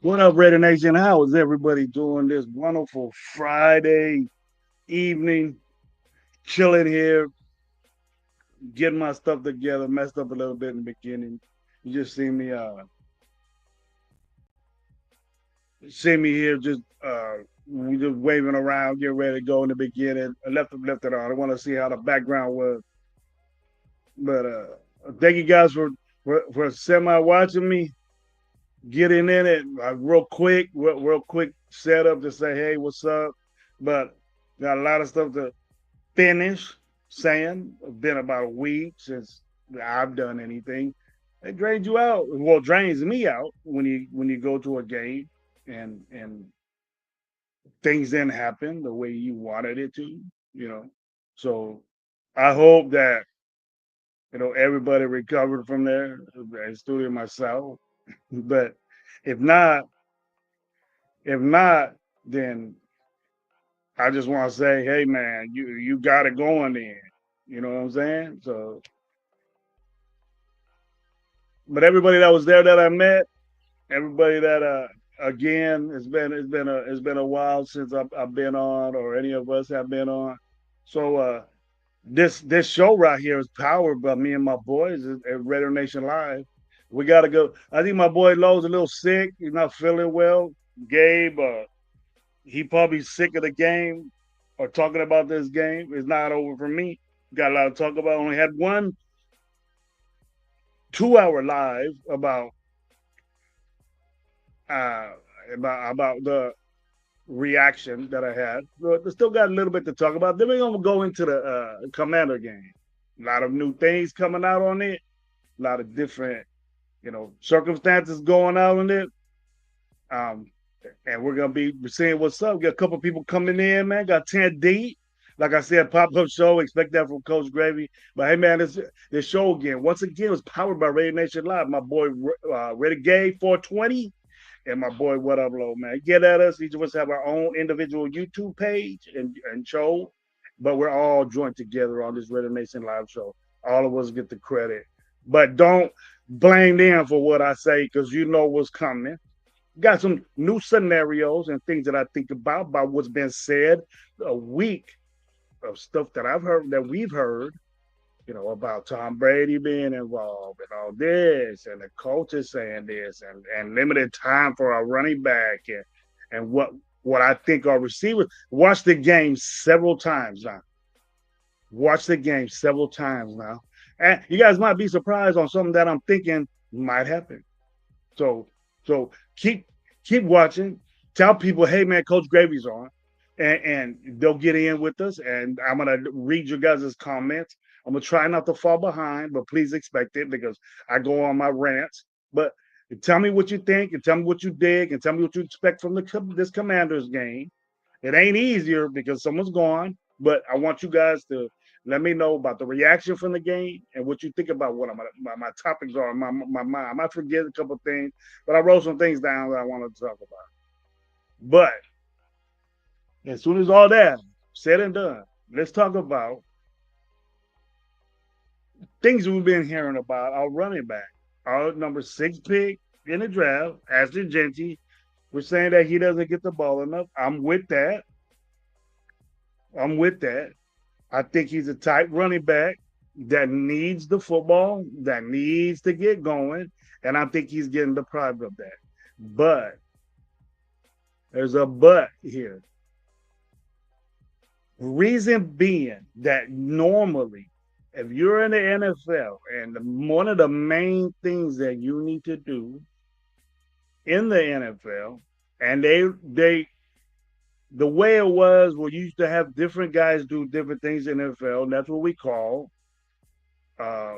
What up, Raider Nation? How is everybody doing this wonderful Friday evening? Chilling here, getting my stuff together. Messed up a little bit in the beginning. You just see me here, just we just waving around, getting ready to go in the beginning. I left it on. I want to see how the background was, but thank you guys for semi watching me. Getting in it real quick setup to say, hey, what's up? But got a lot of stuff to finish saying. It's been about a week since I've done anything. It drains you out. Well, drains me out when you go to a game and things didn't happen the way you wanted it to, you know. So I hope that everybody recovered from there, including myself. But if not, if not, then I just want to say, hey man, you got it going then. You know what I'm saying? So, but everybody that was there that I met, everybody that again, it's been a while since I've been on, or any of us have been on. So this show right here is powered by me and my boys at Raider Nation Live. We got to go. I think my boy Lowe's a little sick. He's not feeling well. Gabe, he probably sick of the game or talking about this game. It's not over for me. Got a lot to talk about. Only had one 2 hour live uh about the reaction that I had. But I still got a little bit to talk about. Then we're gonna go into the Commander game. A lot of new things coming out on it. A lot of different, circumstances going out on it. Um, and we're gonna be seeing what's up. Got a couple people coming in, man. Got 10 deep. Like I said, pop-up show. Expect that from Coach Gravy. But hey, man, this show again. Once again, was powered by Radio Nation Live. My boy Renegade 420 and my boy What Up Low, man. Get at us. Each of us have our own individual YouTube page and show, but we're all joined together on this Radio Nation Live show. All of us get the credit. But don't blame them for what I say, because you know what's coming. Got some new scenarios and things that I think about what's been said. A week of stuff that I've heard, that we've heard, about Tom Brady being involved and all this, and the coach is saying this, and limited time for our running back, and what I think our receivers. Watch the game several times now. Watch the game several times now, and you guys might be surprised on something that I'm thinking might happen. So so keep watching. Tell people, hey man, Coach Gravy's on, and they'll get in with us. And I'm gonna read your guys' comments. I'm gonna try not to fall behind, but please expect it because I go on my rants. But tell me what you think, and tell me what you dig, and tell me what you expect from this Commanders game. It ain't easier because someone's gone, but I want you guys to let me know about the reaction from the game and what you think about what my topics are in my mind. I might forget a couple of things, but I wrote some things down that I wanted to talk about. But as soon as all that said and done, let's talk about things we've been hearing about our running back, our number 6 pick in the draft, Ashton Jeanty. We're saying that he doesn't get the ball enough. I'm with that. I'm with that. I think he's a type running back that needs the football, that needs to get going, and I think he's getting deprived of that. But there's a but here. Reason being that normally, if you're in the NFL, and one of the main things that you need to do in the NFL, and they the way it was, we used to have different guys do different things in the NFL, and that's what we call, uh,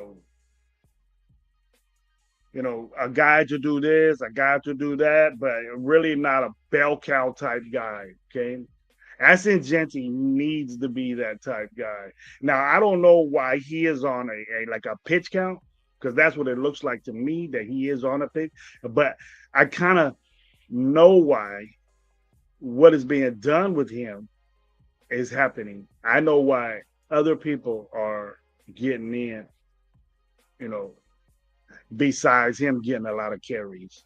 a guy to do this, a guy to do that, but really not a bell cow type guy. Okay. Ashton Jeanty needs to be that type guy. Now, I don't know why he is on a pitch count, because that's what it looks like to me, that he is on a pitch. But I kind of know why what is being done with him is happening. I know why other people are getting in, you know, besides him getting a lot of carries,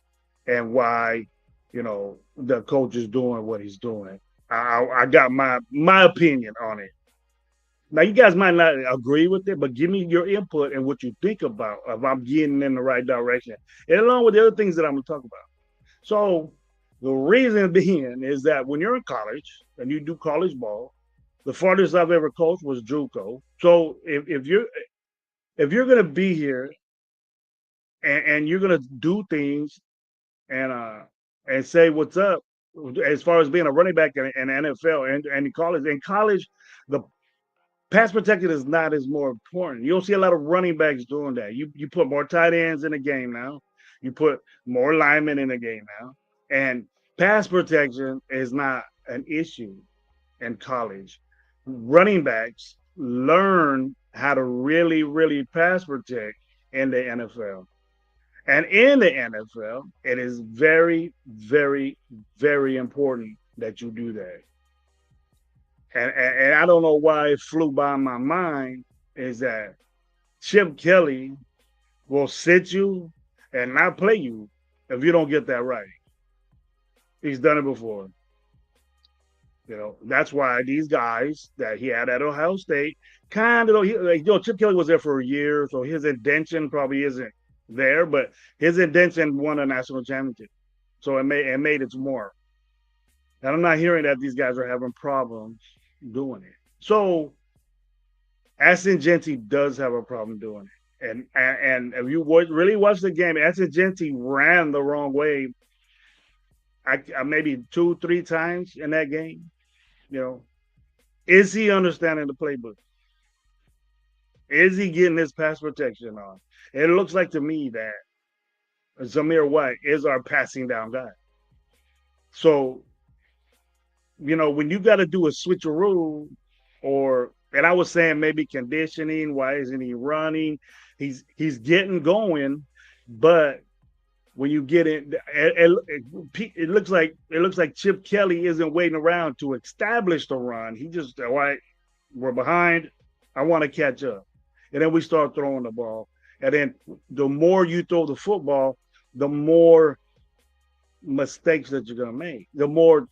and why, the coach is doing what he's doing. I got my opinion on it. Now, you guys might not agree with it, but give me your input and what you think about if I'm getting in the right direction, and along with the other things that I'm going to talk about. So the reason being is that when you're in college and you do college ball, the farthest I've ever coached was JUCO. So if you're going to be here, and you're going to do things, and say what's up as far as being a running back in NFL and in college, the pass protection is not as more important. You don't see a lot of running backs doing that. You put more tight ends in the game now. You put more linemen in the game now. And pass protection is not an issue in college. Running backs learn how to really, really pass protect in the NFL. And in the NFL, it is very, very, very important that you do that. And I don't know why it flew by my mind, is that Chip Kelly will sit you and not play you if you don't get that right. He's done it before. That's why these guys that he had at Ohio State kind of, Chip Kelly was there for a year, so his indention probably isn't there, but his indention won a national championship. So it made its mark. And I'm not hearing that these guys are having problems doing it. So Ashton Jeanty does have a problem doing it. And if you really watch the game, Ashton Jeanty ran the wrong way. I maybe 2-3 times in that game. Is he understanding the playbook? Is he getting his pass protection on? It looks like to me that Zamir White is our passing down guy. So, when you got to do a switcheroo, and I was saying maybe conditioning, why isn't he running? He's getting going, but when you get in, it looks like Chip Kelly isn't waiting around to establish the run. He just, all right, we're behind. I want to catch up. And then we start throwing the ball. And then the more you throw the football, the more mistakes that you're going to make, the more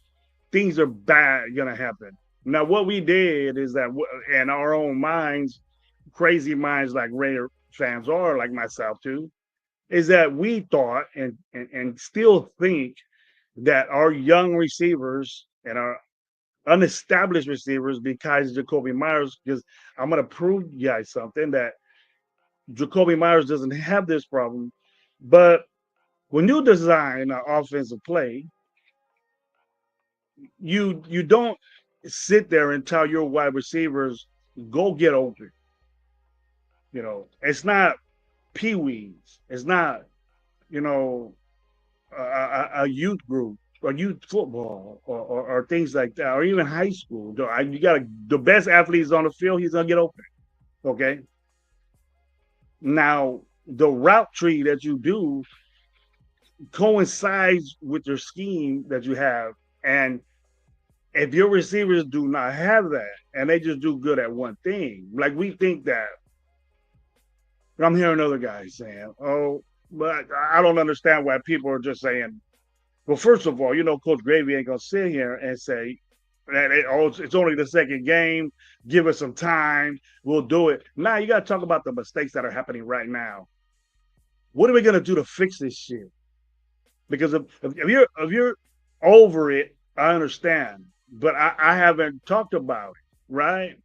things are bad going to happen. Now, what we did is that in our own minds, crazy minds like Raider fans are, like myself too, is that we thought and still think that our young receivers and our unestablished receivers, because Jakobi Meyers, because I'm going to prove you guys something, that Jakobi Meyers doesn't have this problem. But when you design an offensive play, you don't sit there and tell your wide receivers, go get open. It's not peewees. It's not, a youth group or youth football or things like that, or even high school. You got the best athletes on the field, he's going to get open. Okay. Now, the route tree that you do coincides with your scheme that you have. And if your receivers do not have that, and they just do good at one thing, like we think that I'm hearing other guys saying, "Oh, but I don't understand why people are just saying." Well, first of all, Coach Gravy ain't gonna sit here and say that it's only the second game. Give us some time. We'll do it. Now you got to talk about the mistakes that are happening right now. What are we gonna do to fix this shit? Because if you're over it, I understand, but I haven't talked about it, right?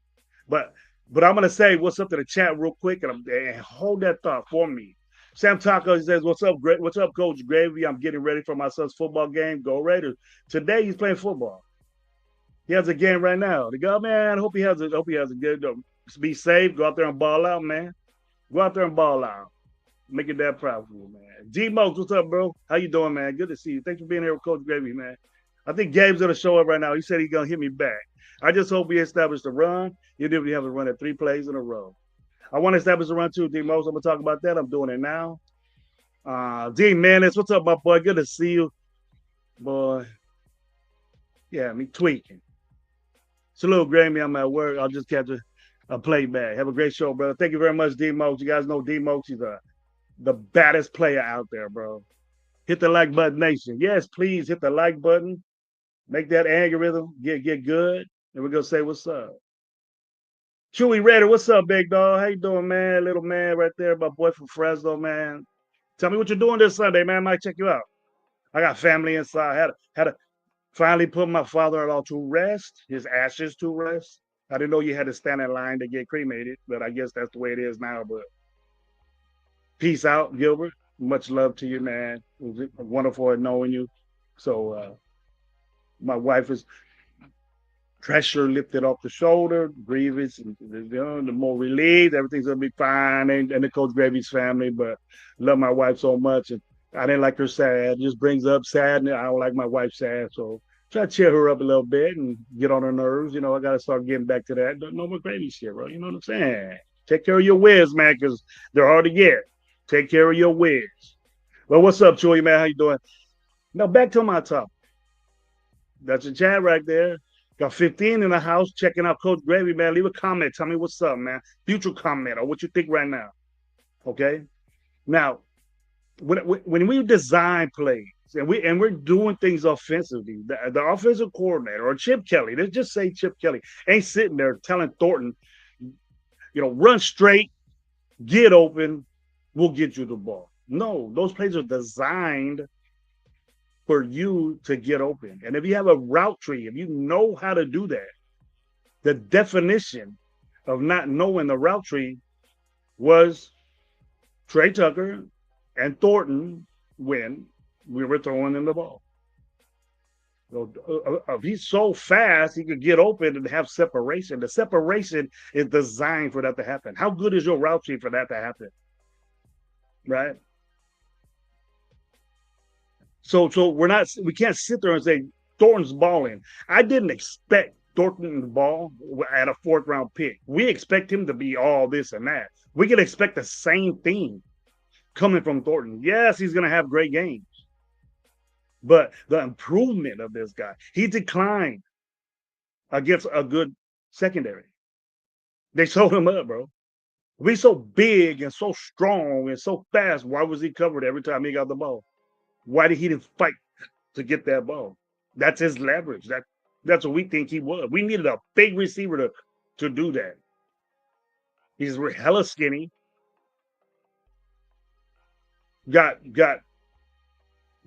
But but I'm gonna say what's up to the chat real quick, and hold that thought for me. Sam Taco says, "What's up, What's up, Coach Gravy? I'm getting ready for my son's football game. Go Raiders! Today he's playing football. He has a game right now. The guy, man, hope he has a good. Be safe. Go out there and ball out, man. Go out there and ball out. Make it that proud for you, man. G Mokes, what's up, bro? How you doing, man? Good to see you. Thanks for being here with Coach Gravy, man. I think Gabe's gonna show up right now. He said he's gonna hit me back. I just hope we establish the run. You didn't have to run it 3 plays in a row. I want to establish the run too, D Mokes. I'm gonna talk about that. I'm doing it now. D Manis, what's up, my boy? Good to see you, boy. Yeah, me tweaking. Salute, Grammy. I'm at work. I'll just catch a playback. Have a great show, brother. Thank you very much, D Mokes. You guys know D Mokes. He's the baddest player out there, bro. Hit the like button, nation. Yes, please hit the like button. Make that algorithm get good. And we're gonna say what's up. Chewy Redder, what's up, big dog? How you doing, man? Little man right there, my boy from Fresno, man. Tell me what you're doing this Sunday, man. I might check you out. I got family inside. Had to finally put my father-in-law to rest, his ashes to rest. I didn't know you had to stand in line to get cremated, but I guess that's the way it is now. But peace out, Gilbert. Much love to you, man. It was wonderful knowing you. So my wife is pressure lifted off the shoulder, grievous, and the more relieved, everything's gonna be fine. And the Coach Gravy's family, but love my wife so much, and I didn't like her sad. It just brings up sadness. I don't like my wife sad, so try to cheer her up a little bit and get on her nerves. I gotta start getting back to that. No more Gravy shit, bro. You know what I'm saying? Take care of your whiz, man, because they're hard to get. Take care of your whiz. Well, what's up, Chewy, man? How you doing? Now back to my topic. That's a chat right there. Got 15 in the house checking out Coach Gravy, man. Leave a comment. Tell me what's up, man. Future comment or what you think right now. Okay. Now, when we design plays and we're doing things offensively, the offensive coordinator or Chip Kelly, let's just say Chip Kelly ain't sitting there telling Thornton, run straight, get open, we'll get you the ball. No, those plays are designed for you to get open. And if you have a route tree, if you know how to do that, the definition of not knowing the route tree was Trey Tucker and Thornton when we were throwing in the ball. So, if he's so fast, he could get open and have separation. The separation is designed for that to happen. How good is your route tree for that to happen? Right? So we can't sit there and say Thornton's balling. I didn't expect Thornton to ball at a 4th-round pick. We expect him to be all this and that. We can expect the same thing coming from Thornton. Yes, he's going to have great games. But the improvement of this guy, he declined against a good secondary. They sold him up, bro. We so big and so strong and so fast. Why was he covered every time he got the ball? Why did he fight to get that ball? That's his leverage. That's what we think he was. We needed a big receiver to do that. He's hella skinny. Got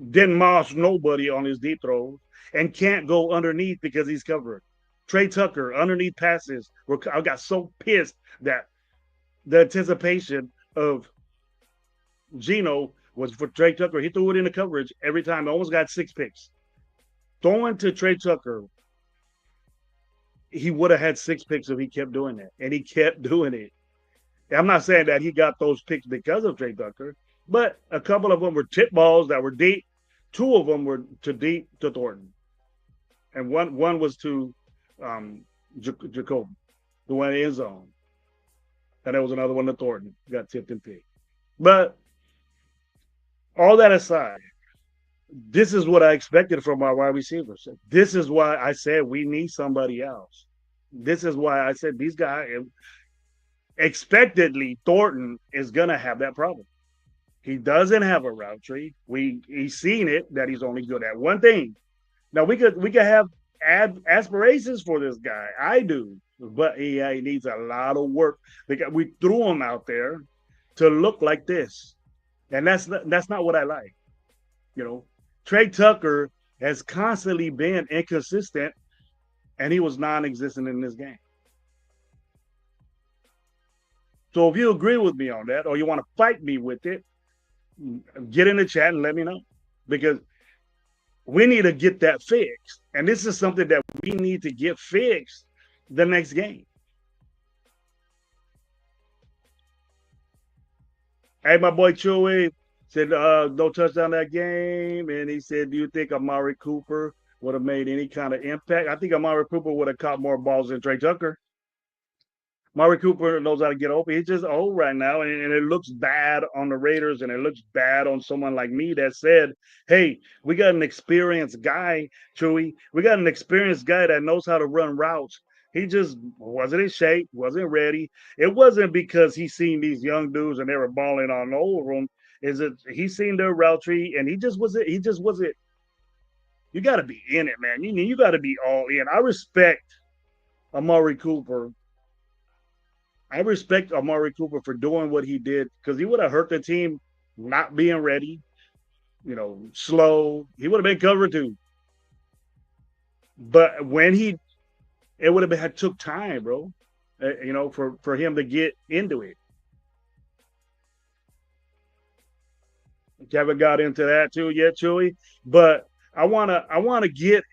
didn't moss nobody on his deep throws and can't go underneath because he's covered. Trey Tucker underneath passes. I got so pissed that the anticipation of Geno was for Trey Tucker. He threw it in the coverage every time. Almost got 6 picks. Throwing to Trey Tucker, he would have had 6 picks if he kept doing that. And he kept doing it. I'm not saying that he got those picks because of Trey Tucker, but a couple of them were tip balls that were deep. 2 of them were deep to Thornton. And one was to Jacoby, the one in the end zone. And there was another one to Thornton. Got tipped and picked. But all that aside, this is what I expected from our wide receivers. This is why I said we need somebody else. This is why I said these guys, expectedly, Thornton is gonna have that problem. He doesn't have a route tree. He's seen it that he's only good at one thing. Now we could have aspirations for this guy. I do, but he needs a lot of work because we threw him out there to look like this, and that's not what I like. You know, Trey Tucker has constantly been inconsistent, and he was non-existent in this game. So if you agree with me on that, or you want to fight me with it, get in the chat and let me know, because we need to get that fixed. And this is something that we need to get fixed the next game. Hey, my boy Chewy said no touchdown that game. And he said, do you think Amari Cooper would have made any kind of impact? I think Amari Cooper would have caught more balls than Trey Tucker. Amari Cooper knows how to get open. He's just old right now, and it looks bad on the Raiders, and it looks bad on someone like me that said, "Hey, we got an experienced guy, Chewy. We got an experienced guy that knows how to run routes. He just wasn't in shape, wasn't ready. It wasn't because he seen these young dudes and they were balling on over him. Is it he seen their route tree and he just wasn't. He just wasn't. You got to be in it, man. You got to be all in. I respect Amari Cooper. I respect Amari Cooper for doing what he did because he would have hurt the team not being ready, slow. He would have been covered too. But when it would have been had took time, bro. For him to get into it. Kevin got into that too yet, Chewy. But I wanna get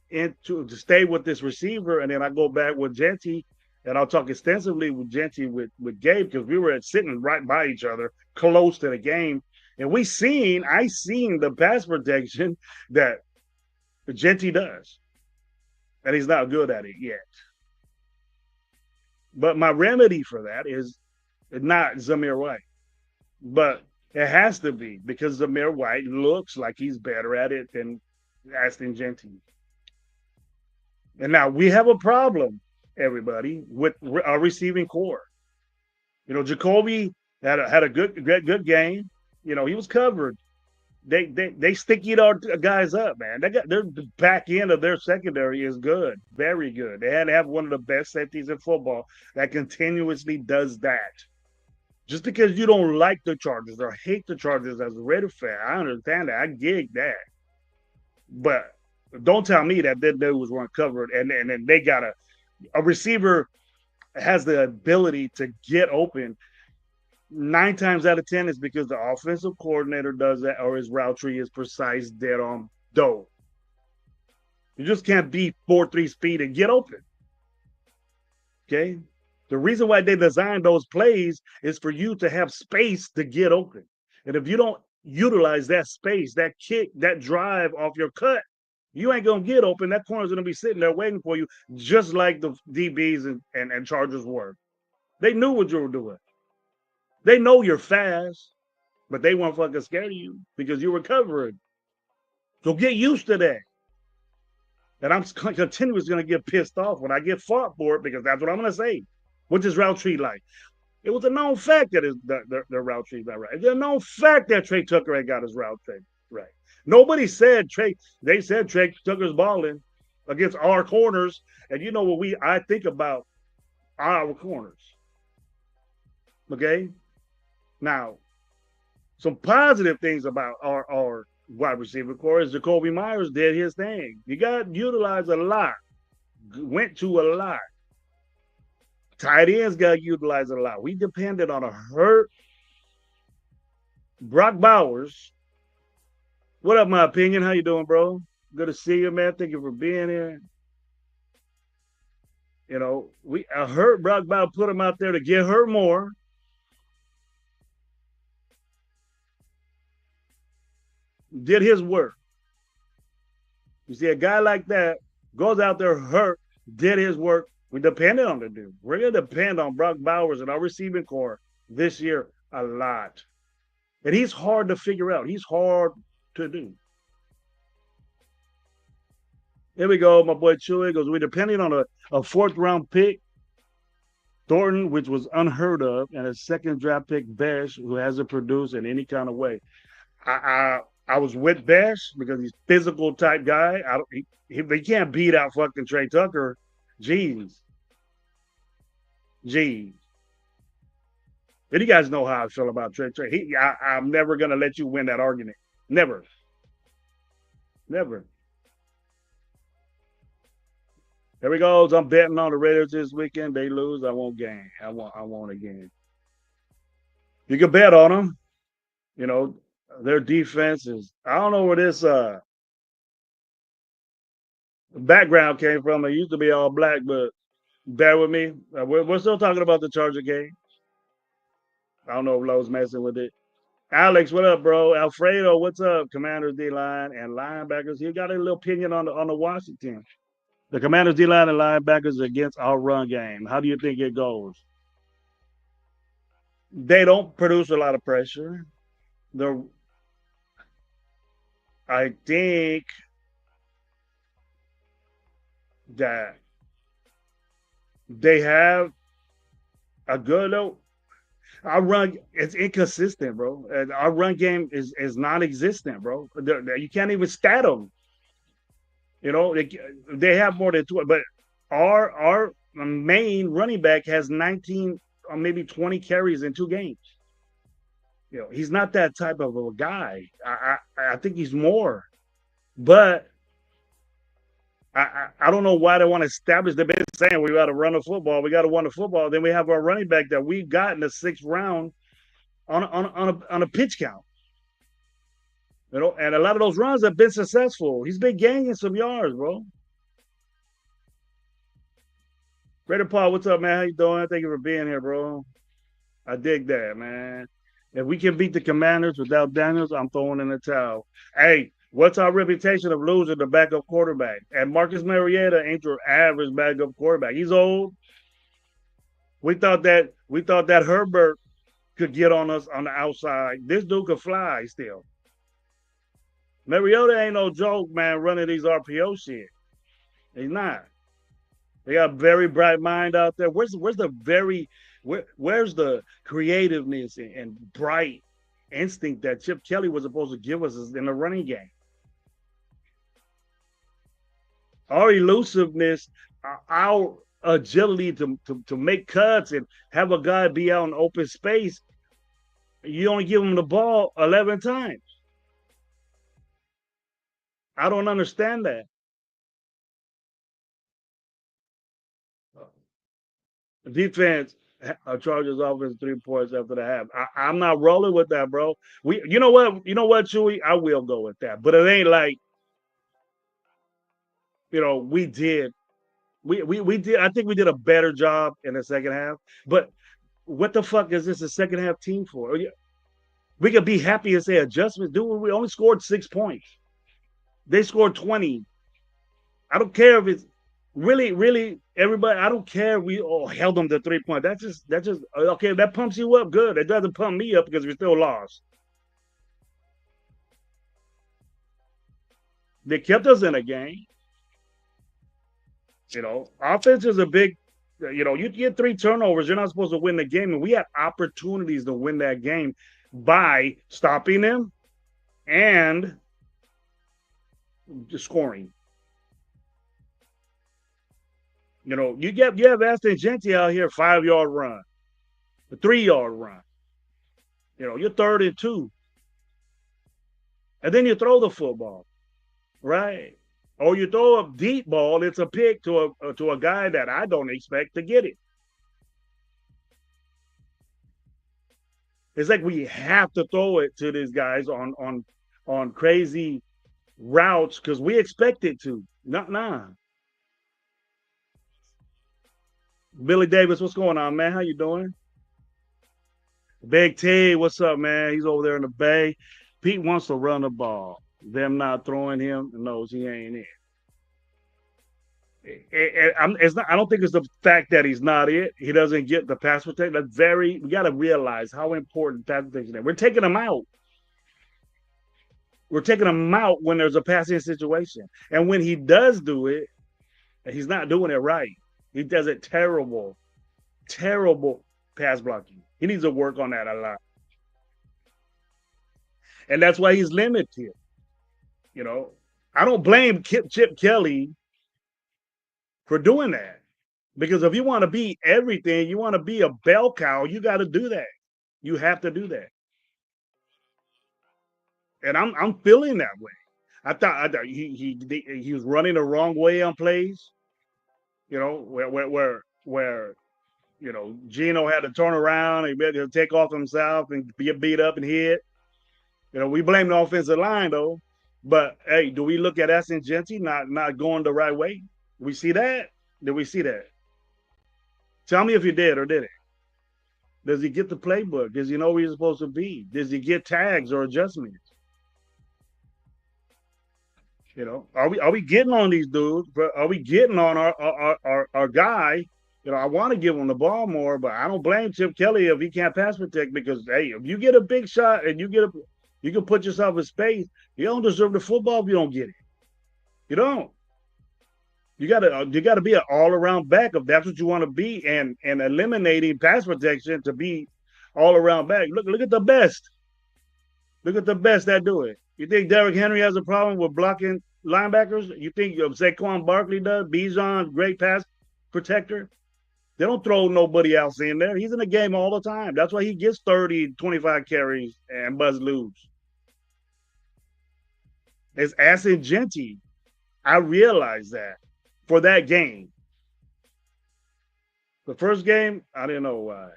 into to stay with this receiver, and then I go back with Genty, and I'll talk extensively with Genty with Gabe because we were sitting right by each other, close to the game, and I seen the pass protection that Genty does, and he's not good at it yet. But my remedy for that is not Zamir White, but it has to be because Zamir White looks like he's better at it than Aston Genty. And now we have a problem, everybody, with our receiving core. Jacoby had a good game. He was covered. They sticky our guys up, man. They got their back end of their secondary is good, very good. They had to have one of the best safeties in football that continuously does that. Just because you don't like the Chargers or hate the Chargers as a Raider fan, I understand that. I gig that. But don't tell me that their dudes weren't covered and then they got a receiver has the ability to get open. 9 times out of 10 is because the offensive coordinator does that or his route tree is precise, dead on dough. You just can't be 4.3 speed and get open. Okay? The reason why they designed those plays is for you to have space to get open. And if you don't utilize that space, that kick, that drive off your cut, you ain't gonna get open. That corner's gonna be sitting there waiting for you, just like the DBs and Chargers were. They knew what you were doing. They know you're fast, but they weren't fucking scared of you because you were covered. So get used to that. And I'm continuously gonna get pissed off when I get fought for it because that's what I'm gonna say. What's his route tree like? It was a known fact that the route tree's not right. It's a known fact that Trey Tucker ain't got his route tree right. Nobody said Trey. They said Trey Tucker's balling against our corners, and you know what I think about our corners. Okay, now some positive things about our wide receiver core is Jacoby Myers did his thing. He got utilized a lot, went to a lot. Tight ends got utilized a lot. We depended on a hurt Brock Bowers. What up, my opinion? How you doing, bro? Good to see you, man. Thank you for being here. I hurt Brock Bowers, put him out there to get hurt more. Did his work. You see, a guy like that goes out there hurt, did his work. We depended on the dude. We're going to depend on Brock Bowers and our receiving core this year a lot. And he's hard to figure out. He's hard to do. Here we go. My boy Chewy goes, we're depending on a fourth round pick Thornton, which was unheard of, and a second draft pick, Besh, who hasn't produced in any kind of way. I was with Besh because he's physical type guy. I don't, he can't beat out fucking Trey Tucker. Jeez. Jeez. And you guys know how I feel about Trey. I'm never gonna let you win that argument. Never. Never. Here we goes. I'm betting on the Raiders this weekend. They lose. I won't gain. I want a game. You can bet on them. You know, their defense is. I don't know where this background came from. It used to be all black, but bear with me. We're still talking about the Charger game. I don't know if Lowe's messing with it. Alex, what up, bro? Alfredo, what's up? Commanders D line and linebackers. You got a little opinion on the Washington. The Commanders D line and linebackers against our run game. How do you think it goes? They don't produce a lot of pressure. The I think that they have a good. Our run it's inconsistent, bro. And our run game is non-existent, bro. You can't even stat them. You know, they have more than two, but our main running back has 19 or maybe 20 carries in 2 games. You know, he's not that type of a guy. I think he's more, but I don't know why they want to establish. They've been saying we got to run the football. We got to run the football. Then we have our running back that we got in the 6th round on a pitch count. You know, and a lot of those runs have been successful. He's been gaining some yards, bro. Raider Paul, what's up, man? How you doing? Thank you for being here, bro. I dig that, man. If we can beat the Commanders without Daniels, I'm throwing in the towel. Hey, what's our reputation of losing the backup quarterback? And Marcus Mariota ain't your average backup quarterback. He's old. We thought that Herbert could get on us on the outside. This dude could fly still. Mariota ain't no joke, man, running these RPO shit. He's not. They got a very bright mind out there. Where's the creativeness and bright instinct that Chip Kelly was supposed to give us in the running game? Our elusiveness, our agility to make cuts and have a guy be out in open space. You only give him the ball 11 times. I don't understand that. Defense, Chargers offense 3 points after the half. I'm not rolling with that, bro. You know what, Chewy? I will go with that, but it ain't like we did. We did. I think we did a better job in the second half. But what the fuck is this a second half team for? We could be happy and say adjustments. Dude, we only scored 6 points. They scored 20. I don't care if it's really everybody. I don't care. We all held them to 3 points. That's just okay. That pumps you up, good. It doesn't pump me up because we still lost. They kept us in a game. Offense is a big. You get 3 turnovers. You're not supposed to win the game, and we had opportunities to win that game by stopping them and scoring. You have Aston Genty out here, 5-yard run, a 3-yard run. You're 3rd and 2. And then you throw the football, right? Or you throw a deep ball, it's a pick to a guy that I don't expect to get it. It's like we have to throw it to these guys on crazy routes because we expect it to. Nah. Billy Davis, what's going on, man? How you doing? Big T, what's up, man? He's over there in the Bay. Pete wants to run the ball. Them not throwing him knows he ain't in. I don't think it's the fact that he's not it. He doesn't get the pass protection. We got to realize how important pass protection is. We're taking him out. We're taking him out when there's a passing situation. And when he does do it, he's not doing it right. He does it terrible. terrible pass blocking. He needs to work on that a lot. And that's why he's limited. You know, I don't blame Chip Kelly for doing that. Because if you want to be everything, you want to be a bell cow, you got to do that. You have to do that. And I'm feeling that way. I thought he was running the wrong way on plays. You know, where Gino had to turn around and be able to take off himself and get beat up and hit. We blame the offensive line though. But hey, do we look at Essien Genty not going the right way? We see that? Did we see that? Tell me if you did or didn't. Does he get the playbook? Does he know where he's supposed to be? Does he get tags or adjustments? Are we getting on these dudes? Are we getting on our guy? I want to give him the ball more, but I don't blame Chip Kelly if he can't pass protect because hey, if you get a big shot and you can put yourself in space, you don't deserve the football if you don't get it. You don't. You gotta be an all around back if that's what you want to be, and eliminating pass protection to be all around back. Look at the best. Look at the best that do it. You think Derrick Henry has a problem with blocking linebackers? You think Saquon Barkley does? Bijan, great pass protector. They don't throw nobody else in there. He's in the game all the time. That's why he gets 30, 25 carries and buzz loose. It's Essien Genty. I realized that for that game. The first game, I didn't know why.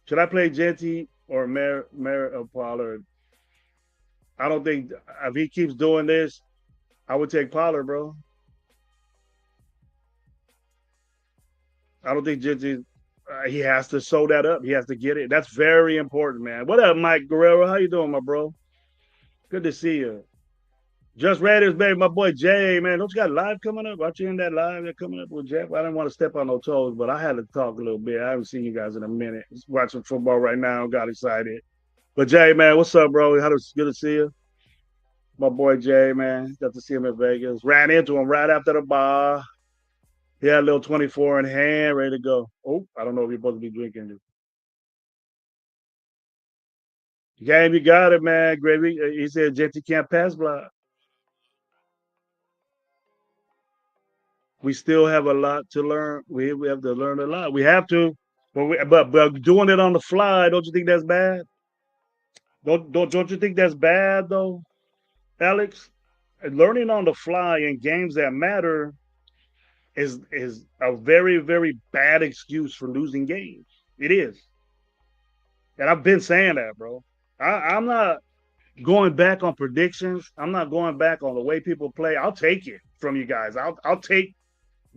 Should I play Genty or Merritt Pollard? I don't think if he keeps doing this, I would take Pollard, bro. I don't think Genty. He has to sew that up. He has to get it. That's very important, man. What up, Mike Guerrero? How you doing, my bro? Good to see you. Just Raiders, baby, my boy Jay, man. Don't you got live coming up? Aren't you in that live that coming up with Jeff? I didn't want to step on no toes, but I had to talk a little bit. I haven't seen you guys in a minute. Just watching football right now. Got excited. But Jay, man, what's up, bro? Good to see you. My boy Jay, man. Got to see him in Vegas. Ran into him right after the bar. He had a little 24 in hand, ready to go. Oh, I don't know if you're supposed to be drinking. Game, you got it, man. Gravy. He said Genty can't pass block. We still have a lot to learn. We have to learn a lot. We have to, but doing it on the fly, don't you think that's bad? Don't you think that's bad though, Alex? Learning on the fly in games that matter is a very very bad excuse for losing games. It is, and I've been saying that, bro. I'm not going back on predictions. I'm not going back on the way people play. I'll take it from you guys. I'll take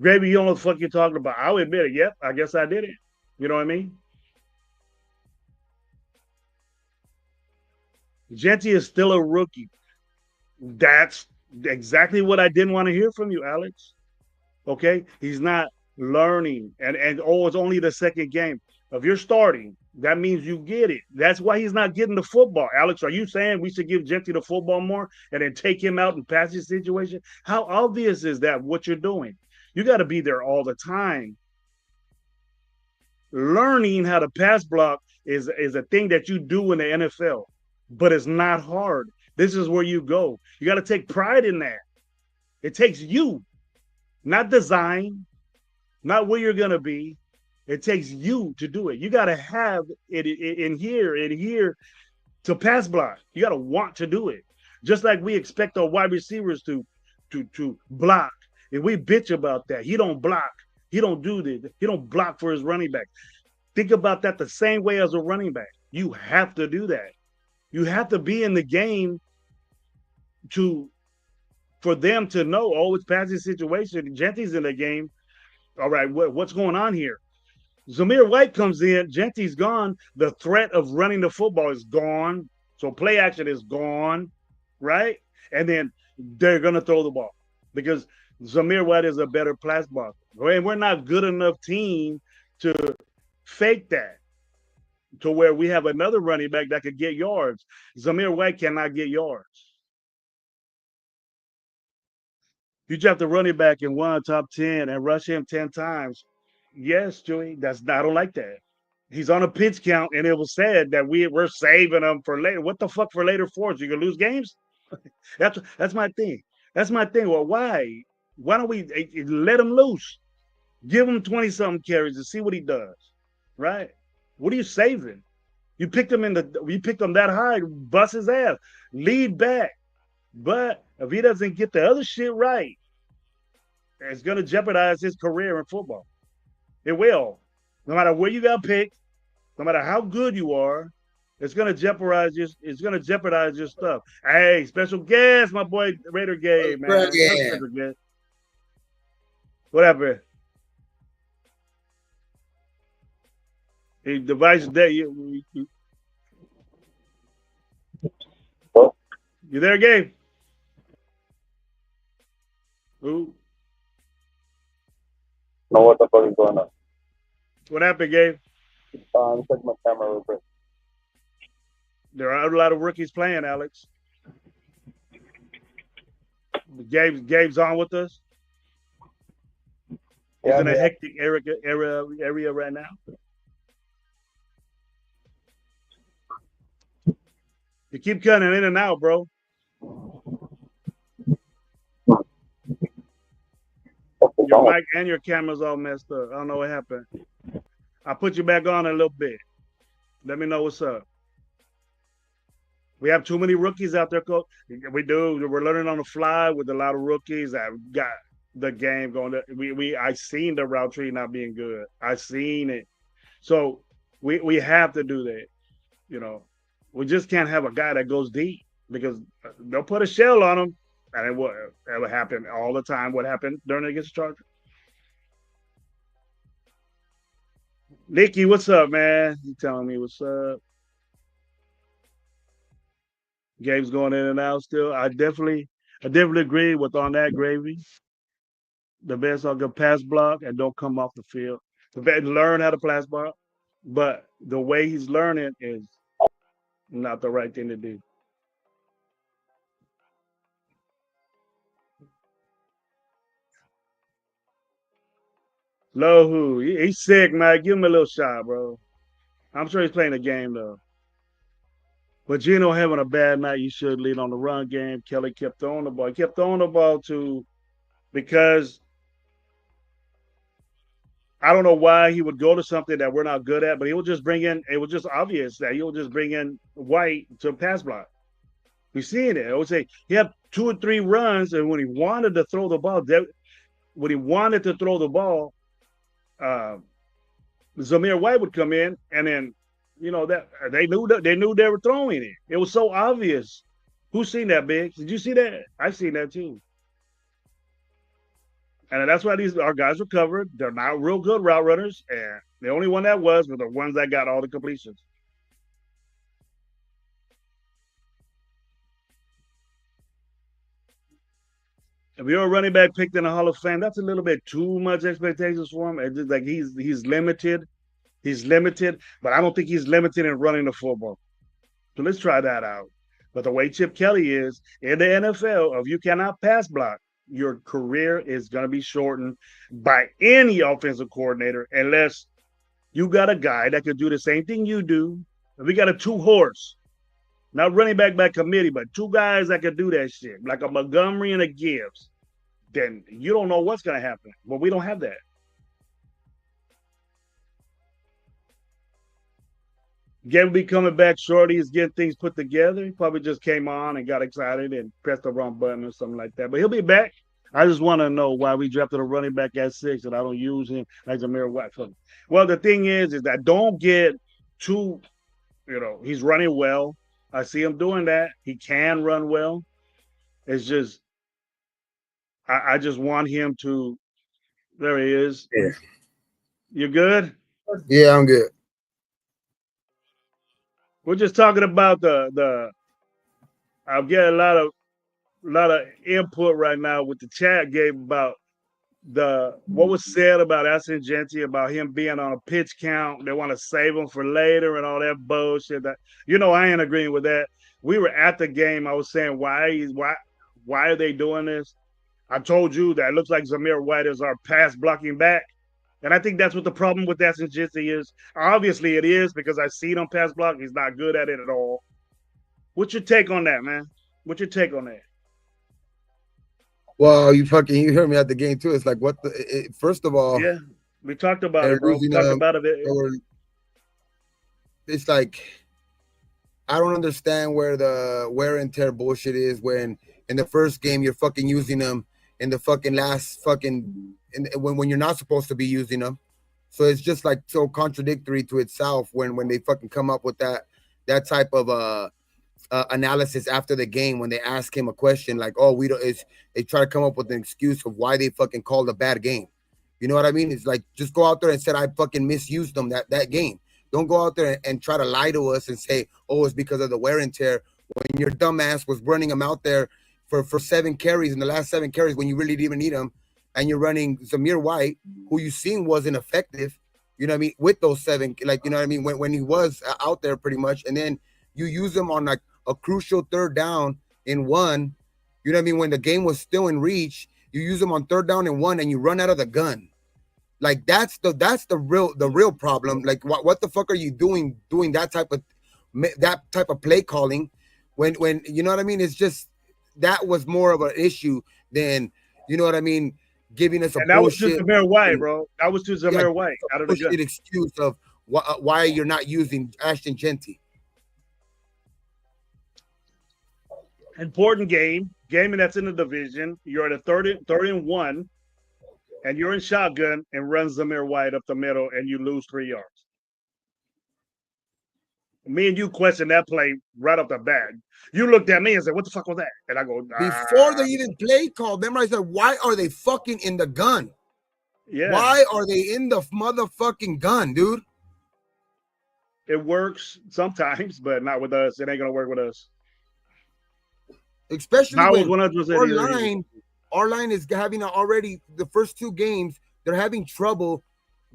Gravy. You don't know what the fuck you're talking about. I'll admit it. Yep, I guess I did it. You know what I mean? Genty is still a rookie. That's exactly what I didn't want to hear from you, Alex. Okay, he's not learning, and oh, it's only the second game. If you're starting, that means you get it. That's why he's not getting the football. Alex, are you saying we should give Genty the football more and then take him out in passing situation? How obvious is that what you're doing? You got to be there all the time. Learning how to pass block is a thing that you do in the NFL, but it's not hard. This is where you go. You got to take pride in that. It takes you, not design, not where you're going to be. It takes you to do it. You got to have it in here to pass block. You got to want to do it. Just like we expect our wide receivers to block. And we bitch about that. He don't block. He don't do this. He don't block for his running back. Think about that the same way as a running back. You have to do that. You have to be in the game for them to know, oh, it's passing situation. Genty's in the game. All right, what's going on here? Zamir White comes in. Genty's gone. The threat of running the football is gone. So play action is gone, right? And then they're going to throw the ball because Zamir White is a better pass blocker. And we're not good enough team to fake that to where we have another running back that could get yards. Zamir White cannot get yards. You draft a running back in one top 10 and rush him 10 times. Yes, Joey. I don't like that. He's on a pitch count, and it was said that we're saving him for later. What the fuck for later for? So you gonna lose games? That's my thing. That's my thing. Well, why? Why don't we let him loose? Give him 20 something carries and see what he does. Right? What are you saving? You picked him that high, bust his ass, lead back. But if he doesn't get the other shit right, it's gonna jeopardize his career in football. It will. No matter where you got picked, no matter how good you are, it's gonna jeopardize your stuff. Hey, special guest, my boy Raider Gabe, man. What's up, Yeah. special guest? Whatever. The device that Oh, you there, Gabe? Ooh, know what the fuck is going on? what happened, Gabe? I'm checking my camera real quick. There are a lot of rookies playing, Alex. Gabe's on with us. He's Yeah, in a yeah. hectic area right now. You keep cutting in and out, bro. What's Your wrong with mic and your camera's all messed up. I don't know what happened. I'll put you back on in a little bit. Let me know what's up. We have too many rookies out there, coach. We do. We're learning on the fly with a lot of rookies that got the game going. I seen the route tree not being good. I seen it. So we have to do that. You know, we just can't have a guy that goes deep because they'll put a shell on him, and it will happen all the time. What happened during against the Chargers? Nikki, what's up, man? You telling me what's up? Game's going in and out still. I definitely agree with on that gravy. The best are good pass block and don't come off the field. The vet learn how to pass block, but the way he's learning is not the right thing to do. Lohu, he's sick, man. Give him a little shot, bro. I'm sure he's playing the game though. But Gino having a bad night, you should lead on the run game. Kelly kept throwing the ball. He kept throwing the ball to because I don't know why he would go to something that we're not good at, but he would just bring in. It was just obvious that he would just bring in White to pass block. We seen it. I would say he had 2 or 3 runs, and when he wanted to throw the ball, when he wanted to throw the ball, uh, Zamir White would come in, and then that they knew they were throwing it. It was so obvious. Who's seen that, Big? Did you see that? I've seen that too. And that's why our guys were covered. They're not real good route runners, and the only one that was were the ones that got all the completions. If you're a running back picked in the Hall of Fame, that's a little bit too much expectations for him. It's just like he's limited. He's limited, but I don't think he's limited in running the football. So let's try that out. But the way Chip Kelly is in the NFL, if you cannot pass block, your career is going to be shortened by any offensive coordinator unless you got a guy that could do the same thing you do. If we got a 2 horse, not running back by committee, but 2 guys that could do that shit, like a Montgomery and a Gibbs, then you don't know what's going to happen. But we don't have that. Gabe will be coming back shortly. He's getting things put together. He probably just came on and got excited and pressed the wrong button or something like that. But he'll be back. I just want to know why we drafted a running back at 6 and I don't use him like Zamir White. Well, the thing is that don't get too, he's running well. I see him doing that. He can run well. It's just, I just want him to. There he is. Yeah. You good? Yeah, I'm good. We're just talking about the. I'll get a lot of input right now with the chat gave about what was said about Aston Genty about him being on a pitch count. They want to save him for later and all that bullshit. That I ain't agreeing with that. We were at the game. I was saying why are they doing this? I told you that it looks like Zamir White is our pass blocking back, And I think that's what the problem with that Jitsi is. Obviously, it is because I see him pass block. He's not good at it at all. What's your take on that, man? What's your take on that? Well, you heard me at the game too. It's like what first of all, Yeah, we talked about they're it, bro. We losing talked about it. it's like I don't understand where the wear and tear bullshit is when in the first game you're fucking using them in the fucking last fucking when you're not supposed to be using them. So it's just like so contradictory to itself when they fucking come up with that type of analysis after the game when they ask him a question like, oh, we don't. They try to come up with an excuse of why they fucking called a bad game. You know what I mean? It's like just go out there and said I fucking misused them that game. Don't go out there and try to lie to us and say, oh, it's because of the wear and tear when your dumbass was running them out there for 7 carries in the last 7 carries when you really didn't even need them, and you're running Zamir White, who you seen wasn't effective. You know what I mean? With those 7, like you know what I mean, when he was out there pretty much, and then you use him on like a crucial 3rd down in 1. You know what I mean? When the game was still in reach, you use them on 3rd down in 1, and you run out of the gun. Like that's the real problem. Like what the fuck are you doing that type of play calling when you know what I mean? It's just that was more of an issue than you know what I mean, giving us a and that bullshit. was to Zamir White, bro. That was to Zamir White out of the gun. Excuse of why you're not using Ashton Jeanty. Important game that's in the division. You're at a third and 1. And you're in shotgun and run Zamir White up the middle and you lose 3 yards. Me and you questioned that play right off the bat. You looked at me and said, what the fuck was that? And I go, Before they even play call, remember I said, why are they fucking in the gun? Yeah. Why are they in the motherfucking gun, dude? It works sometimes, but not with us. It ain't going to work with us. Especially when our line is having already the first 2 games, they're having trouble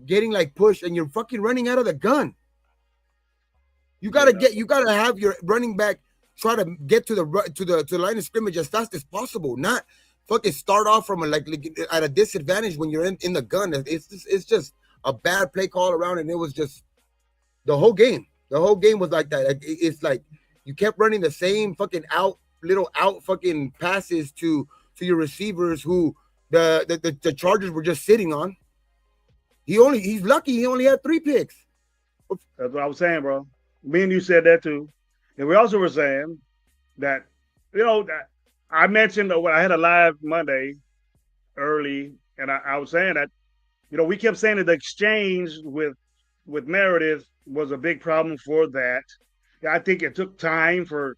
getting like pushed, and you're fucking running out of the gun. You gotta have your running back try to get to the line of scrimmage as fast as possible, not fucking start off from like at a disadvantage when you're in the gun. It's just a bad play call around, and it was just the whole game. The whole game was like that. It's like you kept running the same fucking out fucking passes to your receivers who the Chargers were just sitting on. He's lucky he only had 3 picks. That's what I was saying, bro. Me and you said that too. And we also were saying that, you know, that I mentioned when I had a live Monday early, and I was saying that, you know, we kept saying that the exchange with Meredith was a big problem for that. I think it took time for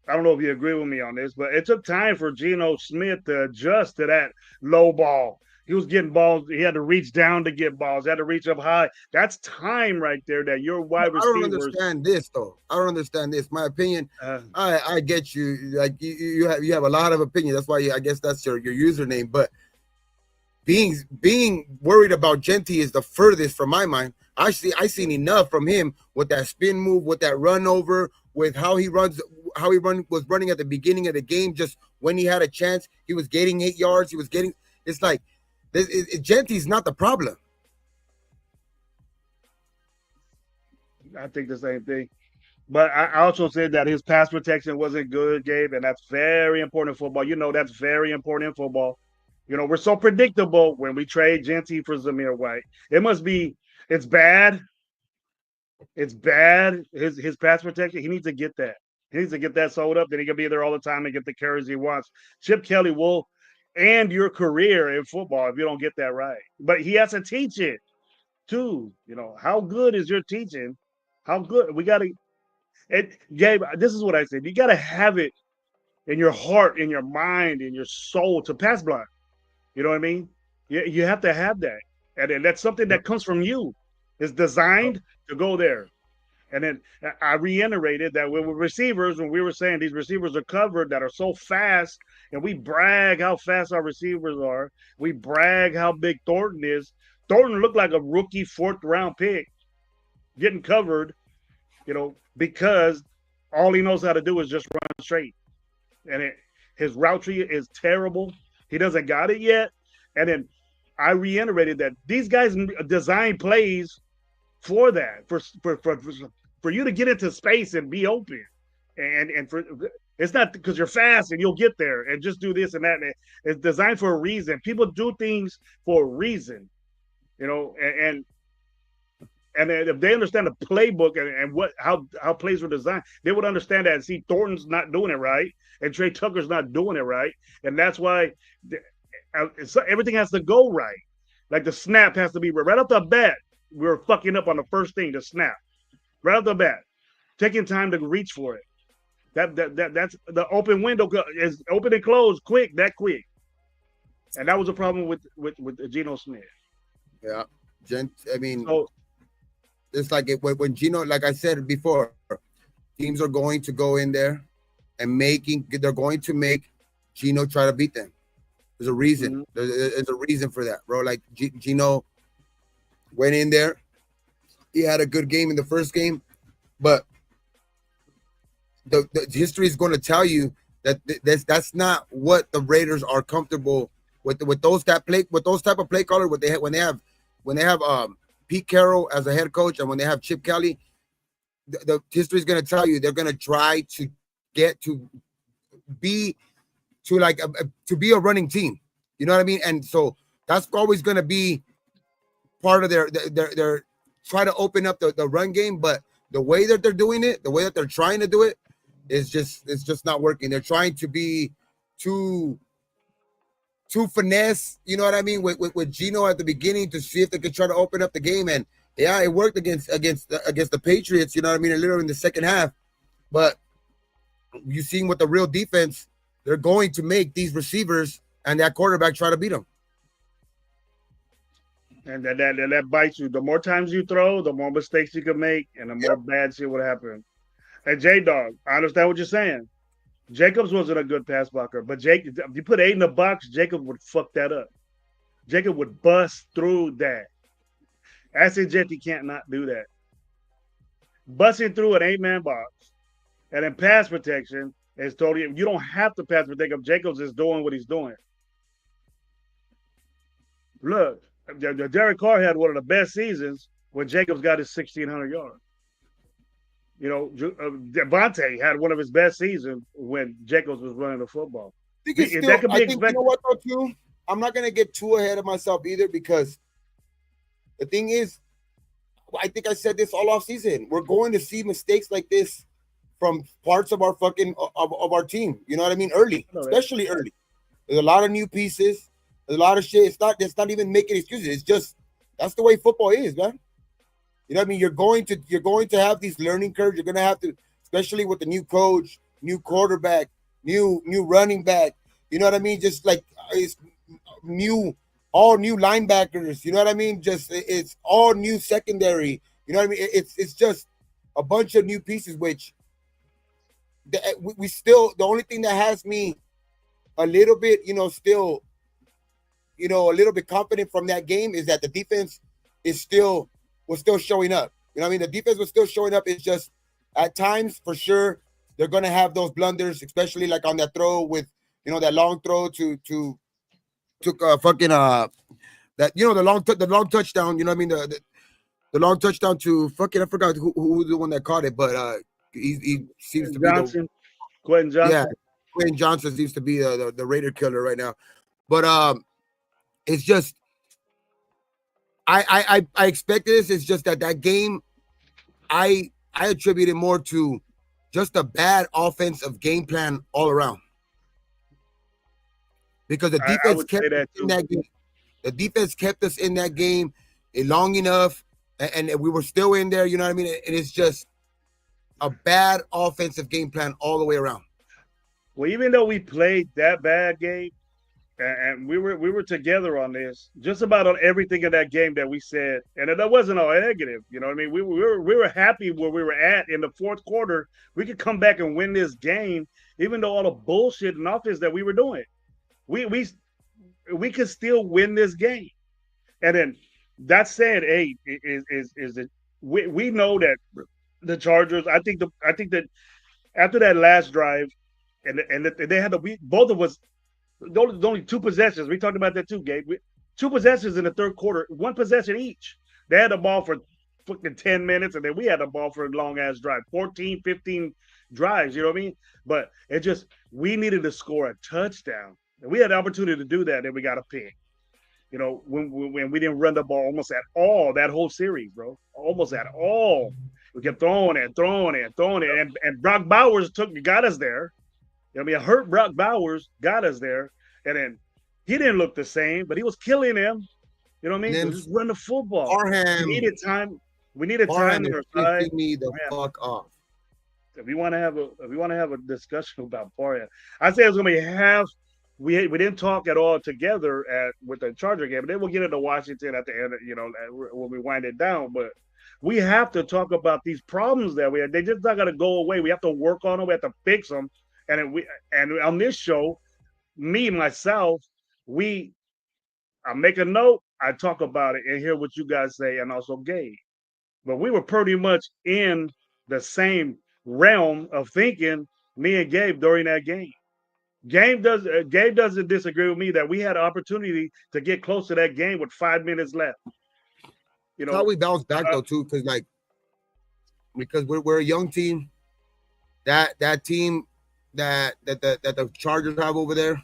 I don't know if you agree with me on this, but it took time for Geno Smith to adjust to that low ball. He was getting balls. He had to reach down to get balls. He had to reach up high. That's time right there that your wide receivers. I don't understand this, though. I don't understand this. My opinion, I get you. Like you have a lot of opinion. That's why I guess that's your username. But being worried about Jeanty is the furthest from my mind. I seen enough from him with that spin move, with that run over, with how he was running at the beginning of the game. Just when he had a chance, he was getting 8 yards. It's like Jeanty's not the problem. I think the same thing. But I also said that his pass protection wasn't good, Gabe, and that's very important in football. You know, that's very important in football. You know, we're so predictable when we trade Jeanty for Zamir White. It's bad. It's bad. His pass protection, he needs to get that. He needs to get that sold up. Then he can be there all the time and get the carries he wants. Chip Kelly will end your career in football if you don't get that right. But he has to teach it too. You know, how good is your teaching? How good? We got to – Gabe, this is what I said. You got to have it in your heart, in your mind, in your soul to pass block. You know what I mean? You have to have that. And that's something that comes from you. It's designed to go there. And then I reiterated that with receivers, when we were saying these receivers are covered that are so fast, and we brag how fast our receivers are. We brag how big Thornton is. Thornton looked like a rookie 4th-round pick getting covered, you know, because all he knows how to do is just run straight. And his route tree is terrible. He doesn't got it yet. And then I reiterated that these guys design plays for that, for you to get into space and be open, and for it's not because you're fast and you'll get there and just do this and that. It's designed for a reason. People do things for a reason, you know, and if they understand the playbook and what how plays were designed, they would understand that. And see, Thornton's not doing it right, and Trey Tucker's not doing it right, and that's why everything has to go right. Like the snap has to be right off the bat. We were fucking up on the first thing, the snap, right off the bat, taking time to reach for it. That's the open window is open and close quick, that quick, and that was a problem with Geno Smith. Yeah, I mean, So it's like when Geno, like I said before, teams are going to go in there and they're going to make Geno try to beat them. There's a reason. There's a reason for that, bro. Like Geno went in there, he had a good game in the first game, but the history is going to tell you that that's not what the Raiders are comfortable with those type of play caller. When they have Pete Carroll as a head coach, and when they have Chip Kelly, the history is going to tell you they're going to try to get to be a running team. You know what I mean? And so that's always going to be part of their try to open up the run game. But the way that they're doing it, the way that they're trying to do it, it's just not working. They're trying to be too finesse, you know what I mean, with Geno at the beginning to see if they could try to open up the game. And yeah, it worked against the Patriots, you know what I mean, a little in the second half. But you seen what the real defense, they're going to make these receivers and that quarterback try to beat them. And that bites you. The more times you throw, the more mistakes you can make, and the more bad shit would happen. And J-Dog, I understand what you're saying. Jacobs wasn't a good pass blocker, but if you put 8 in the box, Jacob would fuck that up. Jacob would bust through that. Acid Jetty can't not do that. Busting through an 8-man box and in pass protection is totally, you don't have to pass protect him. Jacobs is doing what he's doing. Look, Derek Carr had one of the best seasons when Jacobs got his 1,600 yards. You know, Devontae had one of his best seasons when Jacobs was running the football. I think, you know what, though, too? I'm not going to get too ahead of myself either, because the thing is, I think I said this all off season. We're going to see mistakes like this from parts of our of our team. You know what I mean? Especially early. There's a lot of new pieces. There's a lot of shit. It's not even making excuses. It's just that's the way football is, man. You know what I mean? You're going to have these learning curves. You're going to have to, especially with the new coach, new quarterback, new running back. You know what I mean? Just like it's all new linebackers. You know what I mean? Just it's all new secondary. You know what I mean? It's just a bunch of new pieces, which we still, the only thing that has me a little bit, still, a little bit confident from that game is that the defense was still showing up. You know what I mean? The defense was still showing up. It's just at times, for sure, they're going to have those blunders, especially like on that throw with, that long throw to that, the long touchdown, you know what I mean? The long touchdown to fucking, I forgot who was the one that caught it, but he seems to be Quentin Johnson. Yeah, Quentin Johnson seems to be the Raider killer right now. But it's just, I expected this. It's just that game, I attribute it more to just a bad offensive game plan all around. Because the defense kept us in that game. The defense kept us in that game long enough, and we were still in there. You know what I mean? And it's just a bad offensive game plan all the way around. Well, even though we played that bad game, and we were together on this, just about on everything in that game that we said, and that wasn't all negative. You know what I mean? We were happy where we were at in the fourth quarter. We could come back and win this game, even though all the bullshit and offense that we were doing. We could still win this game. And then that said, hey, is that we know that the Chargers. I think that after that last drive, and they had both of us. Only 2 possessions. We talked about that too, Gabe. 2 possessions in the third quarter, 1 possession each. They had the ball for fucking 10 minutes, and then we had the ball for a long ass drive, 14, 15 drives. You know what I mean? But it just we needed to score a touchdown. And we had the opportunity to do that, and we got a pick. You know, when we didn't run the ball almost at all that whole series, bro, almost at all. We kept throwing it, and Brock Bowers got us there. I mean, hurt Brock Bowers got us there, and then he didn't look the same, but he was killing him. You know what I mean? So just run the football. Parham, we needed time. We needed time Parham on is our side. pissing me the fuck off. If we want to have a discussion about Parham, I say it's gonna be half. We didn't talk at all together with the Charger game, but then we'll get into Washington at the end. You know, when we wind it down, but. We have to talk about these problems that we have. They just not gonna go away. We have to work on them. We have to fix them. And on this show, myself, I make a note. I talk about it and hear what you guys say, and also Gabe. But we were pretty much in the same realm of thinking, me and Gabe, during that game. Gabe doesn't disagree with me that we had an opportunity to get close to that game with 5 minutes left. You know, that's how we bounce back though too, because we're a young team. That team that the Chargers have over there,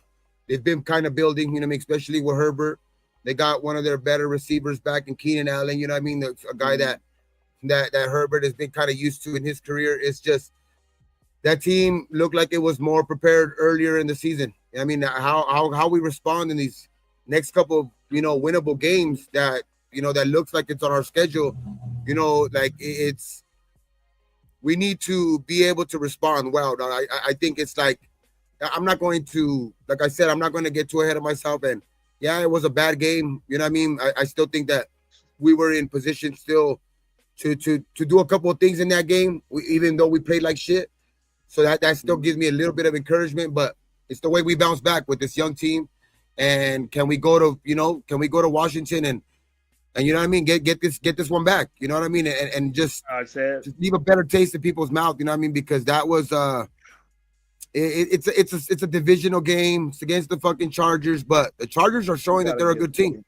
they've been kind of building. You know what I mean? Especially with Herbert, they got one of their better receivers back in Keenan Allen. You know what I mean? A guy that Herbert has been kind of used to in his career. It's just that team looked like it was more prepared earlier in the season. I mean, how we respond in these next couple of winnable games that. That looks like it's on our schedule. Like we need to be able to respond well. I think it's like, I'm not going to, like I said, I'm not going to get too ahead of myself. And yeah, it was a bad game. You know what I mean? I still think that we were in position still to do a couple of things in that game, even though we played like shit. So that still gives me a little bit of encouragement, but it's the way we bounce back with this young team. And can we go to Washington and you know what I mean? Get this one back. You know what I mean? And just leave a better taste in people's mouth. You know what I mean? Because that was it's a divisional game. It's against the fucking Chargers, but the Chargers are showing that they're a good team.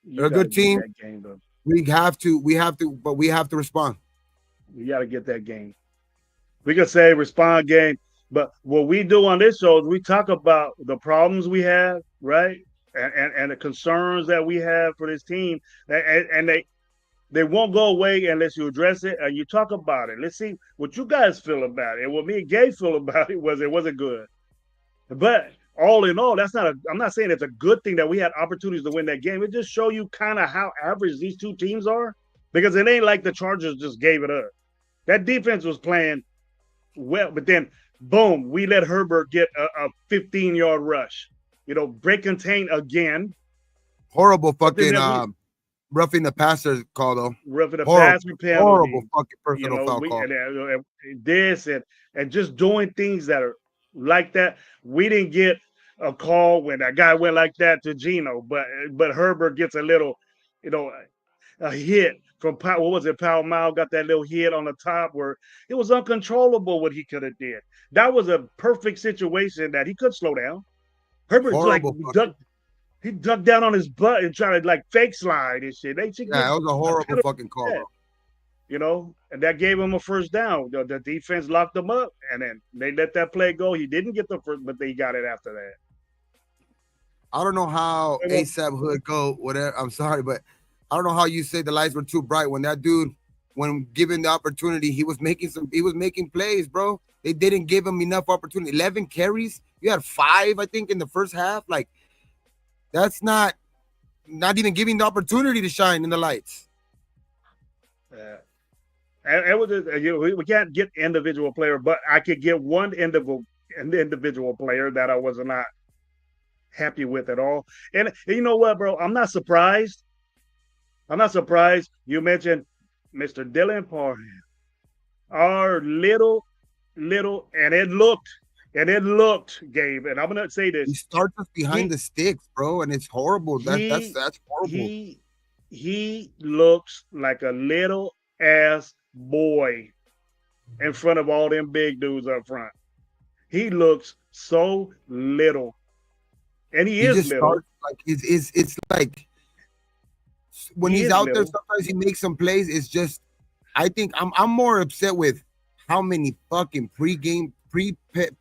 They're a good team. We have to respond. We got to get that game. We can say respond game, but what we do on this show is we talk about the problems we have, right? And the concerns that we have for this team, and they won't go away unless you address it and you talk about it. Let's see what you guys feel about it. And what me and Gabe feel about it wasn't good. But all in all, I'm not saying it's a good thing that we had opportunities to win that game. It just show you kind of how average these two teams are, because it ain't like the Chargers just gave it up. That defense was playing well, but then boom, we let Herbert get a 15-yard rush. Break contain again. Horrible fucking roughing the passer call though. Roughing the passer penalty. Horrible fucking personal foul call. And just doing things that are like that. We didn't get a call when that guy went like that to Geno, but Herbert gets a little, a hit from what was it? Pal Mal got that little hit on the top where it was uncontrollable what he could have did. That was a perfect situation that he could slow down. Herbert he ducked down on his butt and tried to fake slide and shit. That was a horrible fucking call. And that gave him a first down. The defense locked him up, and then they let that play go. He didn't get the first, but they got it after that. I don't know how ASAP Hood go, whatever. I'm sorry, but I don't know how you say the lights were too bright when that dude, when given the opportunity, he was making plays, bro. They didn't give him enough opportunity. 11 carries. You had 5, I think, in the first half. That's not even giving the opportunity to shine in the lights. Yeah. And we can't get individual player, but I could get one individual player that I was not happy with at all. And you know what, bro? I'm not surprised. You mentioned Mr. Dylan Parham. Our little, and it looked, Gabe, and I'm gonna say this. He starts us behind the sticks, bro, and it's horrible. That's horrible. He looks like a little ass boy in front of all them big dudes up front. He looks so little, and he is little. It's like when He he's is out there, little. sometimes he makes some plays. It's just, I think I'm more upset with how many fucking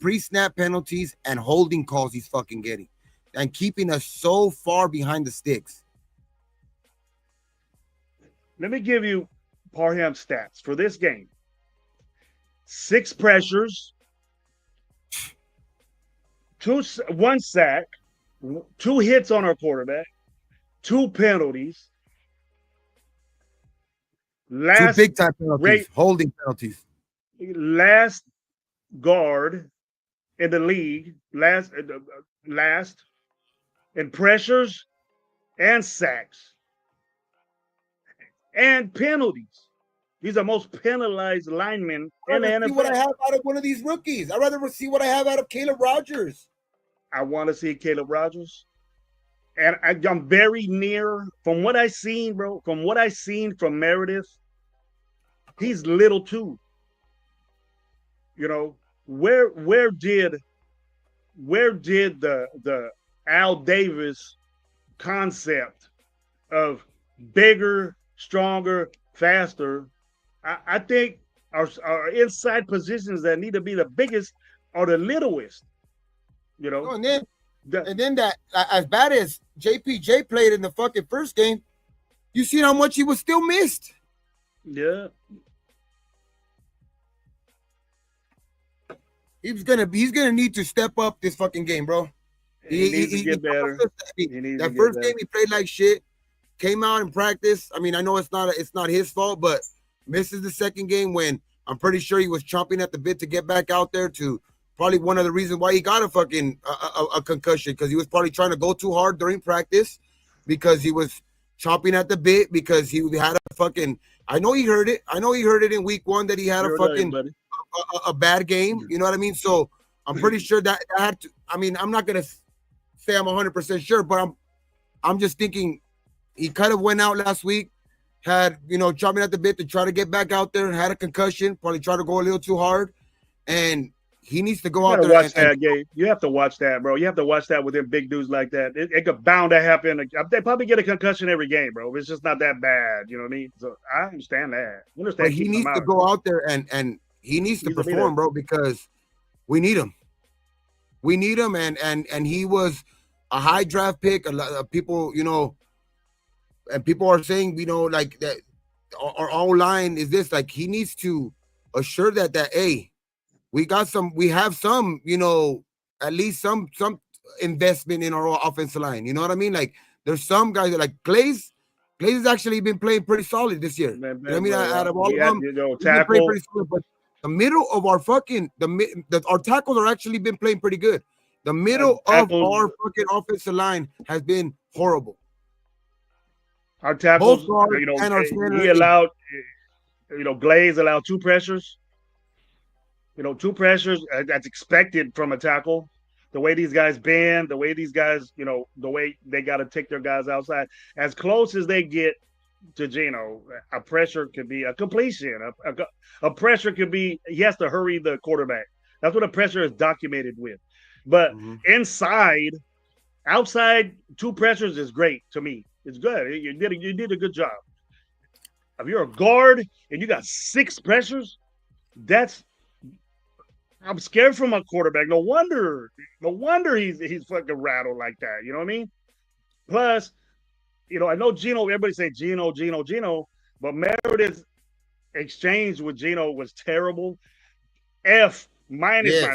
pre-snap penalties and holding calls he's fucking getting, and keeping us so far behind the sticks. Let me give you Parham stats for this game. 6 pressures, 1 sack, 2 hits on our quarterback, 2 penalties. 2 big time penalties, holding penalties. Last guard in the league, last in pressures and sacks and penalties. These are most penalized linemen in the NFL. See what I have out of one of these rookies. I'd rather see what I have out of Caleb Rogers. I want to see Caleb Rogers. And I'm very near, from what I seen, bro, from what I seen from Meredith, he's little too. You know, where did the Al Davis concept of bigger, stronger, faster? I think our inside positions that need to be the biggest are the littlest. You know, and then that as bad as JPJ played in the fucking first game, you seen how much he was still missed. Yeah. He's gonna need to step up this fucking game, bro. He needs to get better. That first game he played like shit. Came out in practice. I mean, I know it's not his fault, but misses the second game when I'm pretty sure he was chomping at the bit to get back out there. To probably one of the reasons why he got a fucking a concussion, because he was probably trying to go too hard during practice, because he was chomping at the bit, because he had a fucking. I know he heard it. I know he heard it in week 1 that he had a fucking a bad game. You know what I mean? So I'm pretty sure that had to. I mean, I'm not gonna say I'm 100% sure, but I'm just thinking he kind of went out last week, had, chopping at the bit to try to get back out there, had a concussion, probably tried to go a little too hard, and he needs to go out there. Watch that game. You have to watch that, bro. You have to watch that with them big dudes like that. It could bound to happen. They probably get a concussion every game, bro. It's just not that bad. You know what I mean? So I understand that. But he needs to go out there and he needs to perform, bro, because we need him. We need him, and he was a high draft pick. A lot of people, and people are saying, like that our O-line is this. Like, he needs to assure that hey, we have some, at least some investment in our offensive line. You know what I mean? Like, there's some guys that, like Glaze has actually been playing pretty solid this year. Out of all of them, tackle. Pretty solid, but the middle of our fucking our tackles are actually been playing pretty good. The middle of our fucking offensive line has been horrible. Our tackles, and our he allowed, Glaze allowed 2 pressures. 2 pressures, that's expected from a tackle. The way these guys bend, the way these guys, the way they got to take their guys outside. As close as they get to Geno, a pressure could be a completion. A pressure could be, he has to hurry the quarterback. That's what a pressure is documented with. But outside 2 pressures is great to me. It's good. You did a good job. If you're a guard and you got 6 pressures, I'm scared for my quarterback. No wonder he's fucking rattled like that. You know what I mean? Plus, I know Geno, everybody say Geno, but Meredith's exchange with Geno was terrible. F minus. I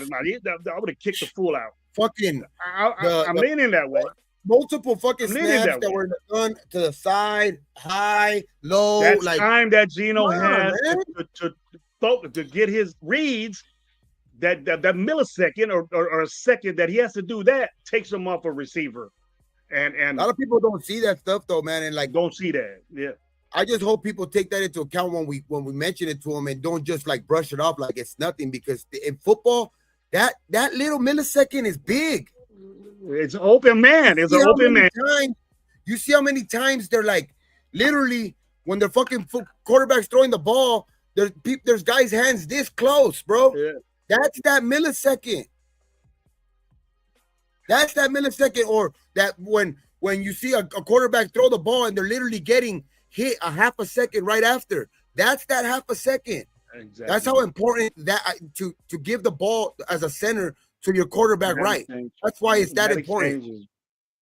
would have kicked the fool out. Fucking, I'm leaning that way. Multiple fucking snaps that were done to the side, high, low. That time that Geno had to get his reads, that millisecond or a second that he has to do that takes him off a receiver. And a lot of people don't see that stuff though, man, and don't see that. Yeah. I just hope people take that into account when we mention it to them, and don't just brush it off like it's nothing, because in football, that little millisecond is big. It's open man. It's an open man. You see how many times they're literally when they're fucking quarterback's throwing the ball, there's guys' hands this close, bro. Yeah. That's that millisecond. Or that when when you see a quarterback throw the ball and they're literally getting hit a half a second right after. That's that half a second. Exactly. That's how important that to give the ball as a center to your quarterback right. That's why it's that important.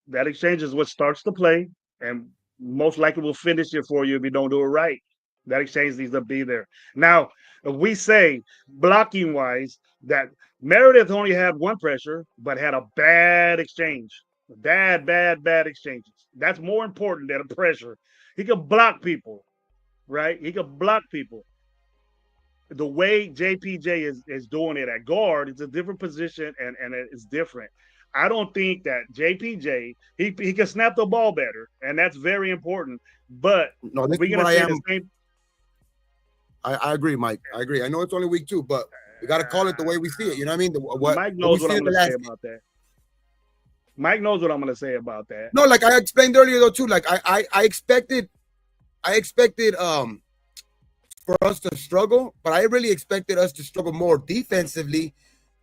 That exchange is what starts the play and most likely will finish it for you if you don't do it right. That exchange needs to be there. Now, if we say blocking wise that Meredith only had one pressure, but had a bad exchange, bad exchanges. That's more important than a pressure. He could block people, right? He could block people. The way JPJ is doing it at guard, it's a different position and it's different. I don't think that JPJ he can snap the ball better, and that's very important. But no, this we're gonna say the same. I agree, Mike. I agree. I know it's only week 2, but we got to call it the way we see it. You know what I mean? Mike knows what I'm going to say about that. Mike knows what I'm going to say about that. No, like I explained earlier though too. Like I expected for us to struggle, but I really expected us to struggle more defensively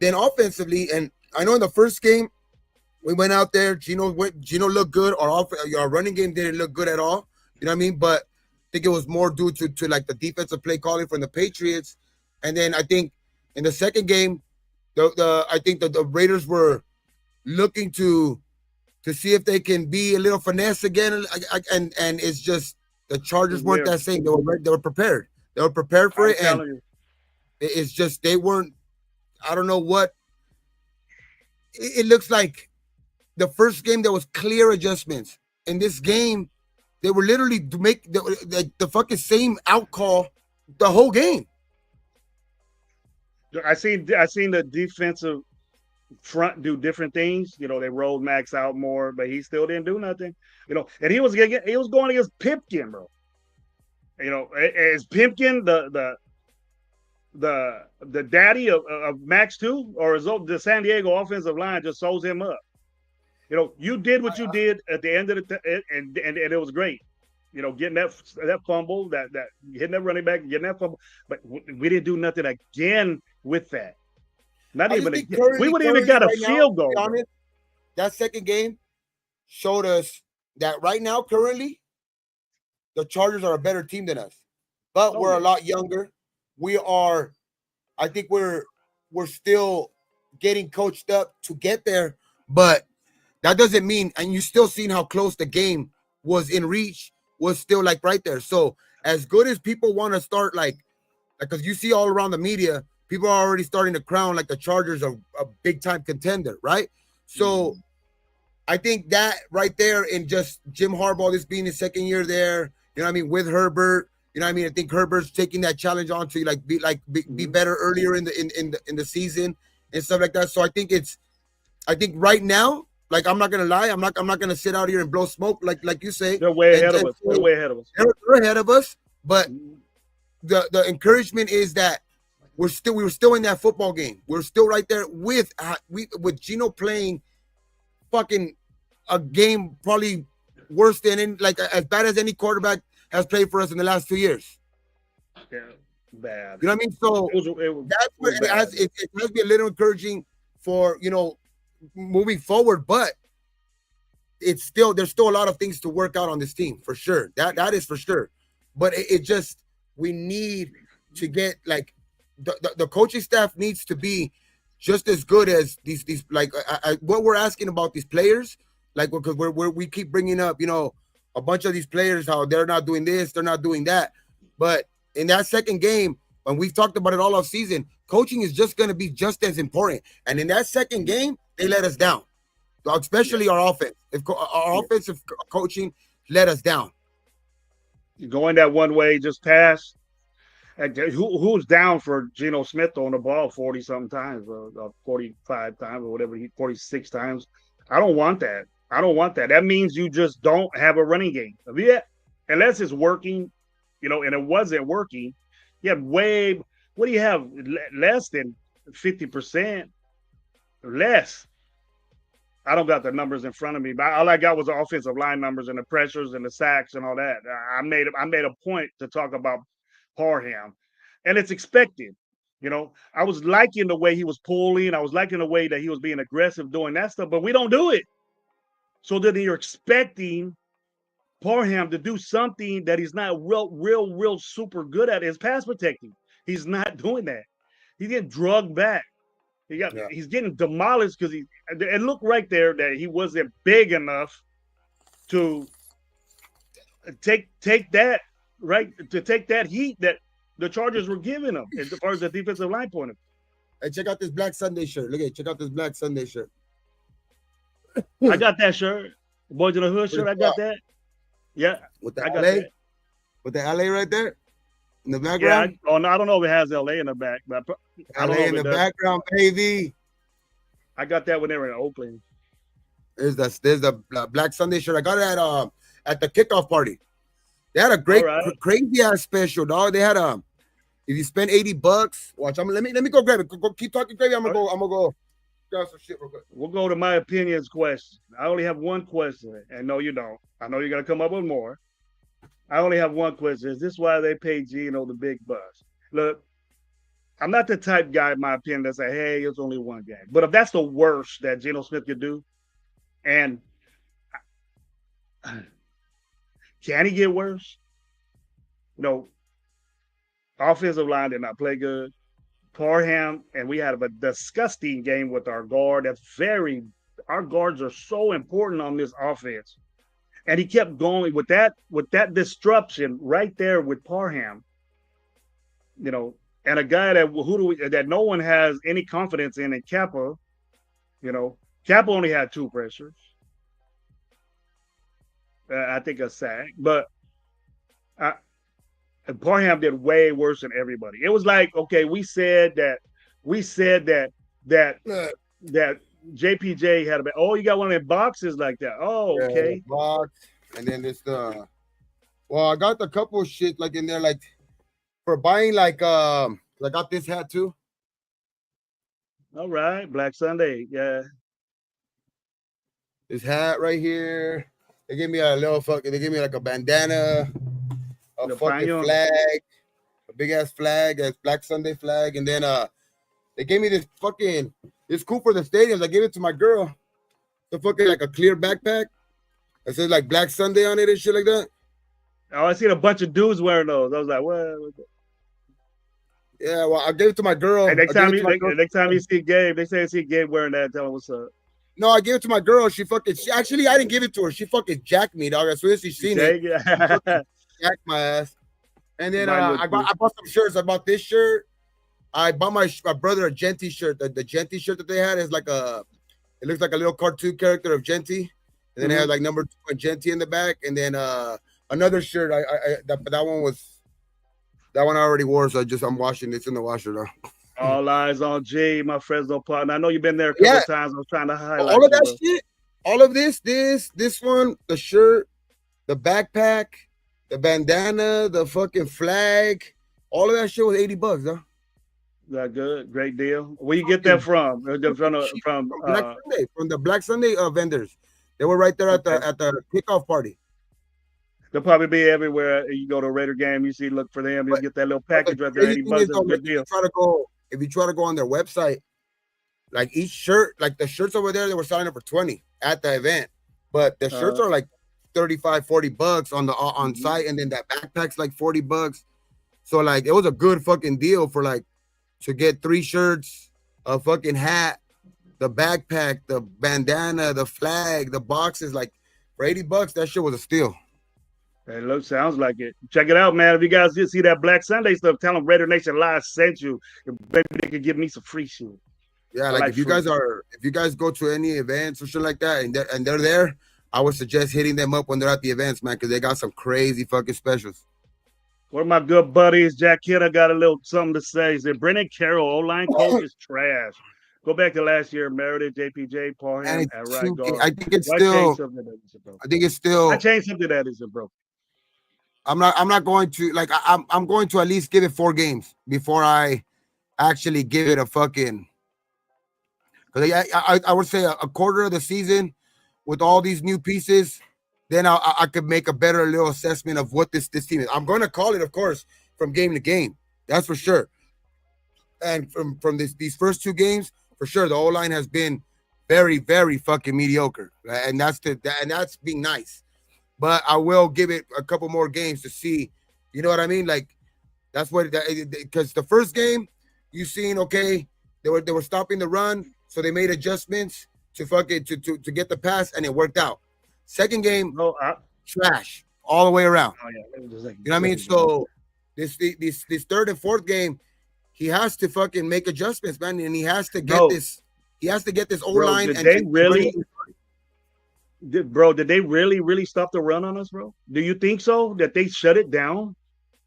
than offensively. And I know in the first game we went out there, Gino looked good. Our running game didn't look good at all. You know what I mean? But I think it was more due to like the defensive play calling from the Patriots. And then I think in the second game, I think the Raiders were looking to see if they can be a little finesse again. And it's just the Chargers weren't that same. They were prepared. They were prepared for it. And it's just they weren't. I don't know what. It looks like the first game there was clear adjustments. In this game, they were literally to make the fucking same out call the whole game. I seen the defensive front do different things. You know, they rolled Max out more, but he still didn't do nothing. You know, and he was going against Pipkin, bro. You know, is Pipkin the daddy of Max too, or is the San Diego offensive line just sews him up? You know, you did what you did at the end of and it was great. You know, getting that fumble, that hitting that running back, getting that fumble, but we didn't do nothing again with that. Not even we would even got a field goal. Honest, that second game showed us that right now, currently, the Chargers are a better team than us, but we're a lot younger. I think we're still getting coached up to get there, but that doesn't mean, and you still seen how close the game was in reach, was still like right there. So as good as people want to start, like because you see all around the media, people are already starting to crown like the Chargers a big time contender, right? So I think that right there, in just Jim Harbaugh, this being his second year there, you know what I mean, with Herbert, you know what I mean. I think Herbert's taking that challenge on to be better earlier in the season and stuff like that. So I think right now, like I'm not gonna lie, I'm not gonna sit out here and blow smoke like you say. They're way ahead of us. They're way ahead of us. They're ahead of us, but the encouragement is that we were still in that football game. We're still right there with Gino playing fucking a game probably worse than as bad as any quarterback has played for us in the last 2 years. Yeah, bad. You know what I mean? So that's where it has to be a little encouraging for, you know, moving forward, but there's still a lot of things to work out on this team for sure. That is for sure. But it just, we need to get like the coaching staff needs to be just as good as these like what we're asking about these players, like because we keep bringing up, you know, a bunch of these players, how they're not doing this, they're not doing that. But in that second game, when we've talked about it all off season, coaching is just going to be just as important. And in that second game, they let us down, especially our offense. Our offensive coaching let us down. Going that one way, just pass. Who's down for Geno Smith throwing the ball 40-something times, 45 times, or whatever, 46 times? I don't want that. That means you just don't have a running game. Yeah, unless it's working, you know, and it wasn't working. You have what do you have? Less than 50%? Less. I don't got the numbers in front of me, but all I got was the offensive line numbers and the pressures and the sacks and all that. I made a point to talk about Parham, and it's expected. You know, I was liking the way he was pulling. I was liking the way that he was being aggressive doing that stuff, but we don't do it. So then you're expecting Parham to do something that he's not real super good at, is pass protecting. He's not doing that. He's getting drugged back. He's getting demolished because it looked right there that he wasn't big enough to take that heat that the Chargers were giving him as far as the defensive line point of view. Hey, check out this Black Sunday shirt. Look at it. Check out this Black Sunday shirt. I got that shirt. Boys in the Hood shirt. I got that. Yeah. With the I got LA? that. With the LA right there? In the Yeah. background? I don't know if it has LA in the back, but I don't LA know in if the it does. background, baby. I got that when they were in Oakland. There's the Black Sunday shirt. I got it at the kickoff party. They had a great, crazy ass special, dog. They had if you spend $80, watch. Let me go grab it. Go keep talking, Gravy. I'm gonna go grab some shit real quick. We'll go to my opinions question. I only have one question, and no, you don't. I know you're gonna come up with more. I only have one question. Is this why they pay Geno the big bucks? Look, I'm not the type guy, in my opinion, that say, hey, it's only one game. But if that's the worst that Geno Smith could do, and can he get worse? Offensive line did not play good. Parham, and we had a disgusting game with our guard. Our guards are so important on this offense. And he kept going with that disruption right there with Parham. And a guy that no one has any confidence in Kappa. Kappa only had 2 pressures. I think a sack, but Parham did way worse than everybody. It was like, okay, we said that JPJ had you got one of them boxes like that. Oh, okay. Yeah, box, and then this I got a couple of shit like in there, like for buying, like I got this hat too. All right, Black Sunday, yeah. This hat right here. They gave me they gave me like a bandana, a fucking flag, a big ass flag, that's Black Sunday flag, and then they gave me this cool for the stadiums. I gave it to my girl. The fucking like a clear backpack. It says like Black Sunday on it and shit like that. Oh, I seen a bunch of dudes wearing those. I was like, what? Yeah, well, I gave it to my girl. And next time you see Gabe, they say see Gabe wearing that. Tell him what's up. No, I gave it to my girl. Actually, I didn't give it to her. She fucking jacked me, dog. As soon as she seen it, she jacked my ass. And then I bought some shirts. I bought this shirt. I bought my brother a Genty shirt. The Genty shirt that they had is it looks like a little cartoon character of Genty. And then it has like number 2 and Genty in the back. And then another shirt. That one I already wore, so I'm washing. It's in the washer now. All eyes on G, my Fresno partner. I know you've been there a couple of times. I was trying to highlight all of that shit. All of this one, the shirt, the backpack, the bandana, the fucking flag, all of that shit was $80, huh? That good, great deal. Where you get that from? From the Black Sunday vendors. They were right there at the kickoff party. They'll probably be everywhere. You go to a Raider game, you look for them. You get that little package right there. $80 is a good deal. If you try to go on their website, like each shirt, like the shirts over there, they were selling it for $20 at the event, but the shirts are like $35-$40 on site, and then that backpack's like $40. So like it was a good fucking deal for like to get 3 shirts, a fucking hat, the backpack, the bandana, the flag, the boxes. Like for $80, that shit was a steal. Hey, look, sounds like it. Check it out, man. If you guys did see that Black Sunday stuff, tell them Raider Nation Live sent you. Maybe they could give me some free shit. Yeah, like if you guys go to any events or shit like that, and they're there, I would suggest hitting them up when they're at the events, man, because they got some crazy fucking specials. One of my good buddies, Jack Kidder, got a little something to say. He said, Brennan Carroll, O-line coach is trash. Go back to last year, Meredith, JPJ, Parham, at right guard. I think it's still. I changed something that is broken. I'm not going to like. I'm going to at least give it 4 games before I actually give it a fucking. Because I would say a quarter of the season with all these new pieces, then I could make a better little assessment of what this team is. I'm going to call it, of course, from game to game. That's for sure. And from these first 2 games, for sure, the O-line has been very, very fucking mediocre, and that's being nice. But I will give it a couple more games to see. You know what I mean? Like that's what because the first game you seen okay, they were stopping the run, so they made adjustments to fucking to get the pass, and it worked out. Second game, No, trash all the way around. oh yeah, it was like, You know what I mean? So this third and fourth game, he has to fucking make adjustments, man, and he has to get Bro. this. He has to get this O Bro, line. did And they really? Did they really stop the run on us, bro? Do you think so? That they shut it down?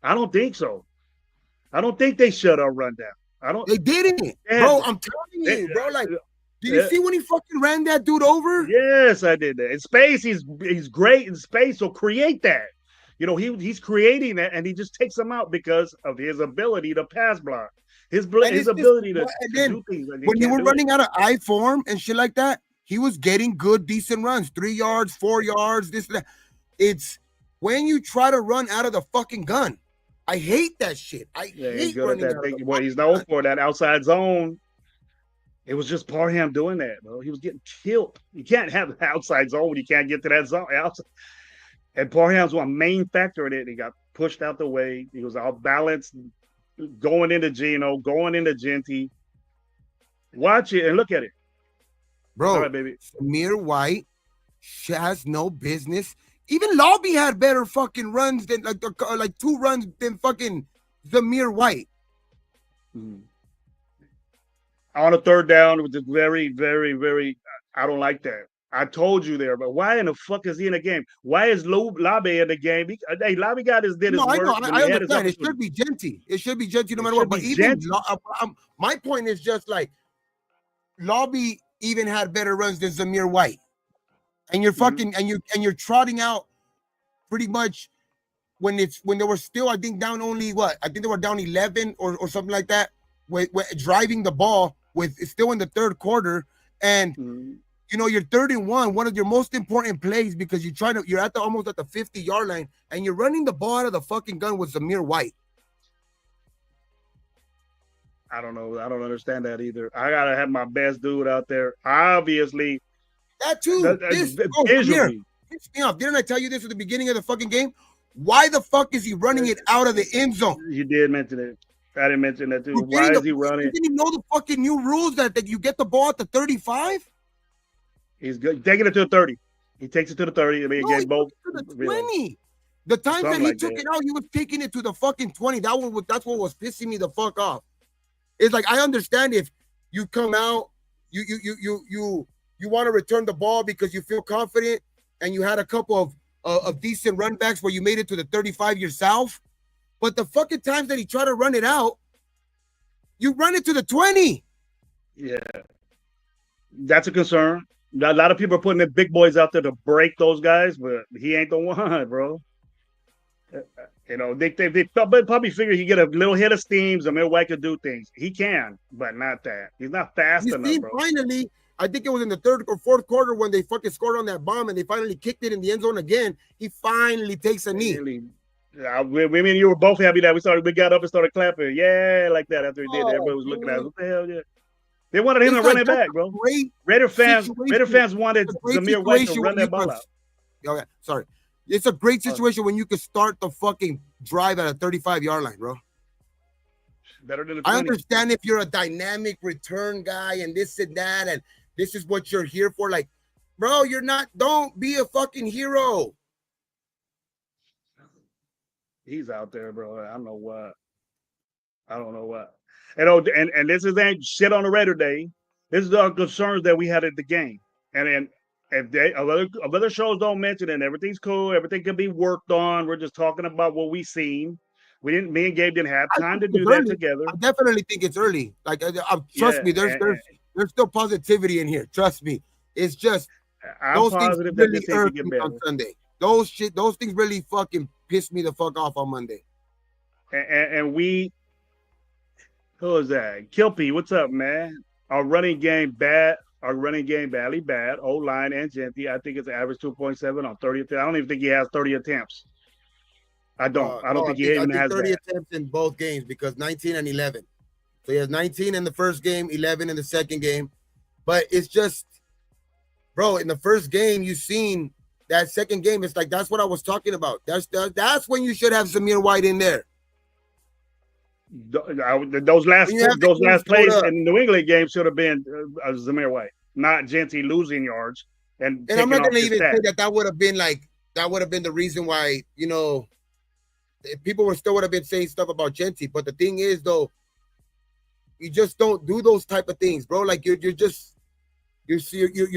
I don't think so. I don't think they shut our run down. I don't. They didn't, Yeah. bro. I'm telling you, bro. Like, did you see when he fucking ran that dude over? Yes, I did that. In space, he's great in space. So create that. You know, he's creating that, and he just takes them out because of his ability to pass block. His ability to do things. Like when you were running out of I form and shit like that, he was getting good, decent runs, 3 yards, 4 yards, this, that. It's when you try to run out of the fucking gun. I hate that shit. I hate running out of the Well, he's known for that outside zone. It was just Parham doing that, bro. He was getting killed. You can't have the outside zone when you can't get to that zone. And Parham's one main factor in it. He got pushed out the way. He was all balanced, going into Geno, going into Genty. Watch it and look at it. Bro, all right, baby. Samir White has no business. Even Lobby had better fucking runs than like 2 runs than fucking Zamir White. Mm-hmm. On a third down, it was just very, very, very. I don't like that. I told you there, but why in the fuck is he in the game? Why is Lobby in the game? Hey, Lobby did his work. I understand. It should be Genty. It should be Genty no matter what. But even my point is just like Lobby even had better runs than Zamir White, and you're fucking and you're trotting out pretty much when they were still I think down only what I think they were down 11 or something like that. With driving the ball with it's still in the third quarter and. You know, you're 3rd and 1, one of your most important plays because you're almost at the 50-yard line and you're running the ball out of the fucking gun with Zamir White. I don't know. I don't understand that either. I gotta have my best dude out there. Obviously, that too. Visually. Piss me off. Didn't I tell you this at the beginning of the fucking game? Why the fuck is he running it out of the end zone? You did mention it. I didn't mention that too. Why is he running? You didn't know the fucking new rules that you get the ball at the 35? He's good. Taking it to the 30. He takes it to the 30. I mean, no, both. To the 20. The times that he took it out, he was taking it to the fucking 20. That's what was pissing me the fuck off. It's like I understand if you come out, you want to return the ball because you feel confident and you had a couple of decent run backs where you made it to the 35 yourself. But the fucking times that he tried to run it out, you run it to the 20. Yeah. That's a concern. A lot of people are putting the big boys out there to break those guys, but he ain't the one, bro. You know, they probably figure he get a little hit of steam. Zamir White could do things. He can, but not that. He's not fast enough, bro. Finally, I think it was in the 3rd or 4th quarter when they fucking scored on that bomb and they finally kicked it in the end zone again. He finally takes a knee. Me and you were both happy that we got up and started clapping. Yeah, like that after he did that. Everybody was looking at us. What the hell, yeah. They wanted him to run it back, bro. Raider fans wanted Zamir White to run that ball out. Okay, sorry. It's a great situation when you can start the fucking drive at a 35-yard line, bro. Better than the 20. I understand if you're a dynamic return guy and this and that, and this is what you're here for. Like, bro, don't be a fucking hero. He's out there, bro. I don't know what. And this ain't shit on the Raider Day. This is the concerns that we had at the game. And then if other shows don't mention it, and everything's cool, everything can be worked on. We're just talking about what we seen. Me and Gabe didn't have time to do that together. I definitely think it's early. Like, trust me, there's still positivity in here. Trust me. It's just those things really irk me on Sunday. Those things really fucking piss me the fuck off on Monday. And we. Who is that? Kilpie, what's up, man? Our running game badly bad. O-line and Genty. I think it's an average 2.7 on 30 attempts. I don't even think he has 30 attempts. I don't think he even has 30 that. attempts in both games because 19 and 11. So he has 19 in the first game, 11 in the second game. But it's just bro, in the first game, you seen that second game. It's like that's what I was talking about. That's when you should have Zamir White in there. Those last plays in the New England game should have been Zamir White, not Genty losing yards. And I'm not going to even say that would have been the reason why, you know, people would have been saying stuff about Genty. But the thing is, though, you just don't do those type of things, bro. Like you're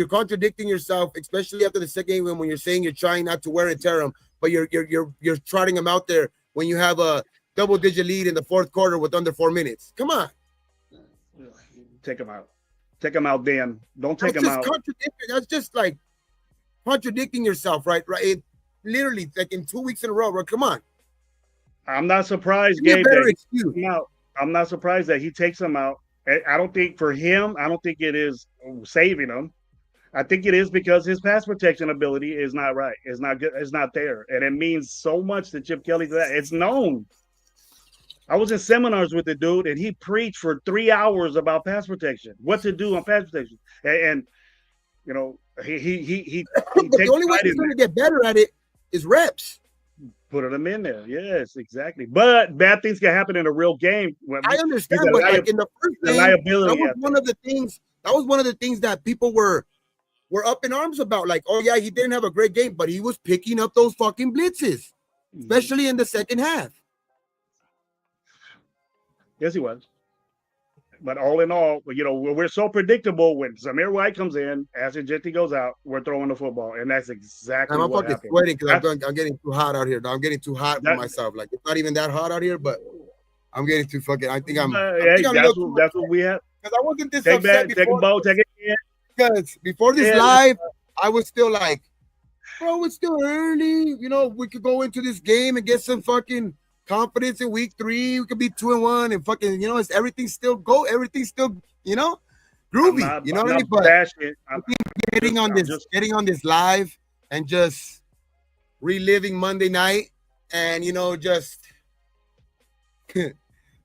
contradicting yourself, especially after the second game when you're saying you're trying not to wear and tear them, but you're trotting them out there when you have a double-digit lead in the fourth quarter with under 4 minutes. Come on, take them out. Take them out, Dan. Don't take them out. That's just like contradicting yourself, right? Right. Literally, like in 2 weeks in a row, bro. Come on. I'm not surprised, Gabe. I'm not surprised that he takes them out. I don't think for him, I don't think it is saving him. I think it is because his pass protection ability is not right. It's not good. It's not there. And it means so much to Chip Kelly. It's known. I was in seminars with the dude, and he preached for 3 hours about pass protection, what to do on pass protection, and you know he but the only way he's going to get better at it is reps. Put them in there, yes, exactly. But bad things can happen in a real game. I understand, but like in the first game, that was one of the things. That was one of the things that people were up in arms about. Like, oh yeah, he didn't have a great game, but he was picking up those fucking blitzes, especially in the second half. Yes, he was. But all in all, you know, we're so predictable. When Zamir White comes in, as Genty goes out, we're throwing the football, and that's exactly what happened. I'm fucking sweating because I'm getting too hot out here. I'm getting too hot for myself. Like, it's not even that hot out here, but I'm getting too fucking. I think I'm. That's what we have. Because I wasn't this upset before. Take a boat, take it in. Because before this live, I was still like, bro, it's still early. You know, we could go into this game and get some fucking confidence in week 3. We could be 2-1 and fucking, you know, it's everything's still, you know, groovy. You know what I mean? But getting on this live and just reliving Monday night and, you know, just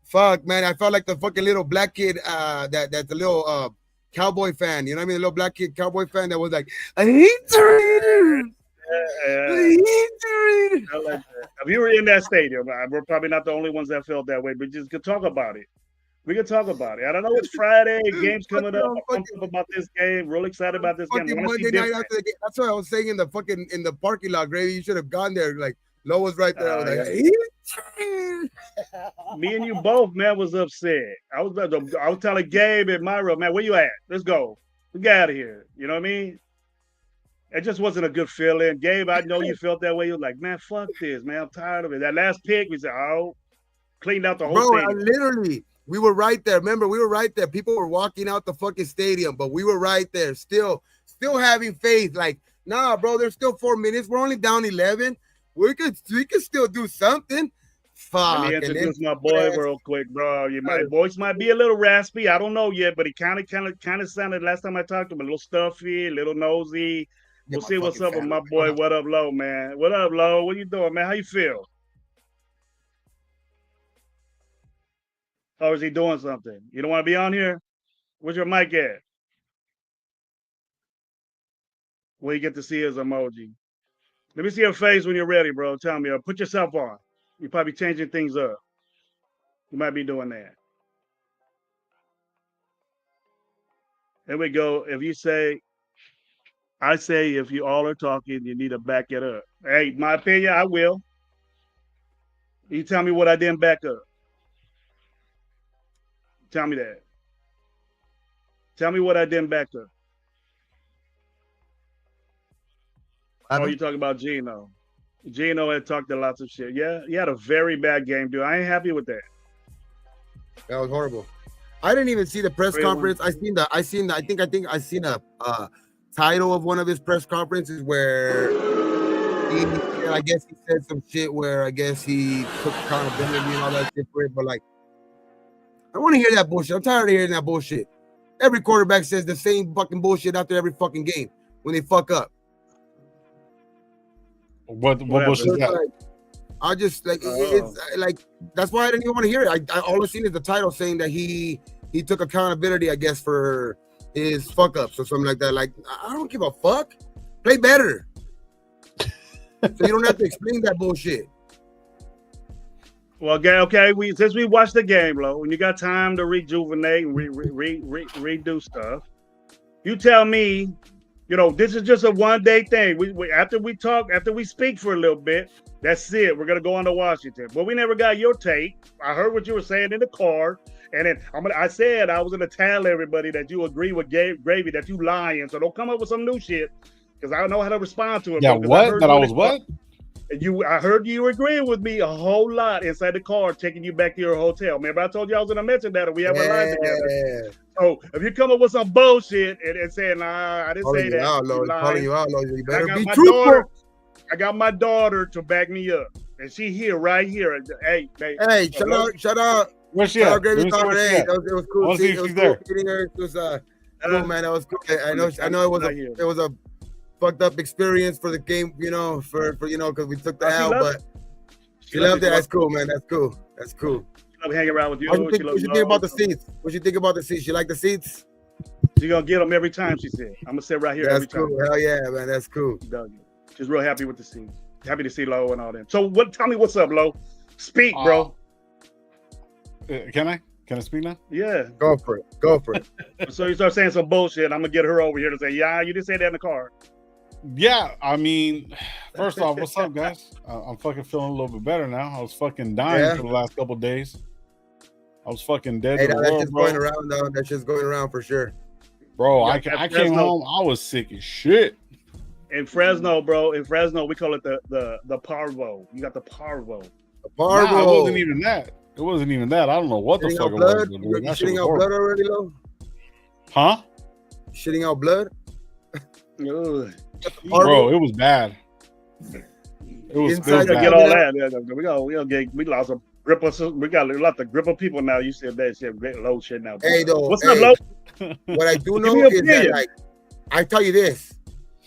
fuck, man. I felt like the fucking little black kid that's the little Cowboy fan. You know what I mean? The little black kid Cowboy fan that was like, I hate the Raiders. If you were in that stadium, we're probably not the only ones that felt that way, but just could talk about it. We can talk about it. I don't know. It's Friday. Game's coming up. I'm pumped up about this game. Real excited about this game. Monday night after the game. That's what I was saying in the parking lot, Gravy. You should have gone there. Like, Lo was right there. I was like, me and you both, man, was upset. I was telling Gabe and Myra, man, where you at? Let's go. We get out of here. You know what I mean? It just wasn't a good feeling. Gabe, I know you felt that way. You're like, man, fuck this, man. I'm tired of it. That last pick, we said, oh, cleaned out the whole stadium. Literally, we were right there. Remember, we were right there. People were walking out the fucking stadium, but we were right there, still having faith. Like, nah, bro, there's still 4 minutes. We're only down 11. We could still do something. Fuck. Let me introduce my boy real quick, bro. My voice might be a little raspy. I don't know yet, but he kind of sounded last time I talked to him a little stuffy, a little nosy. We'll see what's up with my boy. What up, Lo, man? What up, Lo? What you doing, man? How you feel? Or is he doing something? You don't want to be on here? Where's your mic at? Where you get to see his emoji. Let me see your face when you're ready, bro. Tell me. Put yourself on. You're probably changing things up. You might be doing that. There we go. If you say, I say if you all are talking, you need to back it up. Hey, my opinion, I will. You tell me what I didn't back up. Tell me that. Tell me what I didn't back up. Oh, you talking about Geno. Geno had talked a lot of shit. Yeah, he had a very bad game, dude. I ain't happy with that. That was horrible. I didn't even see the press conference. I think I seen a title of one of his press conferences where I guess he said some shit where I guess he took accountability and all that shit for it. But like, I want to hear that bullshit. I'm tired of hearing that bullshit. Every quarterback says the same fucking bullshit after every fucking game when they fuck up. What bullshit is that? Like, I just like it's like that's why I didn't even want to hear it. I all I seen is the title saying that he took accountability, I guess, for is fuck ups or something like that. Like, I don't give a fuck. Play better. So you don't have to explain that bullshit. Well, okay. Since we watched the game, Lo, when you got time to rejuvenate and redo stuff, you tell me. You know, this is just a one-day thing. We after we speak for a little bit, that's it. We're gonna go on to Washington. But we never got your take. I heard what you were saying in the car, and then I said I was gonna tell everybody that you agree with Gravy, that you lying. So don't come up with some new shit, because I don't know how to respond to it. Yeah, what? That I was what? I heard you agreeing with me a whole lot inside the car, taking you back to your hotel. Remember, I told you I was gonna mention that, and we have a line together. So if you come up with some bullshit and saying, nah, I didn't say that. Calling you out, Lord. You better be truthful. I got my daughter to back me up, and she here, right here. Hey, shout out. Where's she at? Gravy Talk today. It was cool. It was cool meeting her. It was cool, man. That was cool. I know it was a fucked up experience for the game, you know, for because we took the L, but she loved it. That's cool, man. That's cool. Love hanging around with you. What you think about the seats? What you think about the seats? You like the seats? She's gonna get them every time. She said, "I'm gonna sit right here every time." Hell yeah, man. That's cool. She's real happy with the seats. Happy to see Lo and all that. So, tell me what's up, Lo? Speak, bro. Can I speak now? Yeah. Go for it. So you start saying some bullshit. I'm gonna get her over here to say, "Yeah, you didn't say that in the car." Yeah, I mean, first off, what's up, guys? I'm fucking feeling a little bit better now. I was fucking dying for the last couple of days. I was fucking dead to the world, shit's going around, though. That shit's going around for sure. Bro, I came home. I was sick as shit. In Fresno, bro. In Fresno, we call it the parvo. You got the parvo. The parvo. Nah, it wasn't even that. It wasn't even that. I don't know what the fuck it was. You shitting out blood already, Lo? Huh? Shitting out blood? Bro, it was bad. It was bad. Get all that. We lost a grip of. We got a lot of grip of people now. You said that shit, low shit now. Hey, though. What's up, Lo? What I do know is that, like, I tell you this,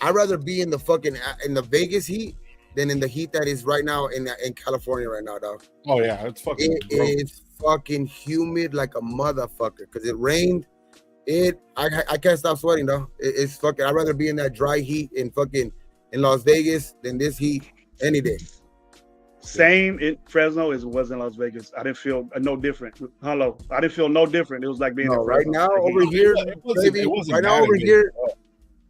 I'd rather be in the Vegas heat than in the heat that is right now in California right now, dog. Oh yeah, it's fucking. It is fucking humid like a motherfucker because it rained. I can't stop sweating, though. It's fucking. I'd rather be in that dry heat in Las Vegas than this heat any day. Same in Fresno as it was in Las Vegas. I didn't feel no different. Hello, I didn't feel no different. It was like being in Fresno. Right now over here,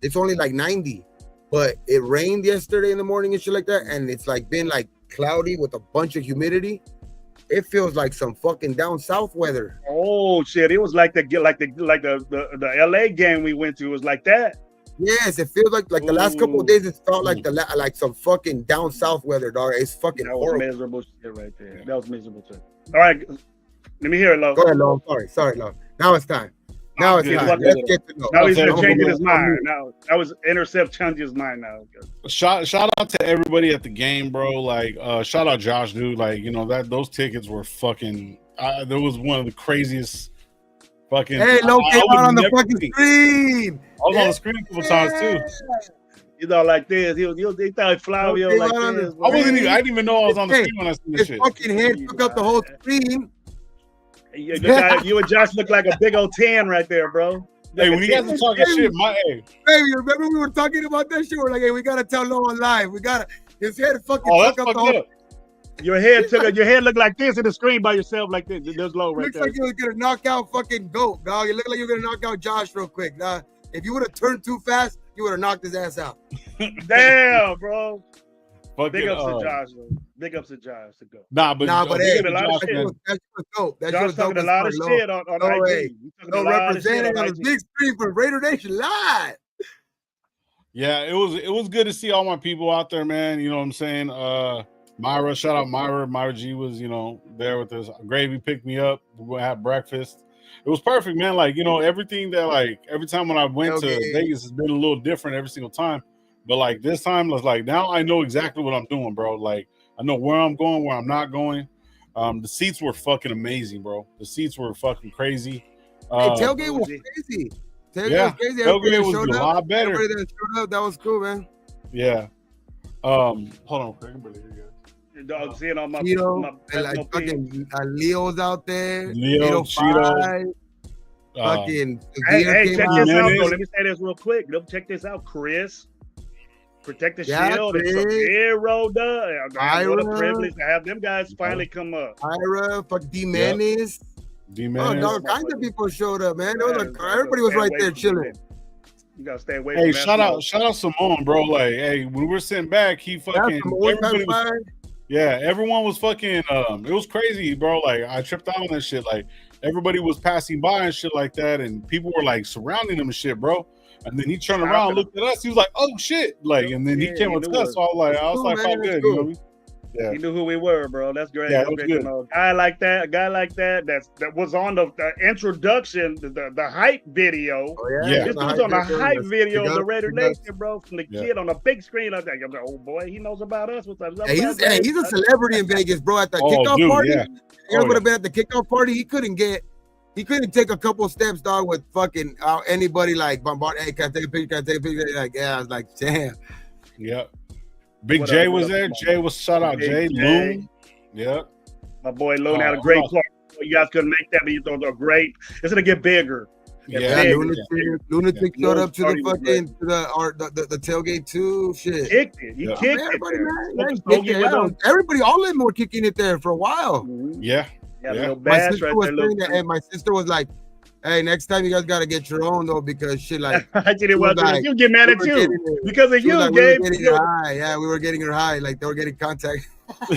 it's only like 90, but it rained yesterday in the morning and shit like that, and it's like been like cloudy with a bunch of humidity. It feels like some fucking down south weather. Oh shit! It was like the LA game we went to. It was like that. Yes, it feels like the last couple of days. It felt like some fucking down south weather, dog. It's fucking horrible. Miserable shit right there. That was miserable shit. All right, let me hear it, Lo. Go ahead, Lo. Sorry, Lo. Now it's time. Let's get to know. Now he's changing his mind. Now that was intercept changing his mind. Now shout out to everybody at the game, bro. Like shout out Josh, dude. Like, you know, those tickets were fucking. There was one of the craziest. Fucking, hey, Lo came out on the fucking screen. I was on the screen a couple times too. You know, like this. He thought Flavio like this. I didn't even know I was on the screen when I seen this shit. His fucking head took up the whole screen. You and Josh look like a big old 10 right there, bro. Hey, when you guys are talking shit, Baby, remember we were talking about that shit? We're like, hey, we gotta tell Lo on live. His head fucking took up the whole. Your head looked like this in the screen by yourself, like this. There's Lo right there. Looks like you were gonna knock out fucking GOAT, dog. You look like you were gonna knock out Josh real quick, dog. If you would have turned too fast, you would have knocked his ass out. Damn, bro. Big ups to Josh, though. Big ups to Josh to go. But hey, that's dope. Josh talking a lot of shit on IG. No representing on the big screen for Raider Nation Live. Yeah, it was good to see all my people out there, man. You know what I'm saying? Myra, shout out Myra. Myra G was, you know, there with us. Gravy picked me up. We had breakfast. It was perfect, man. Like, you know, everything that, like, every time when I went to Vegas has been a little different every single time. But like this time, was like now I know exactly what I'm doing, bro. Like I know where I'm going, where I'm not going. The seats were fucking amazing, bro. The seats were fucking crazy. Tailgate was crazy. Tailgate was a lot better. Everybody that showed up, that was cool, man. Yeah. Hold on, Craig. Dog, seeing all my Cheeto, and like fucking Leo's out there. Leo, Cheeto. fucking. Hey, Gear came check out. this out, Jimenez. though. Let me say this real quick. Check this out, Chris. Protect the Yeah, Shield and Chris. Sub-Zero, what a Ira. privilege to have them guys finally come up. Ira, fuck D Manis. Oh, D-Man. all kinds of people showed up, man. There was Man, everybody was stay right away there from chilling. them. You gotta stay away Hey, from that. shout out Simone, bro. Like, hey, when we're sitting back, he That's fucking some old everybody time was, fire. yeah, everyone was fucking it was crazy, bro. Like, I tripped out on that shit. Like, everybody was passing by and shit like that, and people were like surrounding him and shit, bro. And then he turned around, looked at us, he was like, "Oh shit!" Like, and then he Yeah, came he with knew us. us. So I was Cool, like, man, "Oh, that's good," cool. you know what I mean? Yeah. He knew who we were, bro. That's great. Yeah, That's it was great good. to know. A guy like that that was on the introduction, the hype video. Oh, Yeah. This dude's on the hype video of the Raider Nation. Nation, bro, from the Yeah. kid on the big screen. I'm like, oh boy, he knows about us. What's up? Hey, he's a celebrity in Vegas, bro. At the Oh, kickoff dude, party, yeah. you guys Oh, would have been at the kickoff party. He couldn't take a couple steps, dog, with fucking anybody like bombard. Hey, can I take a picture? Can I take a picture? Like, yeah, I was like, damn. Yep. Big What J up, was what up, there. what up? Jay was shout out Big Jay J. Loon. Yep. My boy Loon had a great part. You guys couldn't make that, but you thought they're great. It's gonna get bigger. Yeah, big. Lunatic showed up to the Party was fucking the tailgate too. Shit. Kicked it. He Yeah. kicked Everybody, it. there. man. Smoked Yeah, a stogie yeah, with yeah. him. Everybody, all of them were kicking it there for a while. Mhm. Yeah. Yeah, Yeah. little My bash sister right was there. saying that, and my sister was like, "Hey, next time you guys gotta get your own though, because shit, like, I didn't want to. like, You get mad we at were you getting it- because of she was you, like, we were Gabe. getting her high. Yeah, we were getting her high. Like they were getting contact.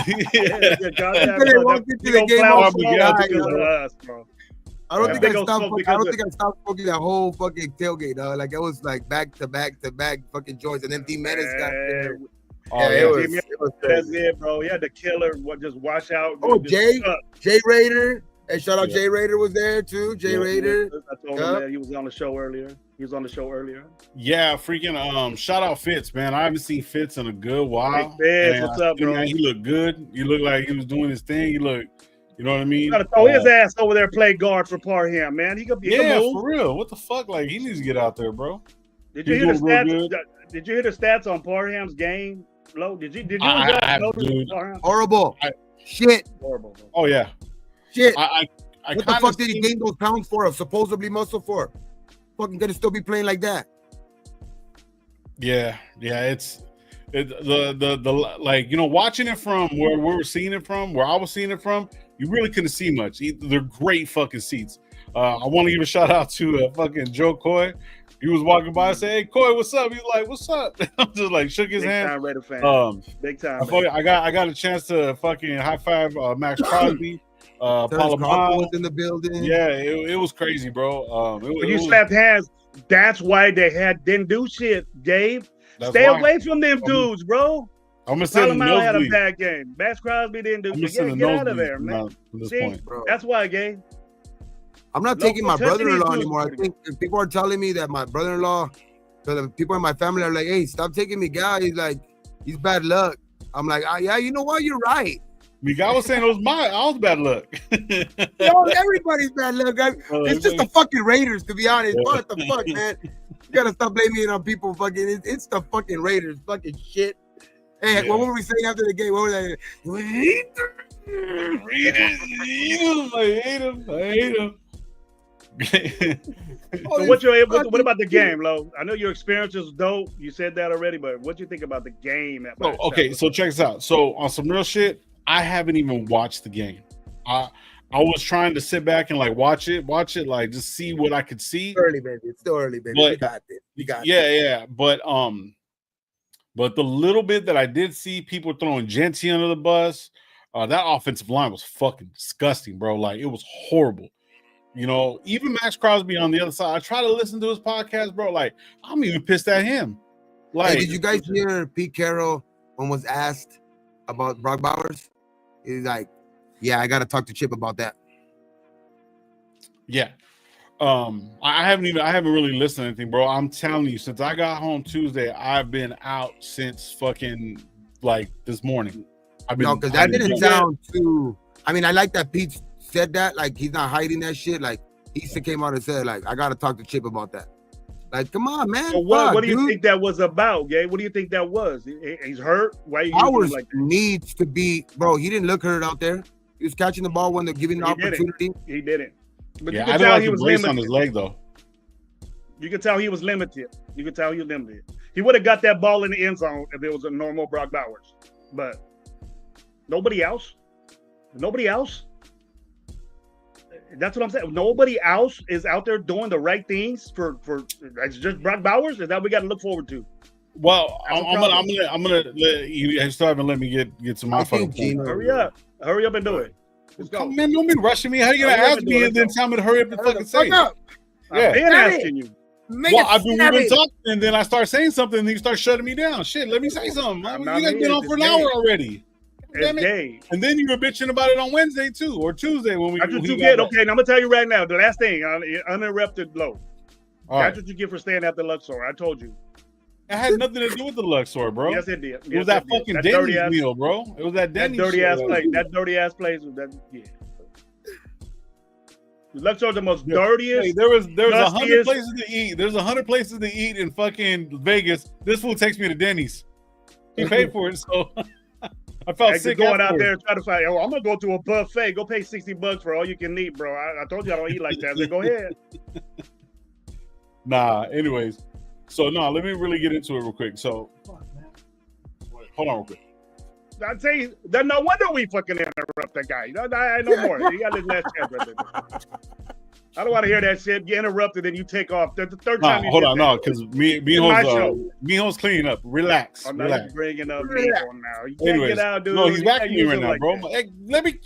Yeah, They walked into the game clown all smoke yeah, because high, of bro. us, bro. I don't Yeah. think Big I old stopped. smoke I don't because think I stopped smoking that whole fucking tailgate, dog. Like it was like back to back to back fucking joints, and then D Menace got there. Oh, Yeah, yeah. it was That's crazy. it, bro. He had the killer. What just wash out. Oh, just Jay? cut. Jay Raider. Hey, shout out Yeah. Jay Raider was there too. Jay Yeah. Raider. I told Yup. him that he was on the show earlier. He was on the show earlier. Yeah, freaking shout out Fitz, man. I haven't seen Fitz in a good while. Hey, Fitz, And what's I up, seen bro? him, He looked good. He looked like he was doing his thing. He looked, you know what I mean? You gotta throw his ass over there, play guard for Parham, man. He could be. Yeah, move. for real. What the fuck? Like he needs to get out there, bro. Did you He's hear the doing real stats? Did you hear the stats on Parham's game? Low. Did you I notice dude. Parham? Horrible. I- Shit. Horrible, bro. Oh yeah. Shit. I What the kinda fuck did he seen- gain those pounds for? Supposedly muscle for? Fucking gonna still be playing like that. Yeah, it's the like, you know, watching it from where we were seeing it from, where I was seeing it from, you really couldn't see much. They're great fucking seats. I want to give a shout out to fucking Joe Coy. He was walking by and said, "Hey, Coy, what's up?" He's like, "What's up?" I'm just like shook his Big hand. time Raider fan. Big time. I got a chance to fucking high five Max Crosby, Terrence Paula Crawford was Miles. in the building. Yeah, it was crazy, bro. When you slapped hands, that's why they didn't do shit, Gabe. that's Stay why. away from them dudes, bro. I'm gonna say the Palamao had a nosebleed. bad game. Max Crosby didn't do I'm gonna shit. say the Get out of nosebleed there, man. from this See? point. Bro. That's why, Gabe. I'm not No taking my touching these brother-in-law dudes. anymore. I think if people are telling me that my brother-in-law, so the people in my family are like, "Hey, stop taking me, guy." He's like, "He's bad luck." I'm like, yeah, you know what? You're right. Miguel was saying I was bad luck. Yo, everybody's bad luck. It's just the fucking Raiders, to be honest. What the fuck, man? You gotta stop blaming it on people. Fucking, it's the fucking Raiders. Fucking shit. Hey, Yeah. what were we saying after the game? What was that? Raiders, I hate him. Oh, So what about the game, Lo? I know your experience was dope. You said that already, but what do you think about the game? Oh, okay, so check this out. So on some real shit, I haven't even watched the game. I was trying to sit back and like watch it, like just see what I could see. early, baby. It's still early, baby. But- we got this. We got this. Yeah. But the little bit that I did see, people throwing Genty under the bus. That offensive line was fucking disgusting, bro. Like it was horrible. You know, even Max Crosby on the other side. I try to listen to his podcast, bro. Like I'm even pissed at him. Like, Hey, did you guys hear Pete Carroll when was asked about Brock Bowers? He's like, "Yeah, I got to talk to Chip about that." Yeah. I haven't really listened to anything, bro. I'm telling you, since I got home Tuesday, I've been out since fucking like this morning. No, because that didn't sound too. I mean, I like that Pete said that. Like he's not hiding that shit. Like he came out and said, like, I got to talk to Chip about that. Like, come on, man. So what Fuck, do you dude. think that was about, Gabe? What do you think that was? He's hurt. Why are you using Bowers him like that? needs to be, bro. He didn't look hurt out there. He was catching the ball when they're giving the He didn't. opportunity. He didn't. But Yeah, you I could didn't tell like he the was brace on limited. his leg though. You could tell he was limited. You could tell he was limited. He would have got that ball in the end zone if it was a normal Brock Bowers. But nobody else. Nobody else. That's what I'm saying. Nobody else is out there doing the right things for it's just Brock Bowers. Is that we got to look forward to? Well, That's a I'm gonna let you still haven't let me get to my I fucking think point. Gino. Hurry up and do it. Let's go. Come, man, don't be rushing me. How you gonna Hurry up ask and do me it. and then Let's tell me to hurry up and Hurry fucking the say fuck it? up. I've been Damn it. asking you. Make Well, it we've snap been it. talking, and then I start saying something, and you start shutting me down. Shit, let me say something. I'm You not guys been here. on for an It's hour gay. already. It's Damn it. gay. And then you were bitching about it on Wednesday too, or Tuesday when we. That's what when you he get. got Okay, now I'm gonna tell you right now. The last thing, uninterrupted blow. back. All right. That's what you get for staying at the Luxor. I told you. It had nothing to do with the Luxor, bro. Yes, it did. It was that fucking Denny's meal, bro. It was that That Denny's dirty ass shit. place. That dirty ass place was that. Yeah. Luxor's the most dirtiest. Hey, there was 100 dustiest- places to eat. There's 100 places to eat in fucking Vegas. This fool takes me to Denny's. He paid for it, so I felt Like sick. going out afterwards. there and trying to find. Oh, I'm gonna go to a buffet. Go pay $60 for all you can eat, bro. I told you I don't eat like that. I said, go ahead. Nah. Anyways, so no, let me really get into it real quick. So, hold on real quick. I tell you, then no wonder we fucking interrupt that guy. No more. You got this last chance right there. I don't want to hear that shit. You interrupted and you take off. That's the third time. Nah, you hold did on, that. no, because my show. Mijo's cleaning up. Relax, Oh, now relax. you're bringing up Relax. Mijo now. You can't Anyways, get out, dude. no, he's You backing can't me use right him now, like bro. that. Hey, let me.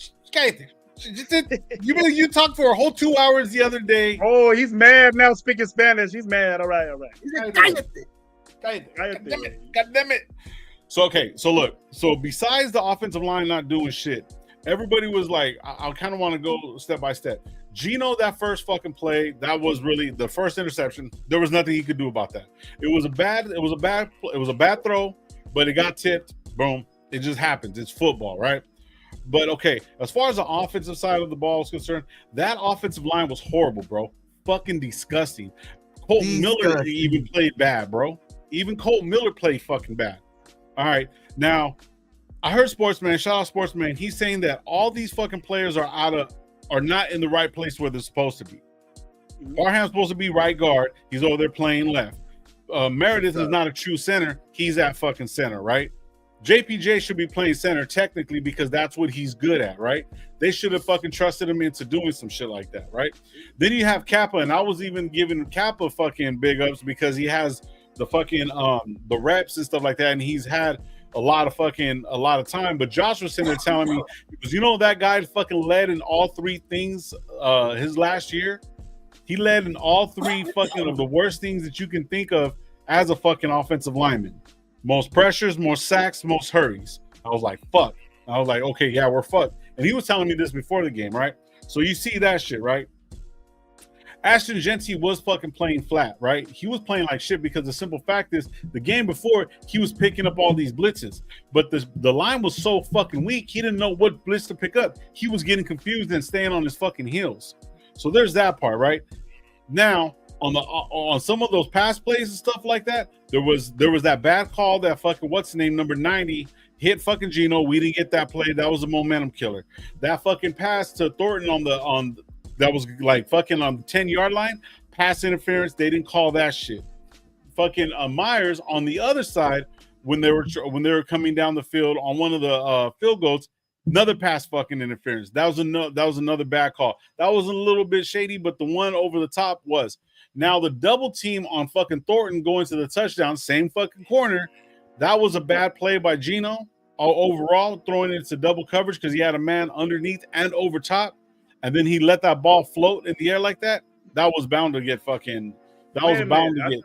You talked for a whole 2 hours the other day. Oh, he's mad now speaking Spanish. He's mad. All right. He's like, cállate. Cállate. God damn it. So, okay. So, look. So, besides the offensive line not doing shit, everybody was like, I kind of want to go step by step. Gino, that first fucking play, that was really the first interception. There was nothing he could do about that. It was a bad throw, but it got tipped. Boom. It just happens. It's football, right? But okay, as far as the offensive side of the ball is concerned, that offensive line was horrible, bro. Fucking disgusting. Colt Miller even played bad, bro. Even Colt Miller played fucking bad. All right. Now, I heard Sportsman, shout out Sportsman, he's saying that all these fucking players are not in the right place where they're supposed to be. Barham's supposed to be right guard. He's over there playing left. Meredith is not a true center. He's at fucking center, right? JPJ should be playing center technically because that's what he's good at, right? They should have fucking trusted him into doing some shit like that, right? Then you have Kappa, and I was even giving Kappa fucking big ups because he has the fucking the reps and stuff like that, and he's had a lot of time. But Josh was sitting there telling me, because you know that guy fucking led in all three things his last year. He led in all three fucking of the worst things that you can think of as a fucking offensive lineman. Most pressures, more sacks, most hurries. I was like, fuck. I was like, okay, yeah, we're fucked. And he was telling me this before the game, right? So you see that shit, right? Ashton Genty was fucking playing flat, right? He was playing like shit because the simple fact is the game before he was picking up all these blitzes, but the line was so fucking weak, he didn't know what blitz to pick up. He was getting confused and staying on his fucking heels. So there's that part, right? Now, on some of those pass plays and stuff like that, there was that bad call that fucking what's the name, number 90 hit fucking Gino. We didn't get that play. That was a momentum killer. That fucking pass to Thornton that was like fucking on the 10-yard line, pass interference. They didn't call that shit. Fucking Myers on the other side when they were coming down the field on one of the field goals, another pass fucking interference. That was another bad call. That was a little bit shady, but the one over the top was. Now the double team on fucking Thornton going to the touchdown, same fucking corner. That was a bad play by Gino overall, throwing it into double coverage because he had a man underneath and over top, and then he let that ball float in the air like that. That was bound to get fucking. That was bound to get.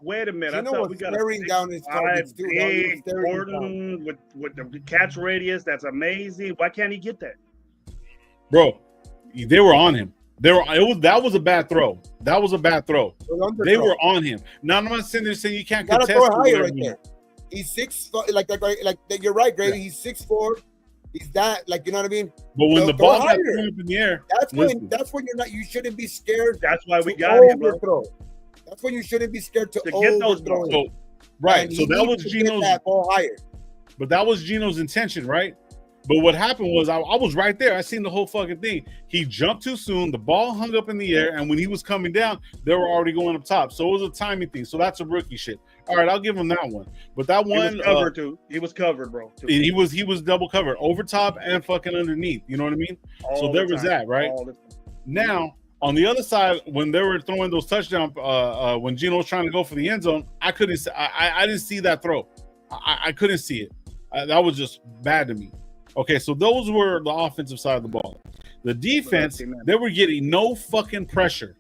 Wait a minute! Gino was staring down his targets too. Big Gordon with the catch radius. That's amazing. Why can't he get that? Bro, they were on him. That was a bad throw. That was a bad throw. They were on him. Now I'm not sitting there saying you can't contest. Gotta throw higher right there. He's 6, like you're right, Grady. Yeah. He's 6'4". He's that, like, you know what I mean? But when the ball got thrown up in the air, that's when you shouldn't be scared. That's why we got him, bro. That's when you shouldn't be scared to get those balls. So, right. So that was Gino's that ball higher. But that was Gino's intention, right? But what happened was I was right there. I seen the whole fucking thing. He jumped too soon. The ball hung up in the air, and when he was coming down, they were already going up top. So it was a timing thing. So that's a rookie shit. All right, I'll give him that one. But that He one, was covered too. He was covered, bro. Too. he was double covered, over top and fucking underneath. You know what I mean? So All there the was time. that, right? All the time. Now, on the other side, when they were throwing those touchdowns, when Geno was trying to go for the end zone, I didn't see that throw. I couldn't see it. That was just bad to me. Okay, so those were the offensive side of the ball. The defense, they were getting no fucking pressure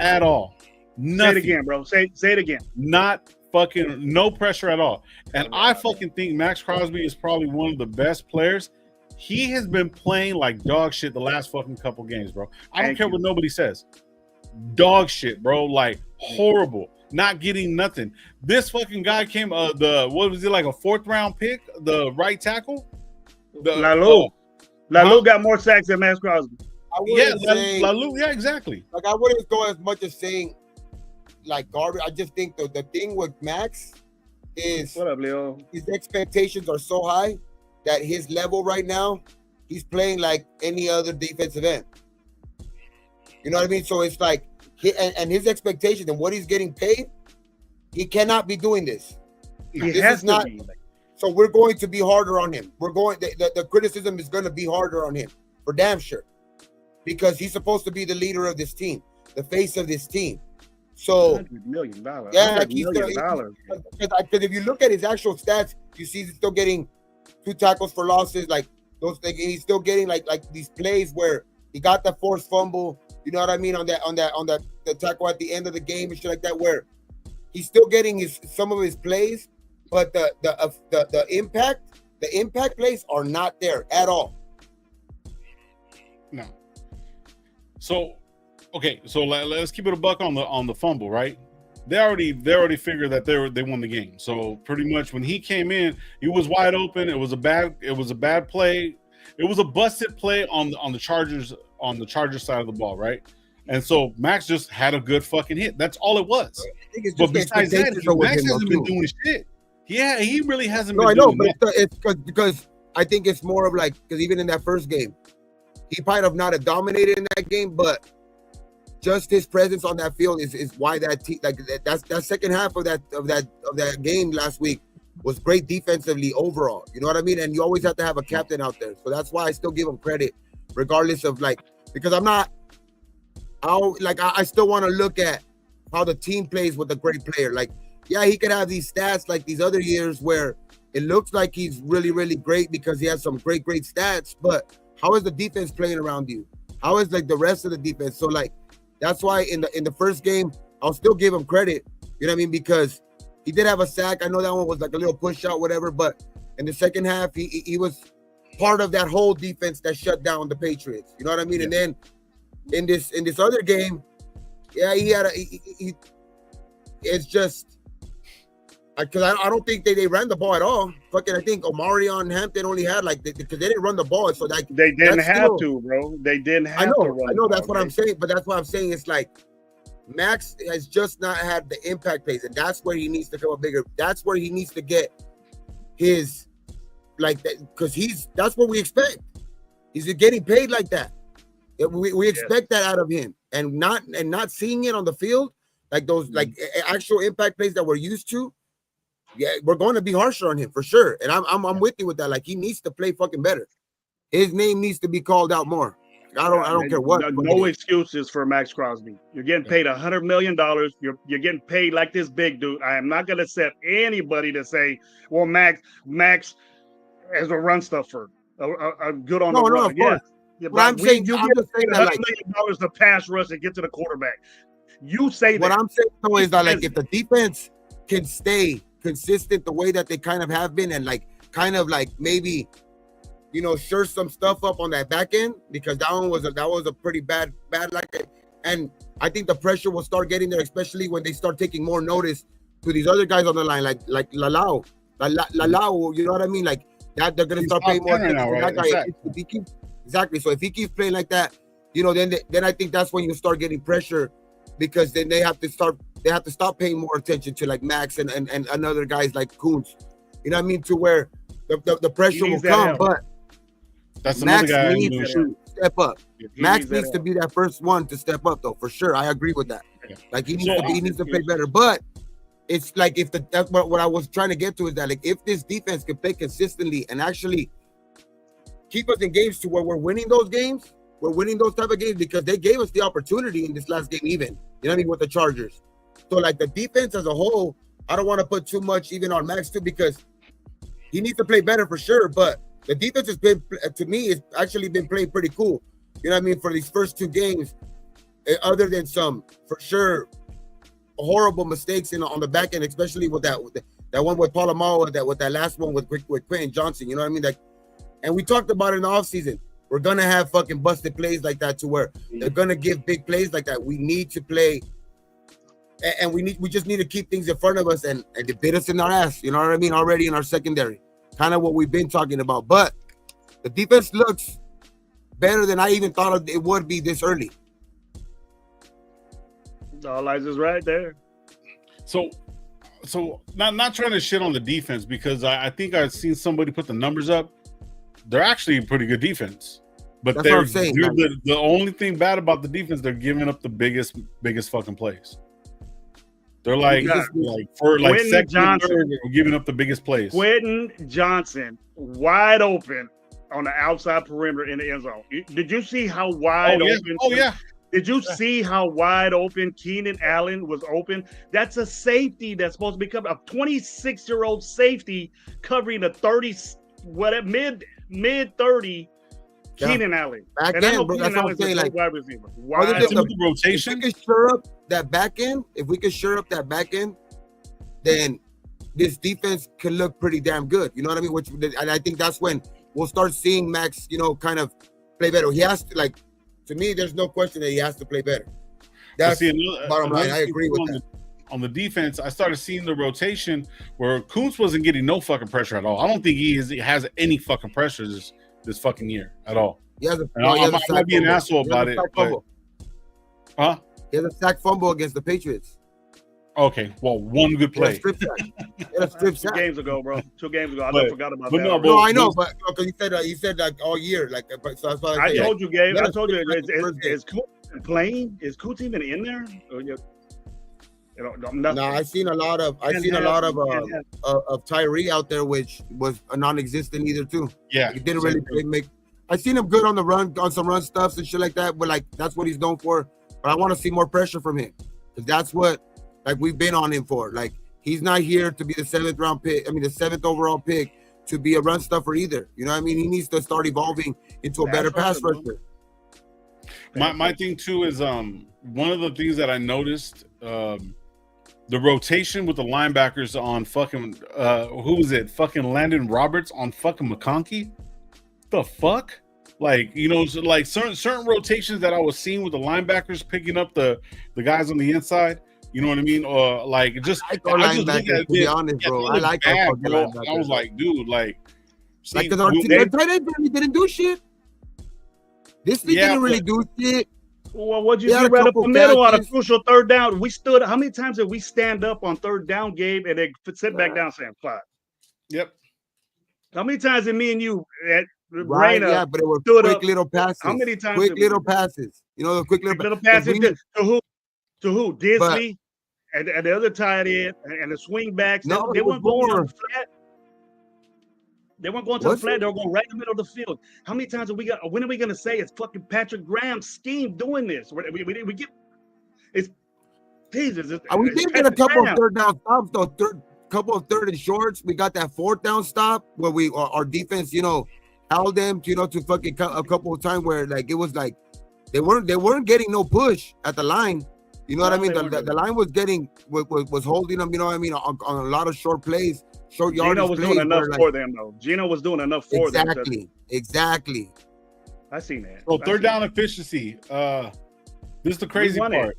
at all. Nothing. Say it again, bro. Say it again. Not fucking no pressure at all. And I fucking think Max Crosby is probably one of the best players. He has been playing like dog shit the last fucking couple games, bro. I don't care what nobody says. Dog shit, bro. Like horrible. Not getting nothing. This fucking guy came what was it, like a 4th round pick? The right tackle? Lalu got more sacks than Max Crosby. I wouldn't say, Lalu, yeah, exactly. like I wouldn't go as much as saying like garbage. I just think the thing with Max is What up, Leo? his expectations are so high that his level right now, he's playing like any other defensive end. You know what I mean? So it's like, and his expectations and what he's getting paid, he cannot be doing this. He has to be. So we're going to be harder on him. The criticism is going to be harder on him for damn sure, because he's supposed to be the leader of this team, the face of this team. So $100 million. yeah, $100 million. because if you look at his actual stats, you see he's still getting 2 tackles for losses, like those. Like, he's still getting like these plays where he got the forced fumble. You know what I mean, on the tackle at the end of the game and shit like that, where he's still getting some of his plays, but the impact plays are not there at all. No. So, okay, so let's keep it a buck on the fumble, right? They already figured that they won the game. So pretty much when he came in, he was wide open. It was a bad play. It was a busted play on the Chargers side of the ball, right? And so Max just had a good fucking hit. That's all it was. But besides that, Max hasn't been doing shit. Yeah, he really hasn't been. I know, doing but it's because I think it's more of like, because even in that first game, he might have not have dominated in that game, but just his presence on that field is why that team, like that second half of that game last week was great defensively overall. You know what I mean? And you always have to have a captain out there. So that's why I still give him credit, regardless of like, because I still want to look at how the team plays with a great player. Like, yeah, he could have these stats like these other years where it looks like he's really, really great because he has some great stats, but how is the defense playing around you? How is like the rest of the defense? So like, that's why in the first game, I'll still give him credit. You know what I mean? Because he did have a sack. I know that one was like a little push out, whatever, but in the second half, he was part of that whole defense that shut down the Patriots. You know what I mean? Yeah. And then in this other game, yeah, he had it's just because I don't think they ran the ball at all. Fucking, I think Omarion Hampton only had because they didn't run the ball, so like they didn't have to, bro. They didn't have to run. I know that's what I'm saying, but that's what I'm saying. It's like Max has just not had the impact plays, and that's where he needs to come up bigger. That's where he needs to get his because that's what we expect. He's getting paid like that. We expect that out of him, and not seeing it on the field, like those actual impact plays that we're used to. Yeah, we're going to be harsher on him for sure, and I'm with you with that. Like, he needs to play fucking better. His name needs to be called out more. I don't care what. No excuses for Max Crosby. You're getting paid $100 million. You're getting paid like this big dude. I am not going to accept anybody to say, well, Max as a run stuffer, good on the run. No, of course. Yeah, but I'm saying you get $100 million to pass rush and get to the quarterback. You say what that. I'm saying though is that if the defense can stay consistent the way that they kind of have been, and maybe sure some stuff up on that back end, because that was a pretty bad and I think the pressure will start getting there, especially when they start taking more notice to these other guys on the line, like Lalau, you know what I mean? Like that, they're gonna start paying more attention to that guy. Exactly. So if he keeps playing like that, then I think that's when you start getting pressure, because then they have to stop paying more attention to like Max and other guys like Kuntz. You know what I mean? To where the pressure will come. That's another Max guy. needs to step up. He Max that needs to help. be that first one to step up, though, for sure. I agree with that. Yeah. Like he So, needs to play better. But it's like if that's what I was trying to get to is that like if this defense can play consistently and actually keep us in games to where we're winning those games, we're winning those type of games because they gave us the opportunity in this last game, even you know what I mean, with the Chargers. So like the defense as a whole, I don't want to put too much even on Max too because he needs to play better for sure. But the defense has been, to me, it's actually been playing pretty cool. You know what I mean? For these first two games, other than some, for sure, horrible mistakes on the back end, especially with that one with Polamalu, with that last one with Quentin Johnson. You know what I mean? Like, and we talked about it in the offseason. We're going to have fucking busted plays like that to where they're going to give big plays like that. We need to play, and we just need to keep things in front of us and they bit us in our ass. You know what I mean? Already in our secondary. Kind of what we've been talking about, but the defense looks better than I even thought it would be this early. All eyes is right there. So not trying to shit on the defense because I think I've seen somebody put the numbers up. They're actually a pretty good defense, but That's what I'm saying, the only thing bad about the defense, they're giving up the biggest fucking plays. They're like for like Quentin second Johnson. third, they're giving up the biggest plays. Quentin Johnson, wide open on the outside perimeter in the end zone. Did you see how wide open? Oh yeah. Did you see how wide open Keenan Allen was open? That's a safety that's supposed to be covered. A 26-year-old safety covering a 30, mid 30 Keenan Allen. Back And I know end, bro. That's Keenan what I'm Allen's a saying. great Like, wide receiver. other Wide than open. The rotation. if we could shore up that back end, then this defense can look pretty damn good. You know what I mean? And I think that's when we'll start seeing Max, kind of play better. He has to, like, to me, there's no question that he has to play better. That's bottom line. I agree with that. On the defense, I started seeing the rotation where Kuntz wasn't getting no fucking pressure at all. I don't think he has any fucking pressure this fucking year at all. I might be an asshole about it. Huh? He has a sack fumble against the Patriots. Okay, well, one good play. Strip Two sack. games ago, bro. 2 games ago. But- I forgot about but that. no, No, I know, but because you said like all year, like so that's why I told you, Gabe. I told you, First game. is Coots playing? Is Coots even in there? Or nothing. No, I've seen a lot of Tyree out there, which was a non-existent either too. Yeah, He didn't really make. I seen him good on the run, on some run stuffs and shit like that, but like that's what he's known for. But I want to see more pressure from him because that's what like we've been on him for. Like he's not here to be the 7th round pick. I mean the 7th overall pick to be a run stuffer either. You know what I mean? He needs to start evolving into a better pass rusher. My thing too is one of the things that I noticed the rotation with the linebackers on fucking who was it? Fucking Landon Roberts on fucking McConkey. The fuck? Like, like certain rotations that I was seeing with the linebackers picking up the guys on the inside. You know what I mean? Or like just I just look at to be honest, bro. I like bad, our bro. linebackers. I was like, dude, like because our tight end really didn't do shit. This thing didn't really do shit. Well, what'd you He had see a right up couple the middle on a catches. crucial 3rd down? We stood. How many times did we stand up on 3rd down, Gabe, and then sit back down, Sam? 5. Yep. How many times did me and you at Right, Raina yeah, but it was stood quick up? little passes. How many times? Quick did we little do that? passes. The quick Little passes. passes to who? To who? Disley and the other tight end and the swing backs. No, they it was weren't going more. to the flat. They weren't going to the flat. They were going right in the middle of the field. How many times have we got? When are we going to say it's fucking Patrick Graham's scheme doing this? We get it's Jesus. We it's did get a Patrick couple Graham. of 3rd down stops, though. Couple of 3rd and shorts. We got that 4th down stop where our defense, held them, to fucking a couple of times where like it was like they weren't getting no push at the line. You know what I mean? The line was holding them. You know what I mean? On a lot of short plays, short yardage Gino was plays. doing enough where, for them, though. Gino was doing enough for them. Exactly. I seen that. So 3rd down efficiency. This is the crazy won part. it.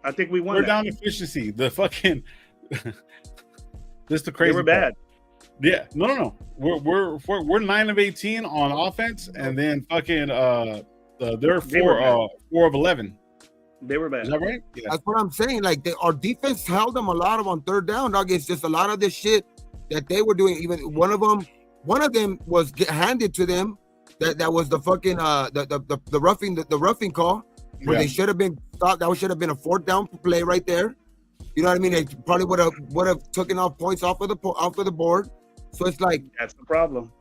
I think we won. 3rd down efficiency. The fucking. This is the crazy. They were bad. Yeah, no. We're 9 of 18 on offense, and then fucking they're 4 of 11. They were bad. Is that right? Yeah. That's what I'm saying. Like our defense held them a lot of on 3rd down. Dog, it's just a lot of this shit that they were doing. Even one of them was handed to them. that was the fucking the roughing call where they should have been thought that should have been a 4th down play right there. You know what I mean? They probably would have taken off points off of the board. So it's like that's the problem.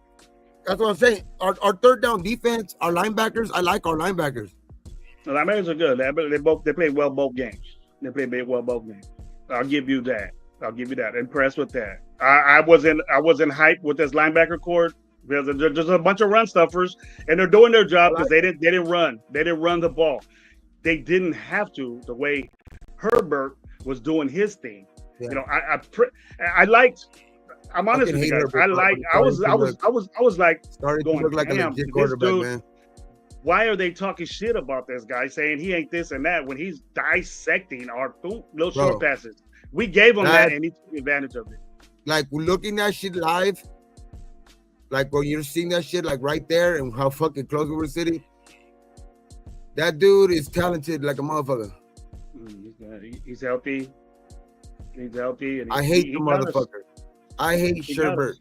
That's what I'm saying. Our 3rd down defense, our linebackers. I like our linebackers. The linebackers are good. They play well both games. They play well both games. I'll give you that. Impressed with that. I wasn't hyped with this linebacker core because there's a bunch of run stuffers and they're doing their job because they didn't run. They didn't run the ball. They didn't have to the way Herbert was doing his thing. Yeah. You know, I liked. I'm honest with you guys. I was like started to look like a legit quarterback, man. Why are they talking shit about this guy, saying he ain't this and that when he's dissecting our little short passes? We gave him that and he took advantage of it. Like looking at shit live, like when you're seeing that shit like right there and how fucking close we were sitting. That dude is talented like a motherfucker. He's healthy. He's healthy. And I hate the motherfucker. I hate Sherbert.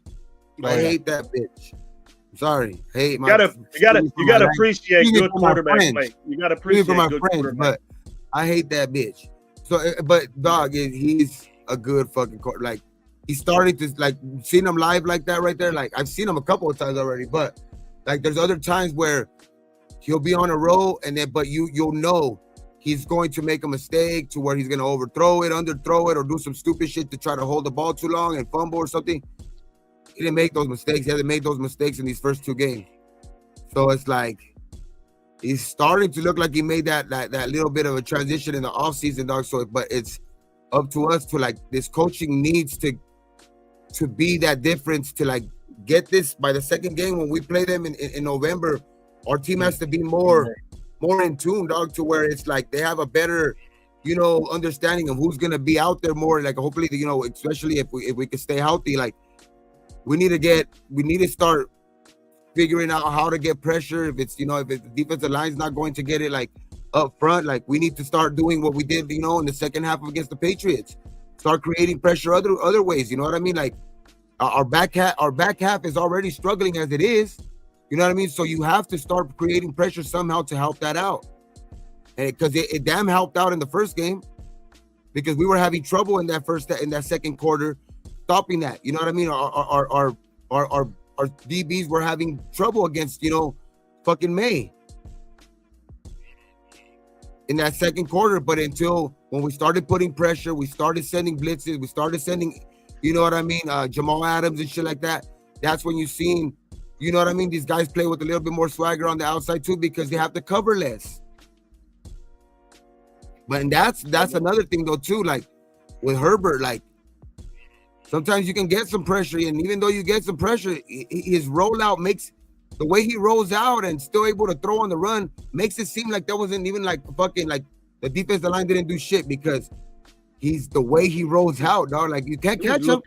I hate that bitch. I'm sorry. I hate my. You gotta appreciate good quarterback play. You gotta appreciate good quarterback. But I hate that bitch. So, but dog, he's a good fucking quarterback. Like he's starting to like seeing him live like that right there. Like I've seen him a couple of times already, but like there's other times where he'll be on a roll and then, but you'll know he's going to make a mistake to where he's going to overthrow it, underthrow it, or do some stupid shit to try to hold the ball too long and fumble or something. He didn't make those mistakes. He hasn't made those mistakes in these first 2 games. So it's like he's starting to look like he made that little bit of a transition in the offseason, dog. So, but it's up to us to like this coaching needs to be that difference to like get this by the 2nd game when we play them in November. Our team has to be more in tune, dog, to where it's like they have a better, you know, understanding of who's gonna be out there more. Like hopefully, you know, especially if we can stay healthy, like we need to start figuring out how to get pressure. If it's, you know, if the defensive line's not going to get it like up front, like we need to start doing what we did, you know, in the second half against the Patriots. Start creating pressure other ways. You know what I mean? Like our back half is already struggling as it is. You know what I mean? So you have to start creating pressure somehow to help that out. And because it damn helped out in the first game because we were having trouble in that second quarter stopping that. You know what I mean? Our DBs were having trouble against, you know, fucking May in that second quarter. But until when we started putting pressure, we started sending blitzes, we started sending, you know what I mean, Jamal Adams and shit like that. That's when you seen, you know what I mean, these guys play with a little bit more swagger on the outside too because they have to cover less. But and that's another thing though too, like with Herbert, like sometimes you can get some pressure, and even though you get some pressure, his rollout makes the way he rolls out and still able to throw on the run makes it seem like that wasn't even like fucking like the defensive line didn't do shit because he's the way he rolls out, dog. Like you can't catch him.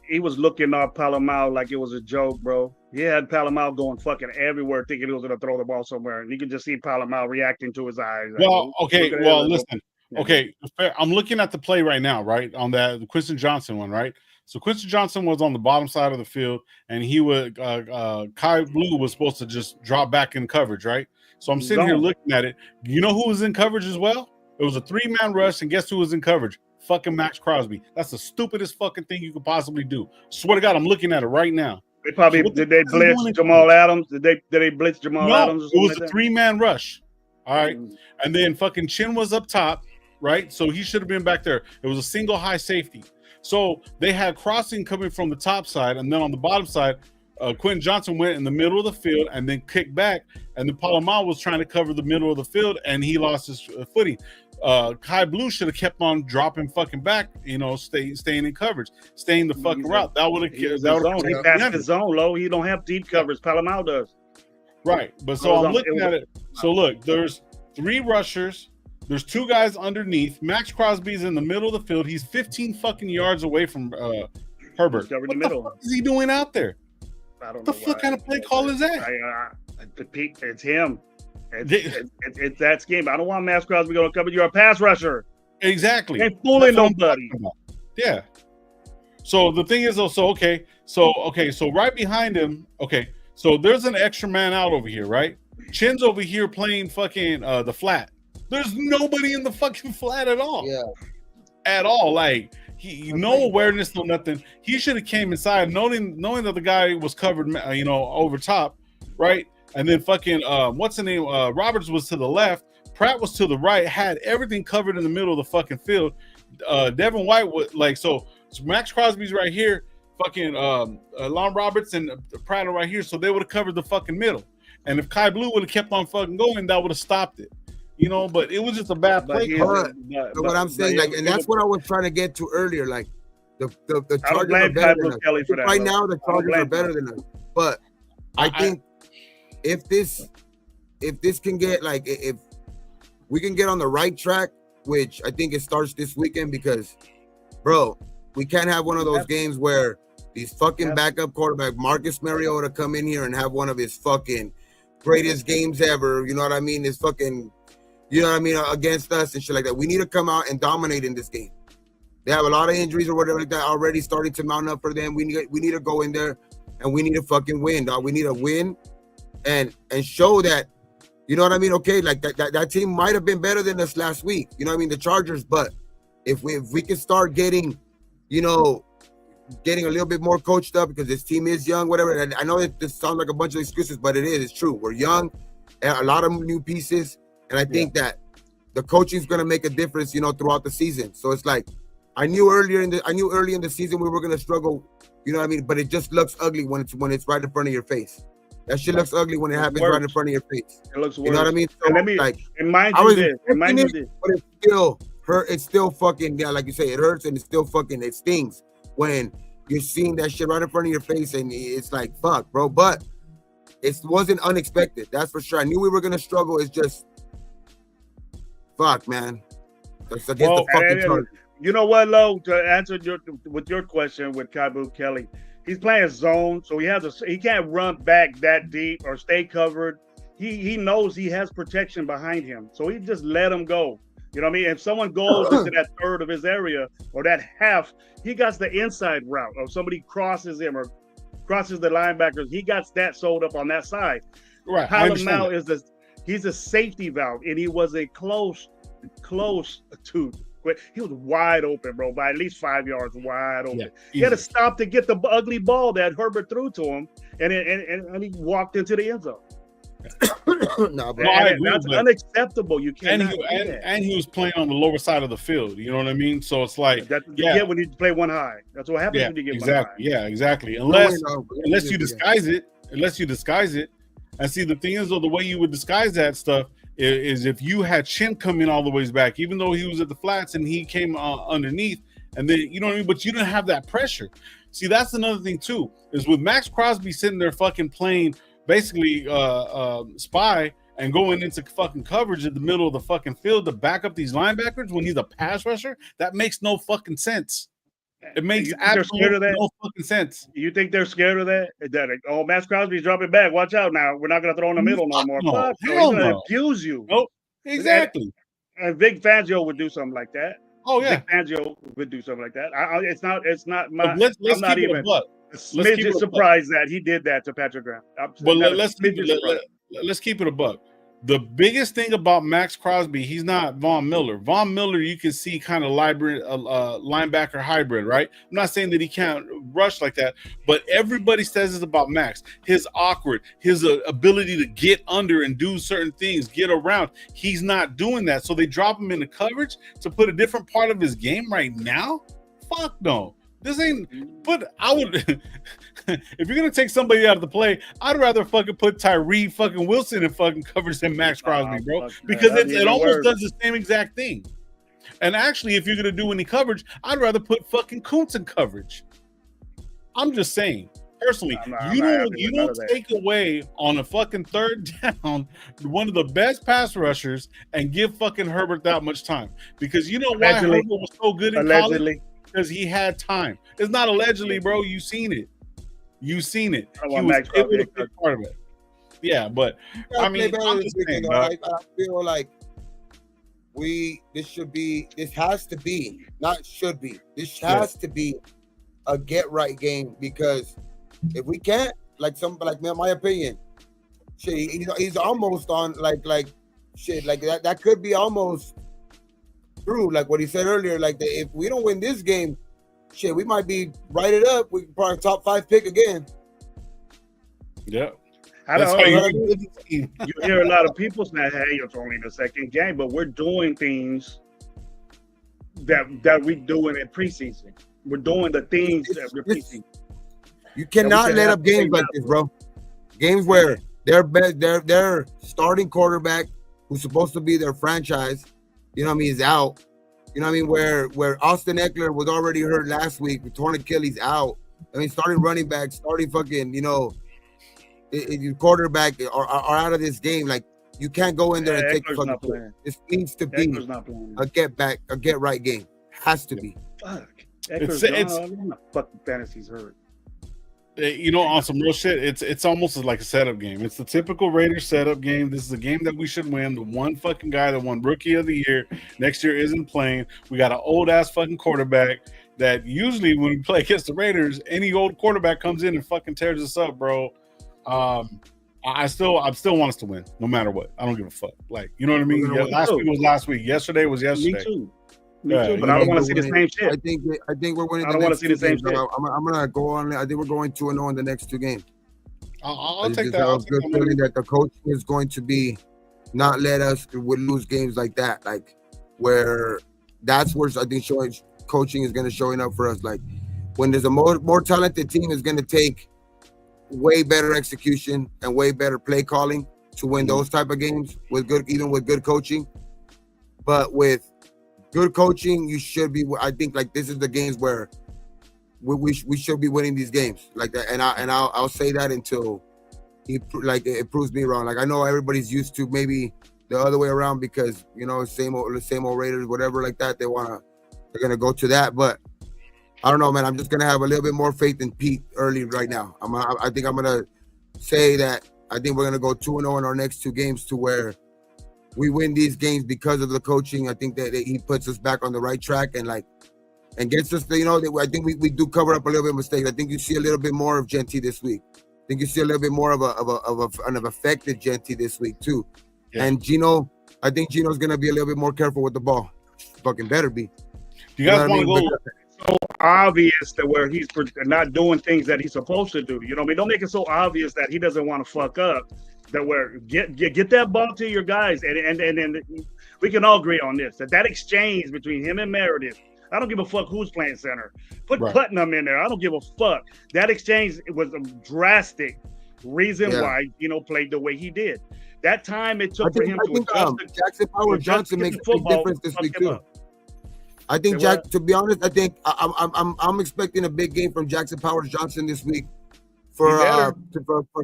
He was looking off Palomar like it was a joke, bro. He had Palomar going fucking everywhere, thinking he was gonna throw the ball somewhere, and you could just see Palomar reacting to his eyes. Well, okay. Well, listen. Okay, I'm looking at the play right now, right on that Quentin Johnson one, right? So Quentin Johnson was on the bottom side of the field, and he would Kai Blue was supposed to just drop back in coverage, right? So I'm sitting here looking at it. You know who was in coverage as well? It was a 3-man rush, and guess who was in coverage? Fucking Max Crosby. That's the stupidest fucking thing you could possibly do. Swear to God, I'm looking at it right now. They probably did they blitz Jamal Adams? Did they blitz Jamal Adams? It was a 3-man rush. All right, and then fucking Chin was up top, right? So he should have been back there. It was a single high safety. So they had crossing coming from the top side, and then on the bottom side, Quentin Johnson went in the middle of the field and then kicked back, and then Palomar was trying to cover the middle of the field, and he lost his footing. Kai Blue should have kept on dropping fucking back, you know, staying in coverage, staying the fucking route. That would have he passed the zone low. He don't have deep coverage. Palomar does. Right, but so I'm looking at it. So look, there's 3 rushers. There's 2 guys underneath. Max Crosby's in the middle of the field. He's 15 fucking yards away from Herbert. What the fuck is he doing out there? I don't know. What the fuck kind of play call is that? It's him. It's that scheme. I don't want Max Crosby going to cover. You're a pass rusher. Exactly. Ain't fooling nobody. Yeah. So the thing is also, so right behind him, okay, So there's an extra man out over here, right? Chin's over here playing fucking the flat. There's nobody in the fucking flat at all. Yeah. At all. Like no awareness, no nothing. He should have came inside knowing that the guy was covered, over top, right? And then fucking what's the name? Roberts was to the left, Pratt was to the right, had everything covered in the middle of the fucking field. Devin White was like so Max Crosby's right here, fucking Lon Roberts and Pratt are right here, so they would have covered the fucking middle. And if Kai Blue would have kept on fucking going, that would have stopped it. But it was just a bad play. But what I'm saying, like, and that's what I was trying to get to earlier. Like, the Chargers are better than us. Right now, the Chargers are better than us. But I think if this can get, like, if we can get on the right track, which I think it starts this weekend, because, bro, we can't have one of those games where these fucking backup quarterback Marcus Mariota come in here and have one of his fucking greatest games ever. You know what I mean? His fucking. You know what I mean? Against us and shit like that. We need to come out and dominate in this game. They have a lot of injuries or whatever like that already starting to mount up for them. We need to go in there and we need to fucking win, dog. We need to win and show that, you know what I mean? Okay, like that team might have been better than us last week. You know what I mean? The Chargers, but if we can start getting, getting a little bit more coached up because this team is young, whatever. And I know that this sounds like a bunch of excuses, but it's true. We're young, and a lot of new pieces. And I think that the coaching is going to make a difference, throughout the season. So it's like, I knew early in the season we were going to struggle, you know what I mean? But it just looks ugly when it's right in front of your face. That shit looks ugly when it happens right in front of your face. It looks worse. You know what I mean? So, and remind you this. But it still hurt. It's still fucking, like you say, it hurts and it stings when you're seeing that shit right in front of your face and it's like, fuck, bro. But it wasn't unexpected. That's for sure. I knew we were going to struggle. It's just, fuck, man. It's against the fucking Chargers. You know what, Lo? To answer your question with Kaibu Kelly, he's playing zone, so he can't run back that deep or stay covered. He knows he has protection behind him, so he just let him go. You know what I mean? If someone goes into that third of his area or that half, he got the inside route. Or somebody crosses him or crosses the linebackers, he got that sold up on that side. Right. Hallam now he's a safety valve, and he was a close to. He was wide open, bro, by at least 5 yards wide open. Yeah, he had to stop to get the ugly ball that Herbert threw to him, and he walked into the end zone. No, bro. That's unacceptable. You can't. And he was playing on the lower side of the field. You know what I mean? So it's like that's what you get when you play one high. That's what happens when you get one high. Yeah, exactly. Unless you disguise it. And see, the thing is, though, the way you would disguise that stuff is if you had Chin come in all the ways back, even though he was at the flats and he came underneath, and then, you know what I mean? But you didn't have that pressure. See, that's another thing, too, is with Max Crosby sitting there fucking playing basically spy and going into fucking coverage in the middle of the fucking field to back up these linebackers when he's a pass rusher, that makes no fucking sense. It makes absolutely no fucking sense. You think they're scared of that? Max Crosby's dropping back. Watch out now. We're not going to throw in the middle no more. No, he's going to abuse you. Nope. Exactly. And Vic Fangio would do something like that. Oh, yeah. Vic Fangio would do something like that. It's not my. Let's I'm not even a smidgen surprised that he did that to Patrick Graham. Let's keep it a buck. The biggest thing about Max Crosby, he's not Von Miller. Von Miller, you can see kind of linebacker hybrid, right? I'm not saying that he can't rush like that, but everybody says it's about Max. His awkward, his ability to get under and do certain things, get around. He's not doing that. So they drop him into coverage to put a different part of his game right now? Fuck no. This ain't, but I would, if you're going to take somebody out of the play, I'd rather fucking put Tyree fucking Wilson in fucking coverage than Max Crosby, bro. Because it almost does the same exact thing. And actually, if you're going to do any coverage, I'd rather put fucking Kuntz in coverage. I'm just saying, personally, you don't take away on a fucking third down one of the best pass rushers and give fucking Herbert that much time. Because you know why Herbert was so good in college? Because he had time. It's not allegedly, bro. You seen it. He was able to be part of it. Yeah, but I mean, I'm just saying, I feel like this has to be a get right game, because if we can't, my opinion. Shit, he's almost on like shit like that could be almost true. Like what he said earlier, like if we don't win this game, shit, we might be right it up. We can probably top 5 pick again. Yeah. I That's don't how know. you do the team. You hear a lot of people say, "Hey, it's only the second game," but we're doing things that we doing in preseason. We're doing the things that we're preseason. You cannot let up games like this, bro. Games where their starting quarterback, who's supposed to be their franchise, you know what I mean, is out. You know what I mean? Where Austin Eckler was already hurt last week with torn Achilles, out. I mean, starting running back, starting fucking, your quarterback are out of this game. Like, you can't go in there and take the fucking play. This needs to be a get right game. Has to be. Fuck. It's fucking fantasies hurt. On some real shit, it's almost like a setup game. It's the typical Raiders setup game. This is a game that we should win. The one fucking guy that won Rookie of the Year next year isn't playing. We got an old ass fucking quarterback that usually when we play against the Raiders, any old quarterback comes in and fucking tears us up, bro. I still want us to win, no matter what. I don't give a fuck. Like, you know what I mean? Yeah, last week was last week. Yesterday was yesterday. Me too. But I don't want to see the same shit. I think we're winning. I don't want to see the same shit. I'm gonna go on. I think we're going 2-0 in the next 2 games. I'll take that. I'll good feeling that the coaching is going to be not let us lose games like that. Like where that's where I think coaching is going to showing up for us. Like when there's a more talented team is going to take way better execution and way better play calling to win those type of games with good coaching. But with good coaching, you should be. I think like this is the games where we should be winning these games like that. And I'll say that until it proves me wrong. Like I know everybody's used to maybe the other way around because same old Raiders, whatever like that. They're gonna go to that, but I don't know, man. I'm just gonna have a little bit more faith in Pete early right now. I think I'm gonna say that I think we're gonna go 2-0 in our next 2 games to where we win these games because of the coaching. I think that he puts us back on the right track and gets us. I think we do cover up a little bit of mistakes. I think you see a little bit more of Genty this week. I think you see a little bit more of an effective Genty this week too. Yeah. And Gino, I think Gino's gonna be a little bit more careful with the ball. Fucking better be. You guys want to go? So obvious that where he's not doing things that he's supposed to do. You know what I mean? Don't make it so obvious that he doesn't want to fuck up. That where get that ball to your guys, and we can all agree on this. That exchange between him and Meredith. I don't give a fuck who's playing center. Put Putnam in there. I don't give a fuck. That exchange was a drastic reason why played the way he did. That time it took for him to adjust. Jackson Power Johnson makes a big difference this week too. I think to be honest, I think I'm expecting a big game from Jackson Powers Johnson this week for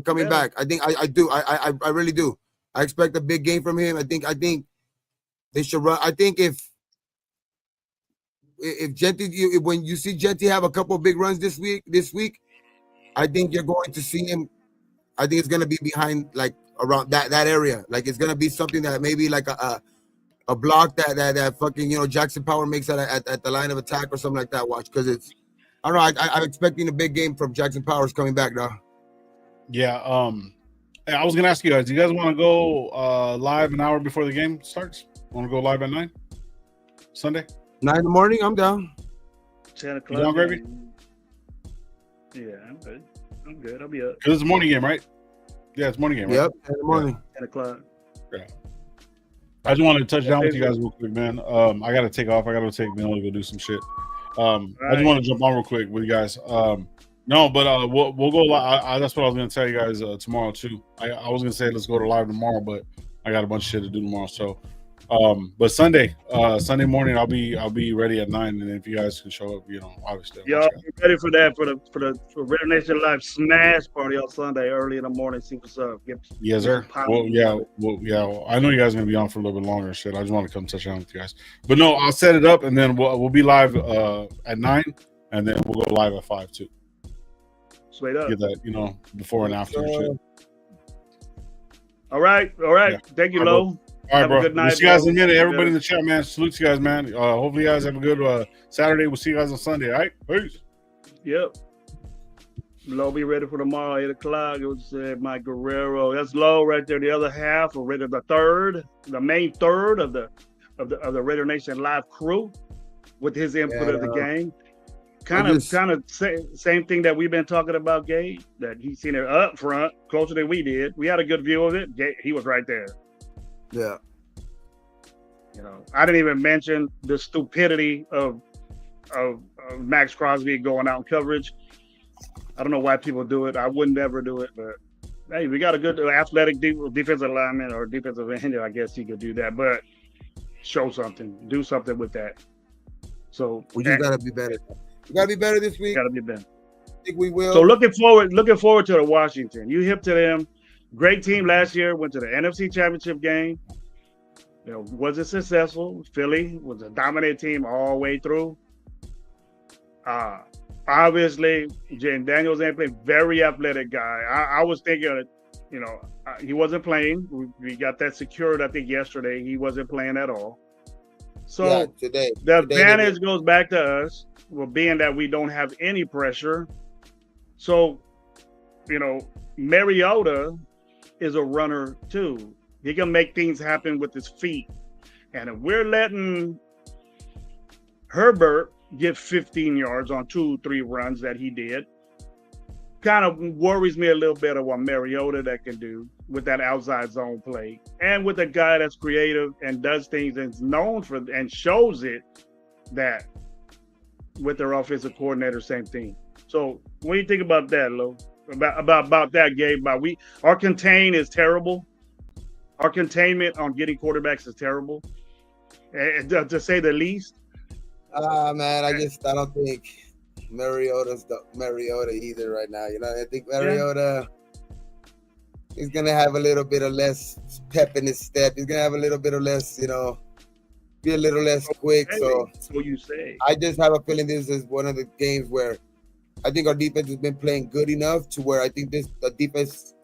coming back. I think I do. I really do. I expect a big game from him. I think they should run. I think if Genty, when you see Genty have a couple of big runs this week, I think you're going to see him. I think it's going to be behind like around that area. Like it's going to be something that maybe like a block that fucking Jackson Power makes at the line of attack or something like that. Watch, because it's I don't know. I'm expecting a big game from Jackson Powers coming back now. Yeah. I was gonna ask you guys. Do you guys want to go live an hour before the game starts? Want to go live at 9 Sunday? 9 in the morning. I'm down. 10 o'clock. You down, Gravy? Yeah, I'm good. I'm good. I'll be up. Because it's a morning game, right? Yeah, it's a morning game, right? Yep, 10 in the morning. 10 o'clock. Yeah. I just wanted to touch down with you guys real quick, man. I got to take off. I got to take Mel to go do some shit. I just want to jump on real quick with you guys. No, but we'll go live. That's what I was going to tell you guys tomorrow, too. I was going to say let's go to live tomorrow, but I got a bunch of shit to do tomorrow. So, but Sunday morning, I'll be ready at 9, and if you guys can show up, obviously. Y'all be ready for that for Raider Nation Live Smash Party on Sunday early in the morning. See what's up. Yes, sir. Well, yeah. I know you guys are gonna be on for a little bit longer and shit. I just want to come touch down with you guys. But no, I'll set it up, and then we'll be live at 9, and then we'll go live at 5 too. Straight up. Get that, before and after. Shit. All right. Yeah. Thank you, Lo. All right, bro. We'll see you guys in a minute. Everybody in the chat, man. Salute you guys, man. Hopefully you guys have a good Saturday. We'll see you guys on Sunday. All right? Peace. Yep. Low be ready for tomorrow, 8 o'clock. It was Mike Guerrero. That's Low right there. The other half, or rather the third, the main third of the Raider Nation live crew, with his input of the game. Kind of same thing that we've been talking about, Gabe. That he's seen it up front, closer than we did. We had a good view of it. He was right there. Yeah. I didn't even mention the stupidity of Max Crosby going out in coverage. I don't know why people do it. I would never do it, but hey, we got a good athletic defensive lineman or defensive end. I guess he could do that, but show something, do something with that. So we just gotta be better. We gotta be better this week. Gotta be better. I think we will. So looking forward to the Washington. You hip to them. Great team last year. Went to the NFC Championship game. Wasn't successful. Philly was a dominant team all the way through. Obviously, Jaden Daniels ain't playing. Very athletic guy. I was thinking, he wasn't playing. We got that secured, I think, yesterday. He wasn't playing at all. So today the advantage goes back to us, being that we don't have any pressure. So, Mariota is a runner too. He can make things happen with his feet. And if we're letting Herbert get 15 yards on 2-3 runs that he did, kind of worries me a little bit of what Mariota that can do with that outside zone play, and with a guy that's creative and does things and is known for and shows it, that with their offensive coordinator, same thing. So what do you think about that, Lo? About that, Gabe? Our contain is terrible. Our containment on getting quarterbacks is terrible, to say the least. Man, I don't think Mariota's the Mariota either right now. I think Mariota is gonna have a little bit of less pep in his step. He's gonna have a little bit of less, be a little less quick. So you say. I just have a feeling this is one of the games where I think our defense has been playing good enough to where I think the defense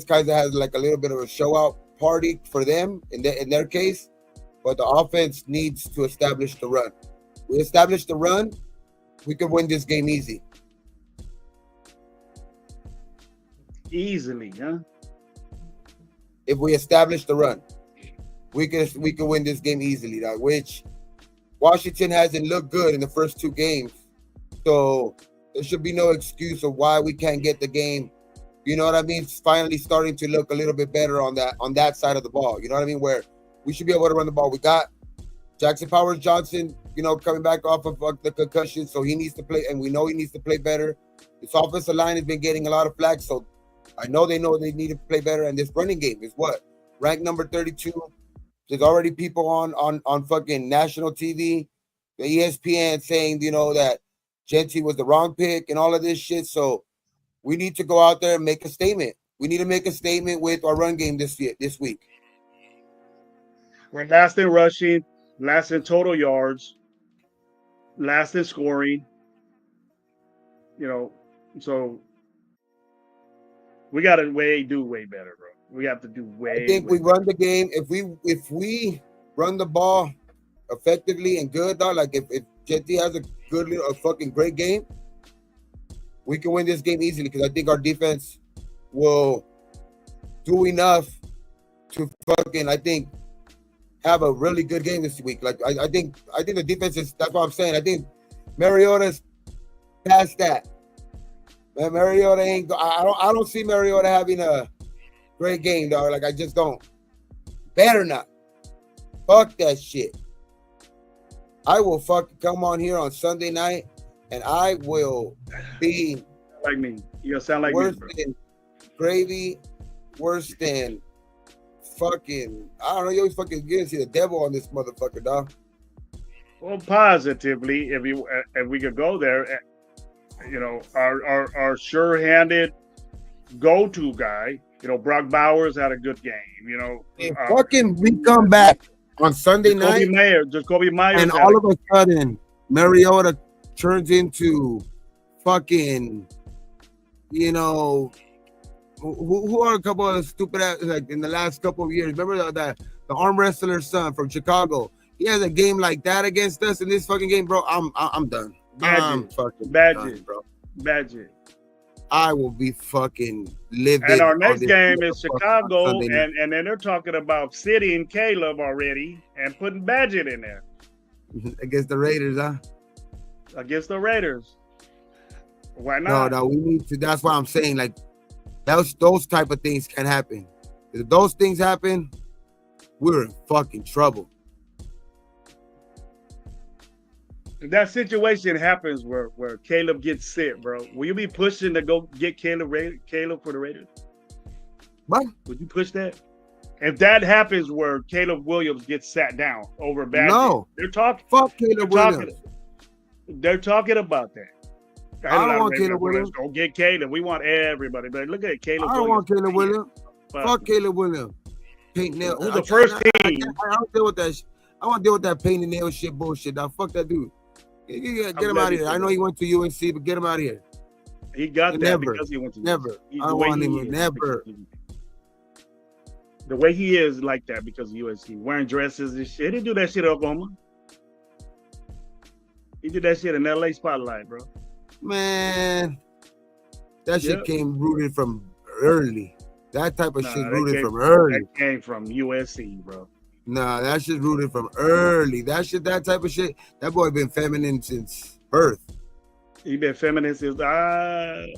kind of has like a little bit of a show out party for them in their case. But the offense needs to establish the run. We establish the run, we could win this game easy. Easily, huh? If we establish the run, we could win this game easily, dog, which Washington hasn't looked good in the first 2 games. So there should be no excuse of why we can't get the game. You know what I mean? It's finally starting to look a little bit better on that side of the ball. You know what I mean? Where we should be able to run the ball. We got Jackson Powers-Johnson, coming back off of the concussion, so he needs to play, and we know he needs to play better. This offensive line has been getting a lot of flack, so I know they need to play better. And this running game is ranked number 32. There's already people on fucking national TV, the ESPN, saying that Genty was the wrong pick and all of this shit. So we need to go out there and make a statement. We need to make a statement with our run game this week. We're last in rushing, last in total yards, last in scoring. So we got to do way better, bro. We have to do way. I think we run the game. If we run the ball effectively and good, dog, like if Genty has a fucking great game, we can win this game easily, because I think our defense will do enough to have a really good game this week. Like I think the defense is. That's what I'm saying. I think Mariota's past that. Man, Mariota ain't. I don't see Mariota having a great game, dog. Like I just don't. Better not. Fuck that shit. I will fucking come on here on Sunday night, and I will be like me. You'll sound like worse me, than gravy, worse than fucking. I don't know. You always fucking get to see the devil on this motherfucker, dog. Well, positively, if we could go there, our sure-handed go-to guy, Brock Bowers had a good game. Fucking we come back on Sunday night, Jacoby Myers, and all of a sudden, Mariota turns into fucking, who are a couple of stupid ass, like in the last couple of years. Remember the arm wrestler's son from Chicago? He has a game like that against us in this fucking game, bro. I'm done. I'm fucking done, bro. Badger. I will be fucking livid. And our on next this game is motherfucker on Chicago, Sunday night. and then they're talking about City and Caleb already, and putting Badger in there Against the Raiders, huh? against the Raiders. Why not? No, we need to. That's why I'm saying, like, those type of things can happen. If those things happen, we're in fucking trouble. If that situation happens where Caleb gets sick, bro, will you be pushing to go get Caleb for the Raiders? What? Would you push that? If that happens where Caleb Williams gets sat down over Badger, No. they're talking. Fuck Caleb Williams. They're talking about that. I don't want Caleb Williams. Go get Caleb. We want everybody. But look at Caleb. I don't want Caleb Williams. Fuck. Fuck Caleb Williams. Paint nail. Who's the first team? I don't deal with that. I want to deal with that paint and nail shit bullshit. Now fuck that dude. Get him out of here. I know he went to UNC, but get him out of here. He got that Never. because he went to Never. UNC. I don't want him. Never. The way he is like that because of UNC, wearing dresses and shit. He didn't do that shit at Oklahoma. He did that shit in LA Spotlight, bro. Man, that shit came rooted from early. That type of shit rooted from early. That came from USC, bro. Nah, that shit rooted from early. That type of shit. That boy been feminine since birth. He been feminine since the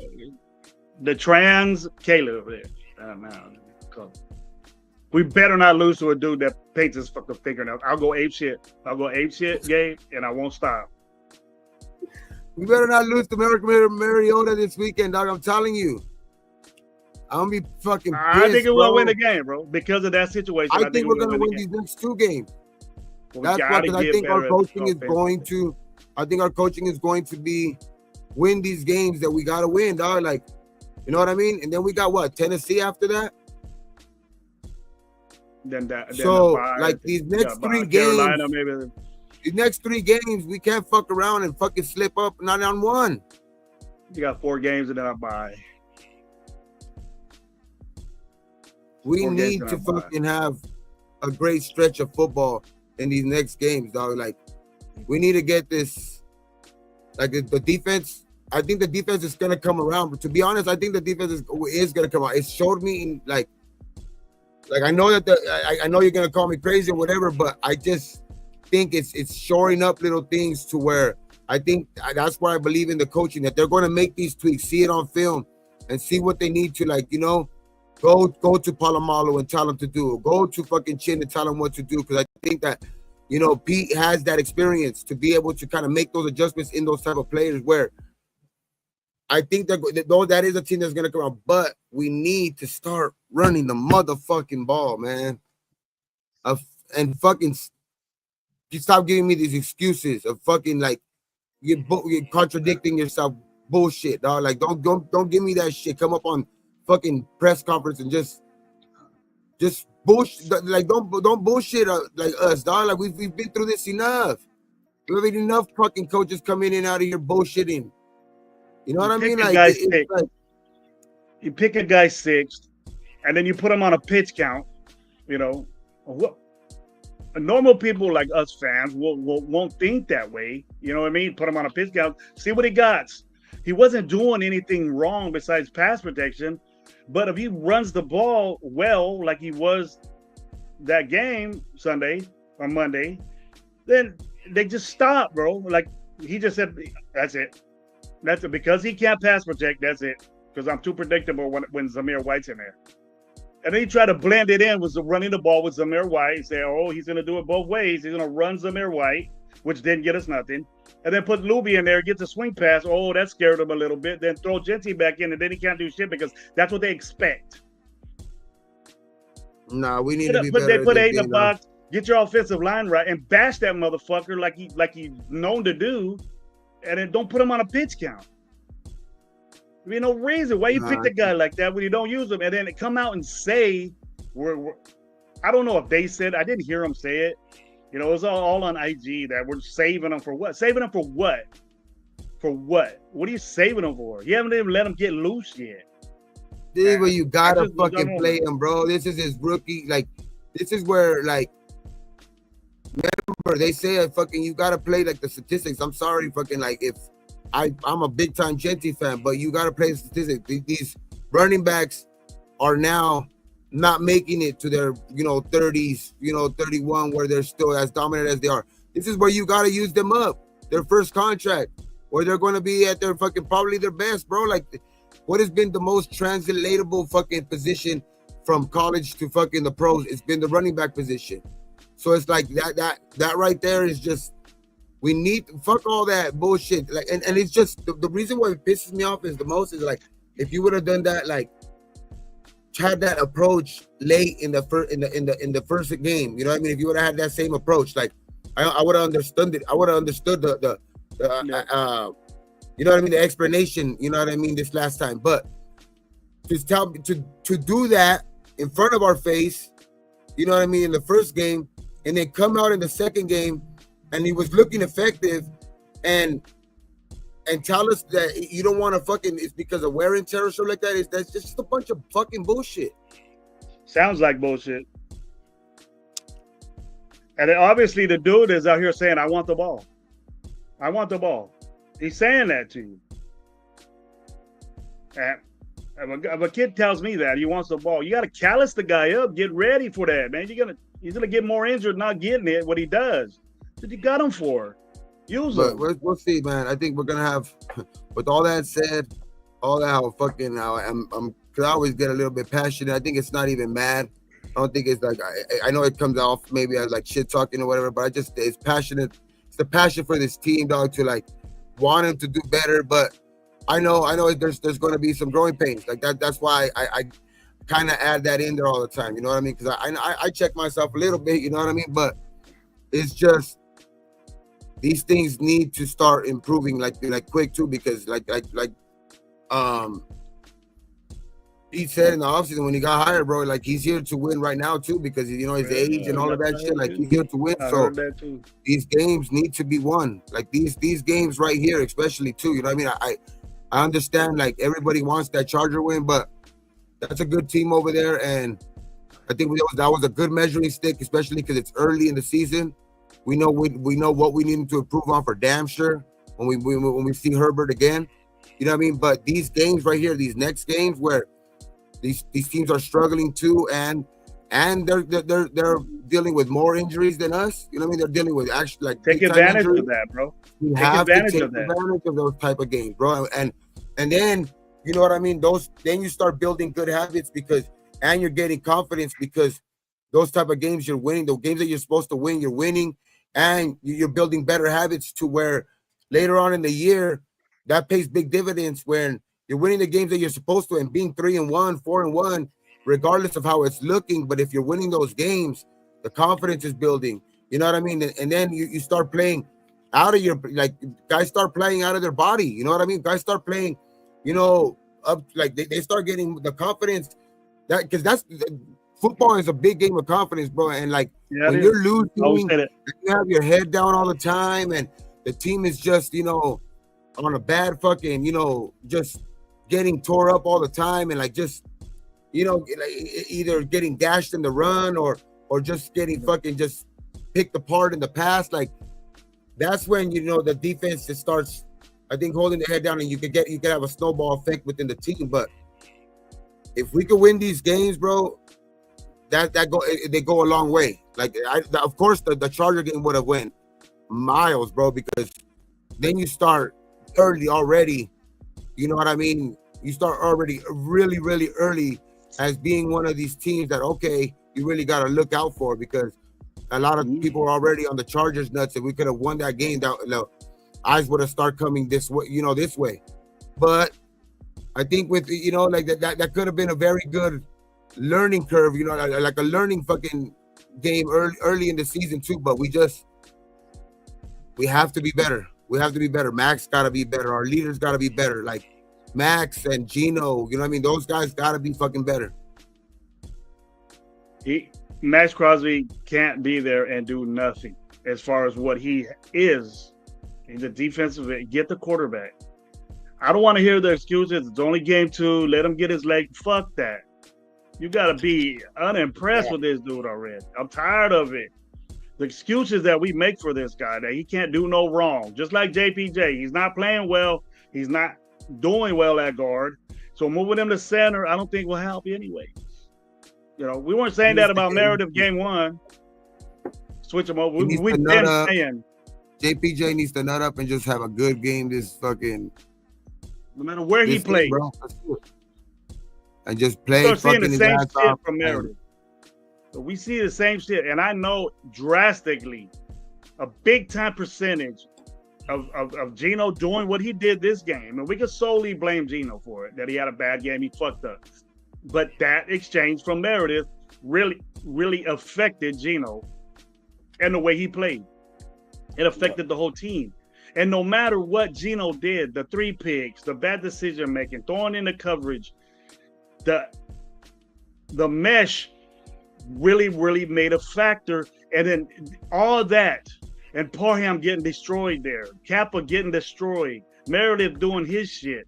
trans Caleb there. We better not lose to a dude that paints his fucking fingernails. I'll go ape shit, Gabe, and I won't stop. We better not lose to Mariota this weekend, dog. I'm telling you. I'm gonna be fucking pissed, I think we'll bro. win the game, bro, because of that situation. I think we're gonna win these next two games. That's why, because I think our coaching is going to. I think our coaching is going to be win these games that we gotta win, dog. Like, you know what I mean? And then we got what, Tennessee after that. So like these next three games, maybe. These next 3 games, we can't fuck around and fucking slip up 9-on-1. You got 4 games and then I buy. We need to fucking have a great stretch of football in these next games, dog. Like, we need to get this. Like the defense, I think the defense is gonna come around. But to be honest, I think the defense is gonna come out. It showed me in like I know that I know you're gonna call me crazy or whatever, but I just think it's shoring up little things to where I think that's why I believe in the coaching, that they're going to make these tweaks, see it on film, and see what they need to, like, you know, go to Polamalu and tell him to do, go to fucking Chin and tell him what to do, because I think that, you know, Pete has that experience to be able to kind of make those adjustments in those type of players where I think that though that is a team that's going to come out, but we need to start running the motherfucking ball, man. And fucking you stop giving me these excuses of fucking like you're contradicting yourself, bullshit, dog. Like don't give me that shit. Come up on fucking press conference and just bullshit. Like don't bullshit like us, dog. Like we've been through this enough. We've had enough fucking coaches coming in and out of here bullshitting. You know what I mean? Like, you pick a guy 6th, and then you put him on a pitch count. You know, normal people like us fans won't think that way. You know what I mean? Put him on a pitch count, see what he got. He wasn't doing anything wrong besides pass protection, but if he runs the ball well, like he was that game Sunday or Monday, then they just stop, bro. Like he just said, that's it. That's it. Because he can't pass protect, that's it. Because I'm too predictable when Zamir White's in there. And then he tried to blend it in with running the ball with Zamir White. Say, oh, he's going to do it both ways. He's going to run Zamir White, which didn't get us nothing. And then put Luby in there, gets a swing pass. Oh, that scared him a little bit. Then throw Genty back in, and then he can't do shit because that's what they expect. Nah, we need to be better. They put 8 in the box, get your offensive line right, and bash that motherfucker like he's known to do. And then don't put him on a pitch count. I mean, no reason why you pick the guy like that when you don't use him, and then come out and say, I don't know if they said, I didn't hear him say it. You know, it was all on IG that we're saving him for what? Saving him for what? For what? What are you saving him for? You haven't even let him get loose yet. This is where you gotta fucking play him, bro. This is his rookie. Like, this is where, like, remember they say fucking you gotta play like the statistics. I'm sorry, fucking like if I'm a big time Gentry fan, but you got to play statistics. These running backs are now not making it to their 30s, 31, where they're still as dominant as they are. This is where you got to use them up. Their first contract, where they're going to be at their fucking probably their best, bro. Like, what has been the most translatable fucking position from college to fucking the pros? It's been the running back position. So it's like that right there is just, we need fuck all that bullshit. Like, and it's just the reason why it pisses me off is the most is like, if you would have done that, like had that approach late in the first game, you know what I mean? If you would have had that same approach, like I would have understood it. I would have understood the you know what I mean, the explanation, you know what I mean, this last time. But to do that in front of our face, you know what I mean, in the first game, and then come out in the second game and he was looking effective and tell us that you don't want to fucking, it's because of wear and tear or something like that. That's just a bunch of fucking bullshit. Sounds like bullshit. And then obviously the dude is out here saying, I want the ball. I want the ball. He's saying that to you. And if a kid tells me that he wants the ball, you got to callous the guy up. Get ready for that, man. He's gonna get more injured not getting it. What he does, what you got him for? Use him. We'll see, man. I think we're gonna have, with all that said, all that how I'm because I always get a little bit passionate. I think it's not even mad. I don't think it's like I know it comes off maybe as like shit talking or whatever, but it's passionate. It's the passion for this team, dog, to like want him to do better. But I know there's going to be some growing pains like that. That's why I kind of add that in there all the time. You know what I mean? Because I check myself a little bit. You know what I mean? But it's just these things need to start improving like quick too, because like he said in the offseason when he got hired, bro, like he's here to win right now too, because his age and all of that shit. Like he's here to win. So these games need to be won. Like these games right here, especially too. You know what I mean? I understand like everybody wants that Charger win, but that's a good team over there, and I think that was a good measuring stick, especially because it's early in the season. We know what we need to improve on for damn sure when we see Herbert again. You know what I mean? But these games right here, these next games where these teams are struggling too, and they're dealing with more injuries than us. You know what I mean? They're dealing with actually like take advantage of that, bro. We have to take advantage of those type of games, bro. And then you know what I mean? Then you start building good habits and you're getting confidence because those type of games you're winning. The games that you're supposed to win, you're winning, and you're building better habits to where later on in the year that pays big dividends when you're winning the games that you're supposed to and being 3-1, 4-1, regardless of how it's looking. But if you're winning those games, the confidence is building. You know what I mean? And then you start playing out of your, like, guys start playing out of their body. You know what I mean? Guys start playing, up, like they start getting the confidence that, because football is a big game of confidence, bro. And like when you're losing, you have your head down all the time, and the team is just, on a bad fucking, just getting tore up all the time, and like just, like either getting dashed in the run or just getting fucking just picked apart in the pass. Like that's when the defense just starts, I think, holding the head down, and you could have a snowball effect within the team. But if we could win these games, bro, they go a long way. Like of course the Charger game would have went miles, bro, because then you start early already. You know what I mean? You start already really, really early as being one of these teams that, okay, you really got to look out for, because a lot of people are already on the Chargers nuts. If we could have won that game, that eyes would have started coming this way, this way. But I think with, like that could have been a very good learning curve, like a learning fucking game early in the season too. But we have to be better. We have to be better. Max got to be better. Our leaders got to be better. Like Max and Gino, you know what I mean? Those guys got to be fucking better. Max Crosby can't be there and do nothing as far as what he is. He's a defensive end. Get the quarterback. I don't want to hear the excuses. It's only game 2. Let him get his leg. Fuck that. You got to be unimpressed with this dude already. I'm tired of it. The excuses that we make for this guy that he can't do no wrong, just like JPJ, he's not playing well, he's not doing well at guard. So moving him to center, I don't think will help anyway. You know, we weren't saying that about Meredith game one. Switch him over. We've been saying JPJ needs to nut up and just have a good game this fucking. No matter where he plays, and just play. We're seeing the same shit from Meredith. So we see the same shit, and I know drastically, a big time percentage of Gino doing what he did this game, and we can solely blame Gino for it. That he had a bad game, he fucked up. But that exchange from Meredith really affected Gino and the way he played. It affected the whole team. And no matter what Gino did, the 3 picks, the bad decision making, throwing in the coverage, the mesh really made a factor. And then all that, and Parham getting destroyed there, Kappa getting destroyed, Meredith doing his shit,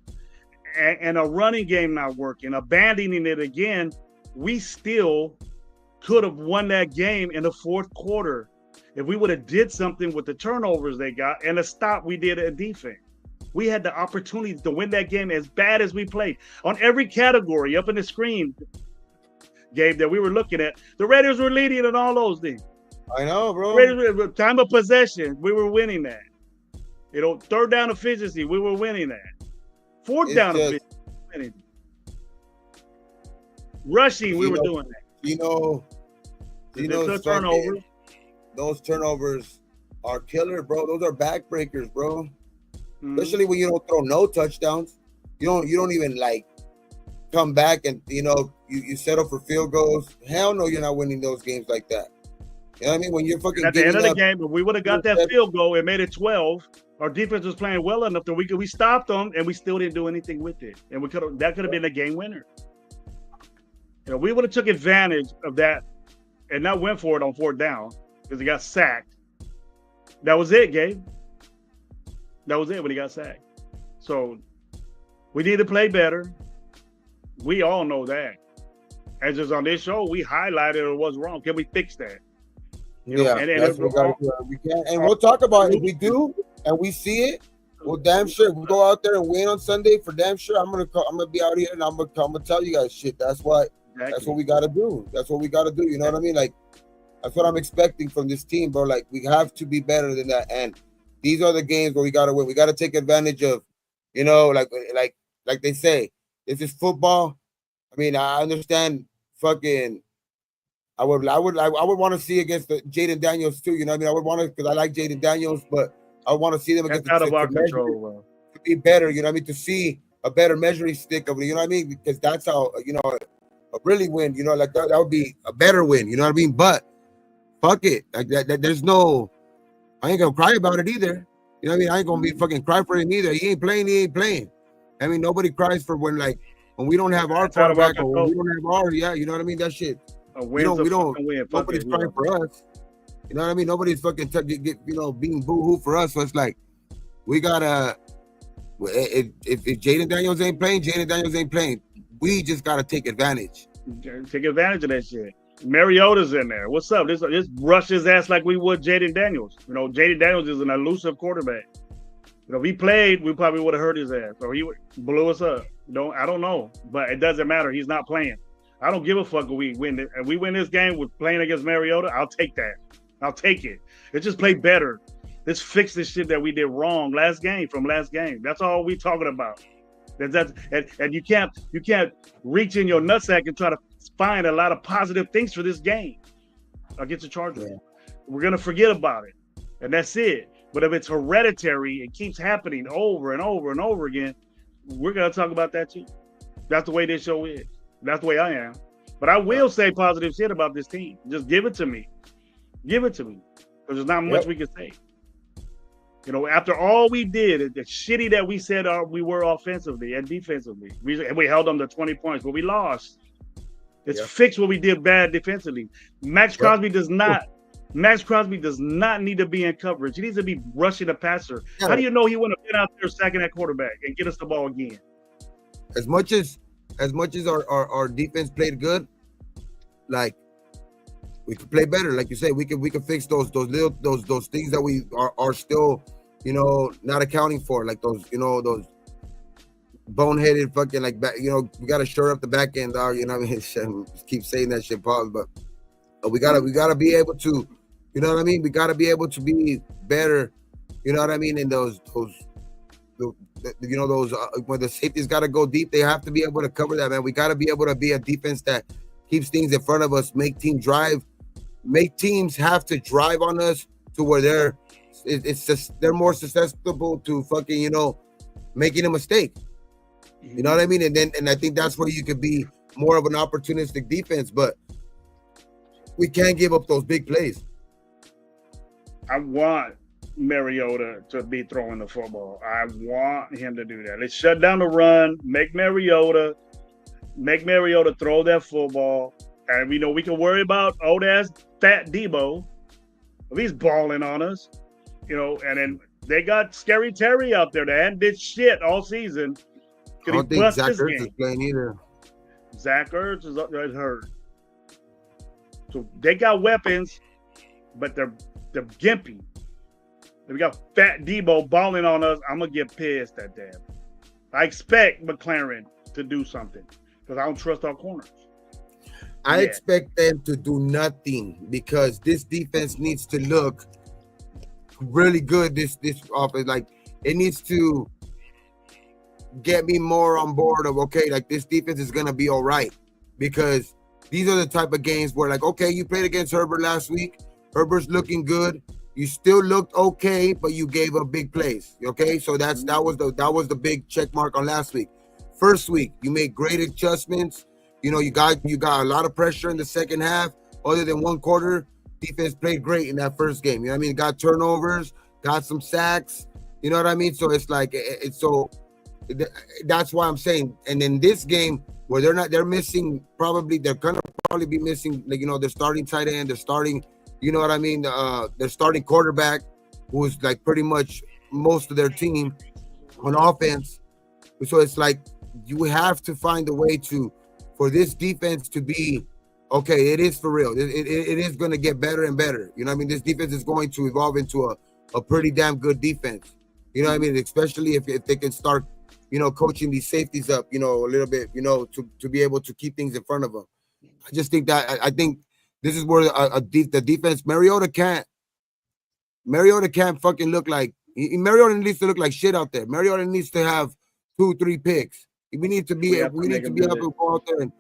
and a running game not working, abandoning it again, we still could have won that game in the fourth quarter if we would have did something with the turnovers they got and the stop we did at defense. We had the opportunity to win that game as bad as we played. On every category up in the screen, Gabe, that we were looking at, the Raiders were leading in all those things. I know, bro. Raiders, time of possession, we were winning that. You know, third down efficiency, we were winning that. Fourth down efficiency, winning. Rushing, we were doing that. You know, turnovers. Those turnovers are killer, bro. Those are backbreakers, bro. Especially when you don't throw no touchdowns. You don't even like come back and you settle for field goals. Hell no, you're not winning those games like that. You know what I mean? When you're fucking at the end of the game, if we would have got that field goal and made it 12, our defense was playing well enough that we stopped them and we still didn't do anything with it. And that could have been a game winner. You know, we would have took advantage of that and not went for it on fourth down because he got sacked. That was it, Gabe. That was it when he got sacked. So we need to play better. We all know that. And just on this show, we highlighted what's wrong. Can we fix that? That's what we gotta do. We can, and we'll talk about it. If we do and we see it, well, damn sure we'll go out there and win on Sunday for damn sure. I'm gonna be out here and I'm gonna tell you guys shit. That's what we gotta do. That's what we gotta do. You know what I mean? Like that's what I'm expecting from this team, bro. Like we have to be better than that. And these are the games where we gotta win. We gotta take advantage of, like they say, this is football. I mean, I understand fucking. I would want to see against the Jaden Daniels too. You know what I mean? I would want to because I like Jaden Daniels, but I want to see them against out of our control. To be better, you know what I mean? To see a better measuring stick of it, you know what I mean? Because that's how a really win. You know, like that would be a better win. You know what I mean? But fuck it, like that. There's no. I ain't gonna cry about it either. You know what I mean? I ain't gonna be fucking cry for him either. He ain't playing. I mean, nobody cries for when we don't have our quarterback or when we don't have our you know what I mean? That shit. We don't. Nobody's crying for us. You know what I mean? Nobody's fucking being boo-hoo for us. So it's like we gotta. If Jaden Daniels ain't playing, we just gotta take advantage. Take advantage of that shit. Mariota's in there. What's up? This rush his ass like we would Jaden Daniels. You know, Jaden Daniels is an elusive quarterback. You know, if he played, we probably would have hurt his ass, or he blew us up. I don't know, but it doesn't matter. He's not playing. I don't give a fuck if we win it. If we win this game with playing against Mariota, I'll take that. I'll take it. Let's just play better. Let's fix this shit that we did wrong last game. That's all we talking about. And you can't reach in your nutsack and try to find a lot of positive things for this game against the Chargers. Yeah. We're gonna forget about it, and that's it. But if it's hereditary, it keeps happening over and over and over again. We're gonna talk about that too. That's the way this show is. That's the way I am. But I will say positive shit about this team. Just give it to me. Because there's not much we can say. You know, after all we did, the shitty that we said we were offensively and defensively, we held them to 20 points, but we lost. Let's fix what we did bad defensively. Max Crosby does not need to be in coverage. He needs to be rushing the passer. How do you know he wouldn't have been out there sacking that quarterback and get us the ball again? As much as our defense played good, like we could play better. Like you say, we could fix those things that we are still, you know, not accounting for, like those, you know, those boneheaded fucking like back, you know, we gotta shore up the back end, dog. You know what I mean? Keep saying that shit, pause, but we gotta be able to, you know what I mean? We gotta be able to be better, you know what I mean? In those you know, those when the safeties gotta go deep, they have to be able to cover that, man. We gotta be able to be a defense that keeps things in front of us, make teams have to drive on us to where it's just they're more susceptible to fucking, you know, making a mistake. You know what I mean? And I think that's where you could be more of an opportunistic defense, but we can't give up those big plays. I want Mariota to be throwing the football. I want him to do that. Let's shut down the run, make Mariota throw that football. And we know we can worry about old ass fat Debo if he's balling on us, you know. And then they got Scary Terry out there that hadn't did shit all season. I don't think Zach Ertz is playing either. Zach Ertz is hurt. So they got weapons, but they're gimpy. If we got fat Debo balling on us, I'm gonna get pissed at that. I expect McLaren to do something because I don't trust our corners. I expect them to do nothing because this defense needs to look really good. This offense, like, it needs to get me more on board of, okay, like, this defense is gonna be all right, because these are the type of games where, like, okay, you played against Herbert last week. Herbert's looking good. You still looked okay, but you gave up big plays. Okay, so that was the big check mark on last week. First week, you made great adjustments. You know, you got a lot of pressure in the second half. Other than one quarter, defense played great in that first game. You know what I mean? Got turnovers, got some sacks. You know what I mean? So it's like, that's why I'm saying. And in this game, where they're missing, they're gonna probably be missing, like, you know, their starting tight end, their starting, you know what I mean? Their starting quarterback, who's like pretty much most of their team on offense. So it's like, you have to find a way for this defense to be, okay, it is for real. It is going to get better and better. You know what I mean? This defense is going to evolve into a pretty damn good defense. You know what I mean? Especially if they can start, you know, coaching these safeties up, you know, a little bit, you know, to be able to keep things in front of them. I just think that, I think this is where the defense, Mariota can't fucking look like, Mariota needs to look like shit out there. Mariota needs to have 2-3 picks. We need to be able to go out there and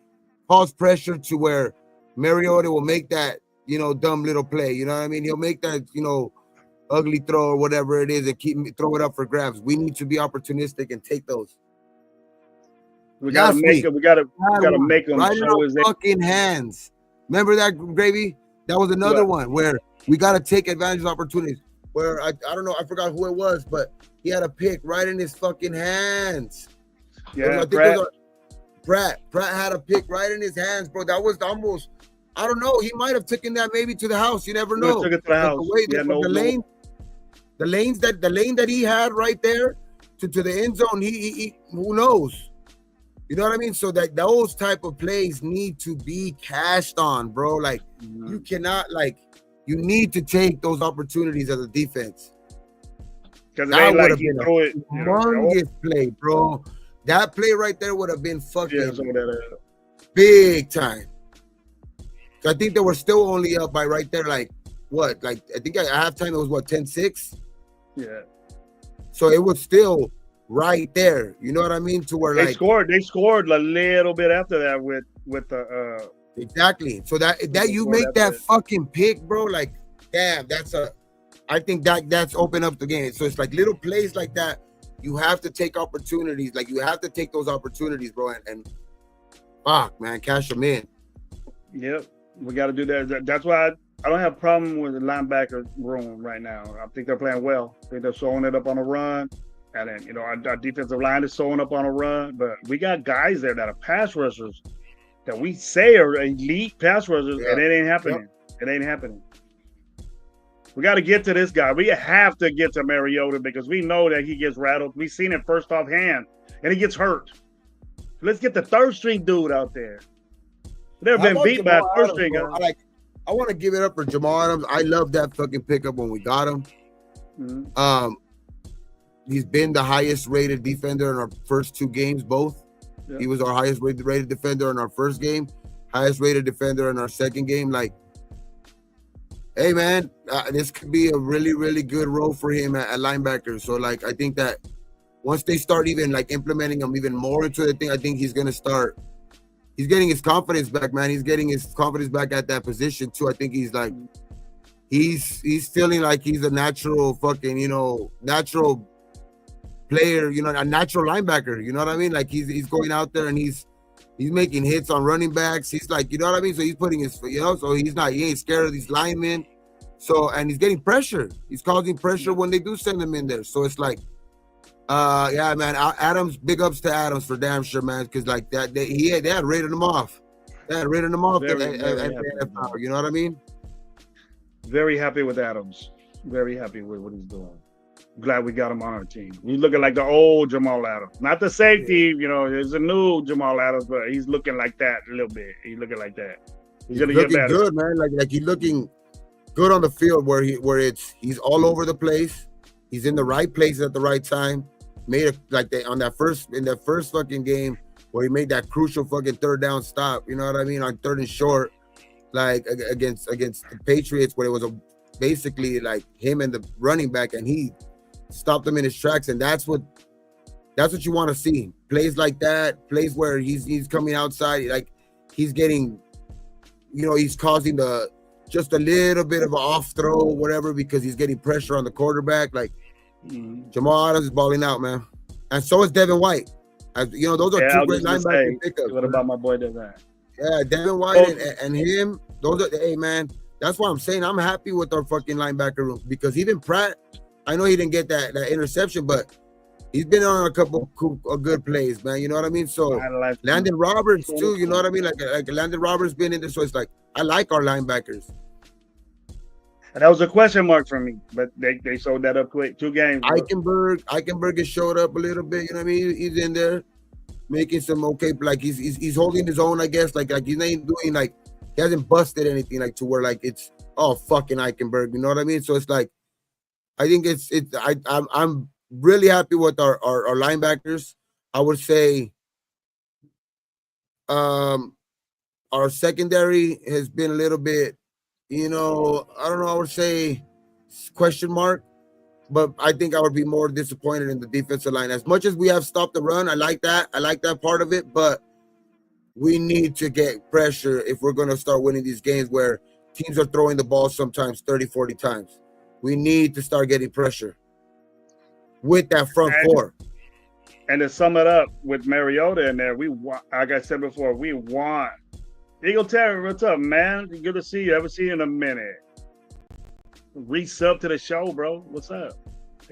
cause pressure to where Mariota will make that, you know, dumb little play. You know what I mean? He'll make that, you know, ugly throw or whatever it is and throw it up for grabs. We need to be opportunistic and take those. We gotta make them right show his fucking hands. Remember that, Gravy? That was another one where we gotta take advantage of opportunities. Where I don't know, I forgot who it was, but he had a pick right in his fucking hands. Yeah, Pratt had a pick right in his hands, bro. That was almost, I don't know. He might have taken that maybe to the house. You never know. Took it to the house. The lane that he had right there to the end zone. He who knows? You know what I mean? So that those type of plays need to be cashed on, bro. Like, you cannot, like, you need to take those opportunities as a defense. Because that would have been a humongous play, bro. That play right there would have been fucking big time. So I think they were still only up by right there, like, what? Like, I think at halftime it was, what, 10-6? Yeah. So it was still right there. You know what I mean? To where they scored a little bit after that with the exactly. So that you make that fucking pick, bro. Like, damn, I think that's opened up the game. So it's like little plays like that. You have to take opportunities. Like, you have to take those opportunities, bro. And fuck, man, cash them in. Yep, we got to do that. That's why I don't have a problem with the linebacker room right now. I think they're playing well. I think they're sewing it up on a run. And then, you know, our defensive line is sewing up on a run. But we got guys there that are pass rushers that we say are elite pass rushers, and it ain't happening. Yep. It ain't happening. We got to get to this guy. We have to get to Mariota because we know that he gets rattled. We've seen it first off hand, and he gets hurt. Let's get the third string dude out there. They've been beat by a third string guy. I want to give it up for Jamal Adams. I love that fucking pickup when we got him. Mhm. He's been the highest rated defender in our first 2 games, both. Yeah. He was our highest rated defender in our first game, highest rated defender in our second game. Like, hey man, this could be a really, really good role for him at linebacker. So like, I think that once they start even like implementing him even more into the thing, I think he's gonna start. He's getting his confidence back, man. He's getting his confidence back at that position too. I think he's like, he's feeling like he's a natural fucking, natural player, a natural linebacker. You know what I mean? Like he's going out there and he's making hits on running backs. He's like, you know what I mean? So he's putting his, so he ain't scared of these linemen. So, and he's getting pressure. He's causing pressure when they do send him in there. So it's like, yeah, man, Adams, big ups to Adams for damn sure, man. Cause like that, they had rated him off. They had rated him off Very, at very the NFL, you know what I mean? Very happy with Adams. Very happy with what he's doing. Glad we got him on our team. He's looking like the old Jamal Adams. Not the safety, there's a new Jamal Adams, but he's looking like that a little bit. He's looking like that. He's gonna get looking better. good, man. Like he's looking good on the field where he's all over the place. He's in the right place at the right time. Made in that first fucking game where he made that crucial fucking third down stop. You know what I mean? On third and short, like against the Patriots, where it was basically like him and the running back, and he stopped him in his tracks. And that's what you want to see. Plays like that, plays where he's coming outside, like he's getting, he's causing just a little bit of an off throw, whatever, because he's getting pressure on the quarterback. Like Jamal Adams is balling out, man, and so is Devin White. Those are 2 great linebacker pickups. What about my boy Devin? Yeah, Devin White and him. Those are, hey man, that's why I'm saying I'm happy with our fucking linebacker room, because even Pratt, I know he didn't get that interception, but he's been on a couple of good plays, man. You know what I mean? So Landon Roberts too. You know what I mean? Like Landon Roberts been in this, so it's like I like our linebackers. And that was a question mark for me, but they sold that up quick. 2 games. Eichenberg has showed up a little bit. You know what I mean? He's in there making some okay, like he's holding his own, I guess. Like he's ain't doing like he hasn't busted anything like to where like it's fucking Eichenberg. You know what I mean? So it's like I think I'm really happy with our linebackers. I would say our secondary has been a little bit, I don't know, I would say question mark, but I think I would be more disappointed in the defensive line. As much as we have stopped the run, I like that part of it, but we need to get pressure if we're going to start winning these games where teams are throwing the ball sometimes 30, 40 times. We need to start getting pressure with that front 4. And to sum it up with Mariota in there, we want, like I said before, we want Eagle Terry. What's up, man? Good to see you. Haven't seen you in a minute. Resub to the show, bro. What's up?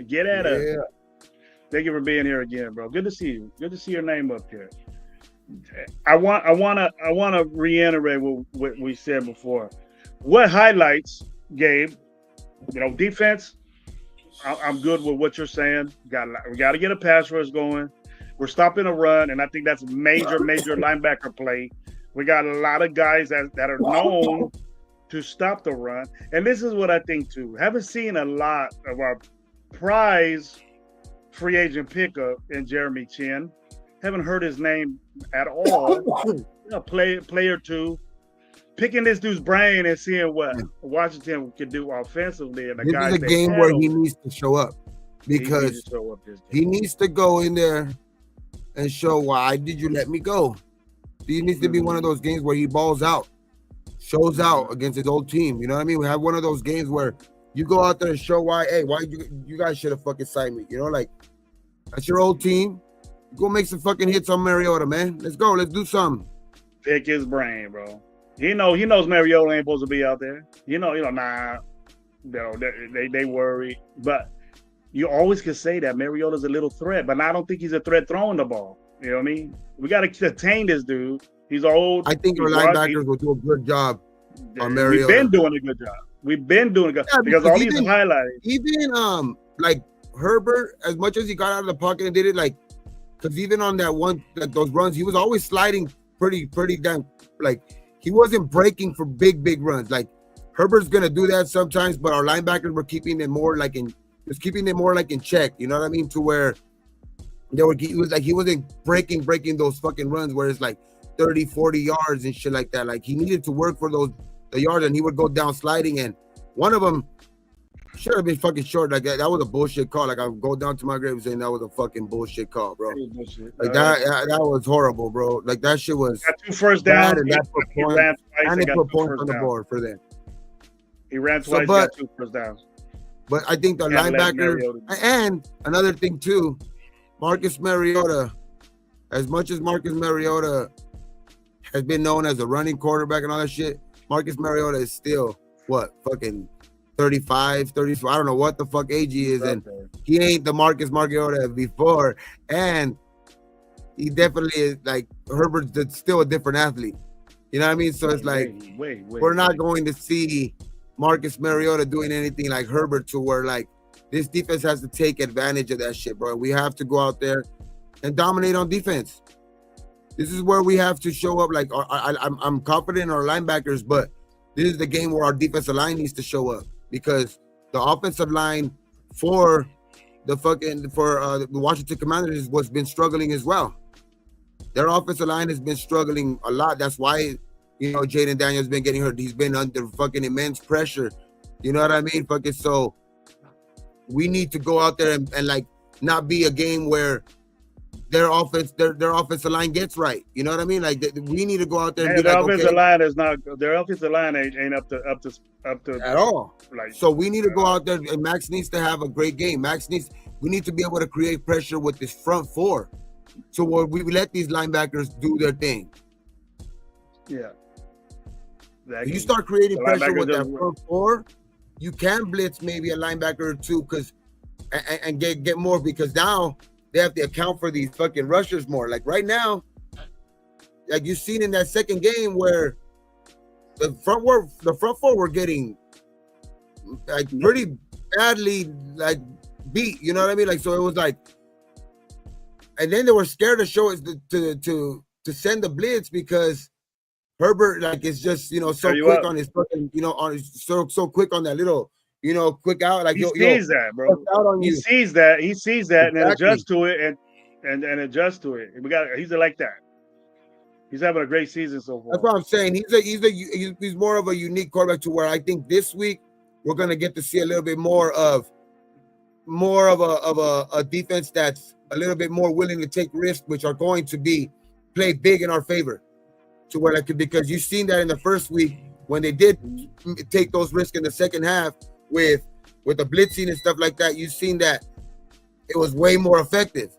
Get at us. Thank you for being here again, bro. Good to see you. Good to see your name up here. I want to reiterate what we said before. What highlights, Gabe? Defense. I'm good with what you're saying. We got to get a pass rush going. We're stopping a run, and I think that's major linebacker play. We got a lot of guys that are known to stop the run. And this is what I think, too. Haven't seen a lot of our prize free agent pickup in Jeremy Chinn. Haven't heard his name at all. Player 2. Picking this dude's brain and seeing what Washington could do offensively. And this is a game where he needs to show up, because he needs to go in there and show, why did you let me go? He needs to be one of those games where he balls out, shows out against his old team. You know what I mean? We have one of those games where you go out there and show why you guys should have fucking signed me. Like, that's your old team. Go make some fucking hits on Mariota, man. Let's go. Let's do something. Pick his brain, bro. He knows Mariota ain't supposed to be out there. Nah. No, they worry. But you always can say that Mariota's a little threat, but I don't think he's a threat throwing the ball. You know what I mean? We got to contain this dude. He's old. I think our linebackers will do a good job on Mariota. We've been doing a good job. Because all these highlights. Even like Herbert, as much as he got out of the pocket and did it, like, because even on that one, like those runs, he was always sliding pretty damn, like, he wasn't breaking for big runs. Like, Herbert's gonna do that sometimes, but our linebackers were keeping it more like in check. You know what I mean? To where he wasn't breaking those fucking runs where it's like 30, 40 yards and shit like that. Like he needed to work for the yards, and he would go down sliding, and one of them should have been fucking short. Like that was a bullshit call. Like I would go down to my grave saying that was a fucking bullshit call, bro. Like that was horrible, bro. Like that shit was. Got 2 first downs. And that put points on the board for them. He ran twice, got 2 first downs. But I think the linebacker, and another thing too, Marcus Mariota, as much as Marcus Mariota has been known as a running quarterback and all that shit, Marcus Mariota is still, what, fucking 35, 34, I don't know what the fuck age he is, and he ain't the Marcus Mariota before, and he definitely is, like, Herbert's still a different athlete. You know what I mean? So it's like, we're not going to see Marcus Mariota doing anything like Herbert, to where, like, this defense has to take advantage of that shit, bro. We have to go out there and dominate on defense. This is where we have to show up. Like, I'm confident in our linebackers, but this is the game where our defensive line needs to show up, because the offensive line for the Washington Commanders was been struggling as well. Their offensive line has been struggling a lot. That's why, you know, Jaden Daniels been getting hurt. He's been under fucking immense pressure. You know what I mean? Fucking, so we need to go out there and like not be a game where their offensive line gets right. You know what I mean? Like we need to go out there and be their like, offensive okay, line is not, their offensive line ain't up to at all. Like, so we need to go out there, and Max needs to have a great game. We need to be able to create pressure with this front four, so we let these linebackers do their thing. Yeah. If you start creating pressure with that front four, you can blitz maybe a linebacker or two, because and get more, because now they have to account for these fucking rushers more. Like right now, like you've seen in that second game where the front four were getting like pretty badly like beat. You know what I mean? Like, so it was like, and then they were scared to show it to send the blitz, because Herbert, like, is just, you know, so quick on his fucking, you know, on his, so quick on that little, you know, quick out. Like, he sees that, bro. He sees that, exactly. And then adjusts to it and adjusts to it. He's like that. He's having a great season so far. That's what I'm saying. He's more of a unique quarterback, to where I think this week we're gonna get to see a little bit more of a defense that's a little bit more willing to take risks, which are going to be play big in our favor. To where, like, because you've seen that in the first week when they did take those risks in the second half with the blitzing and stuff like that, you've seen that it was way more effective,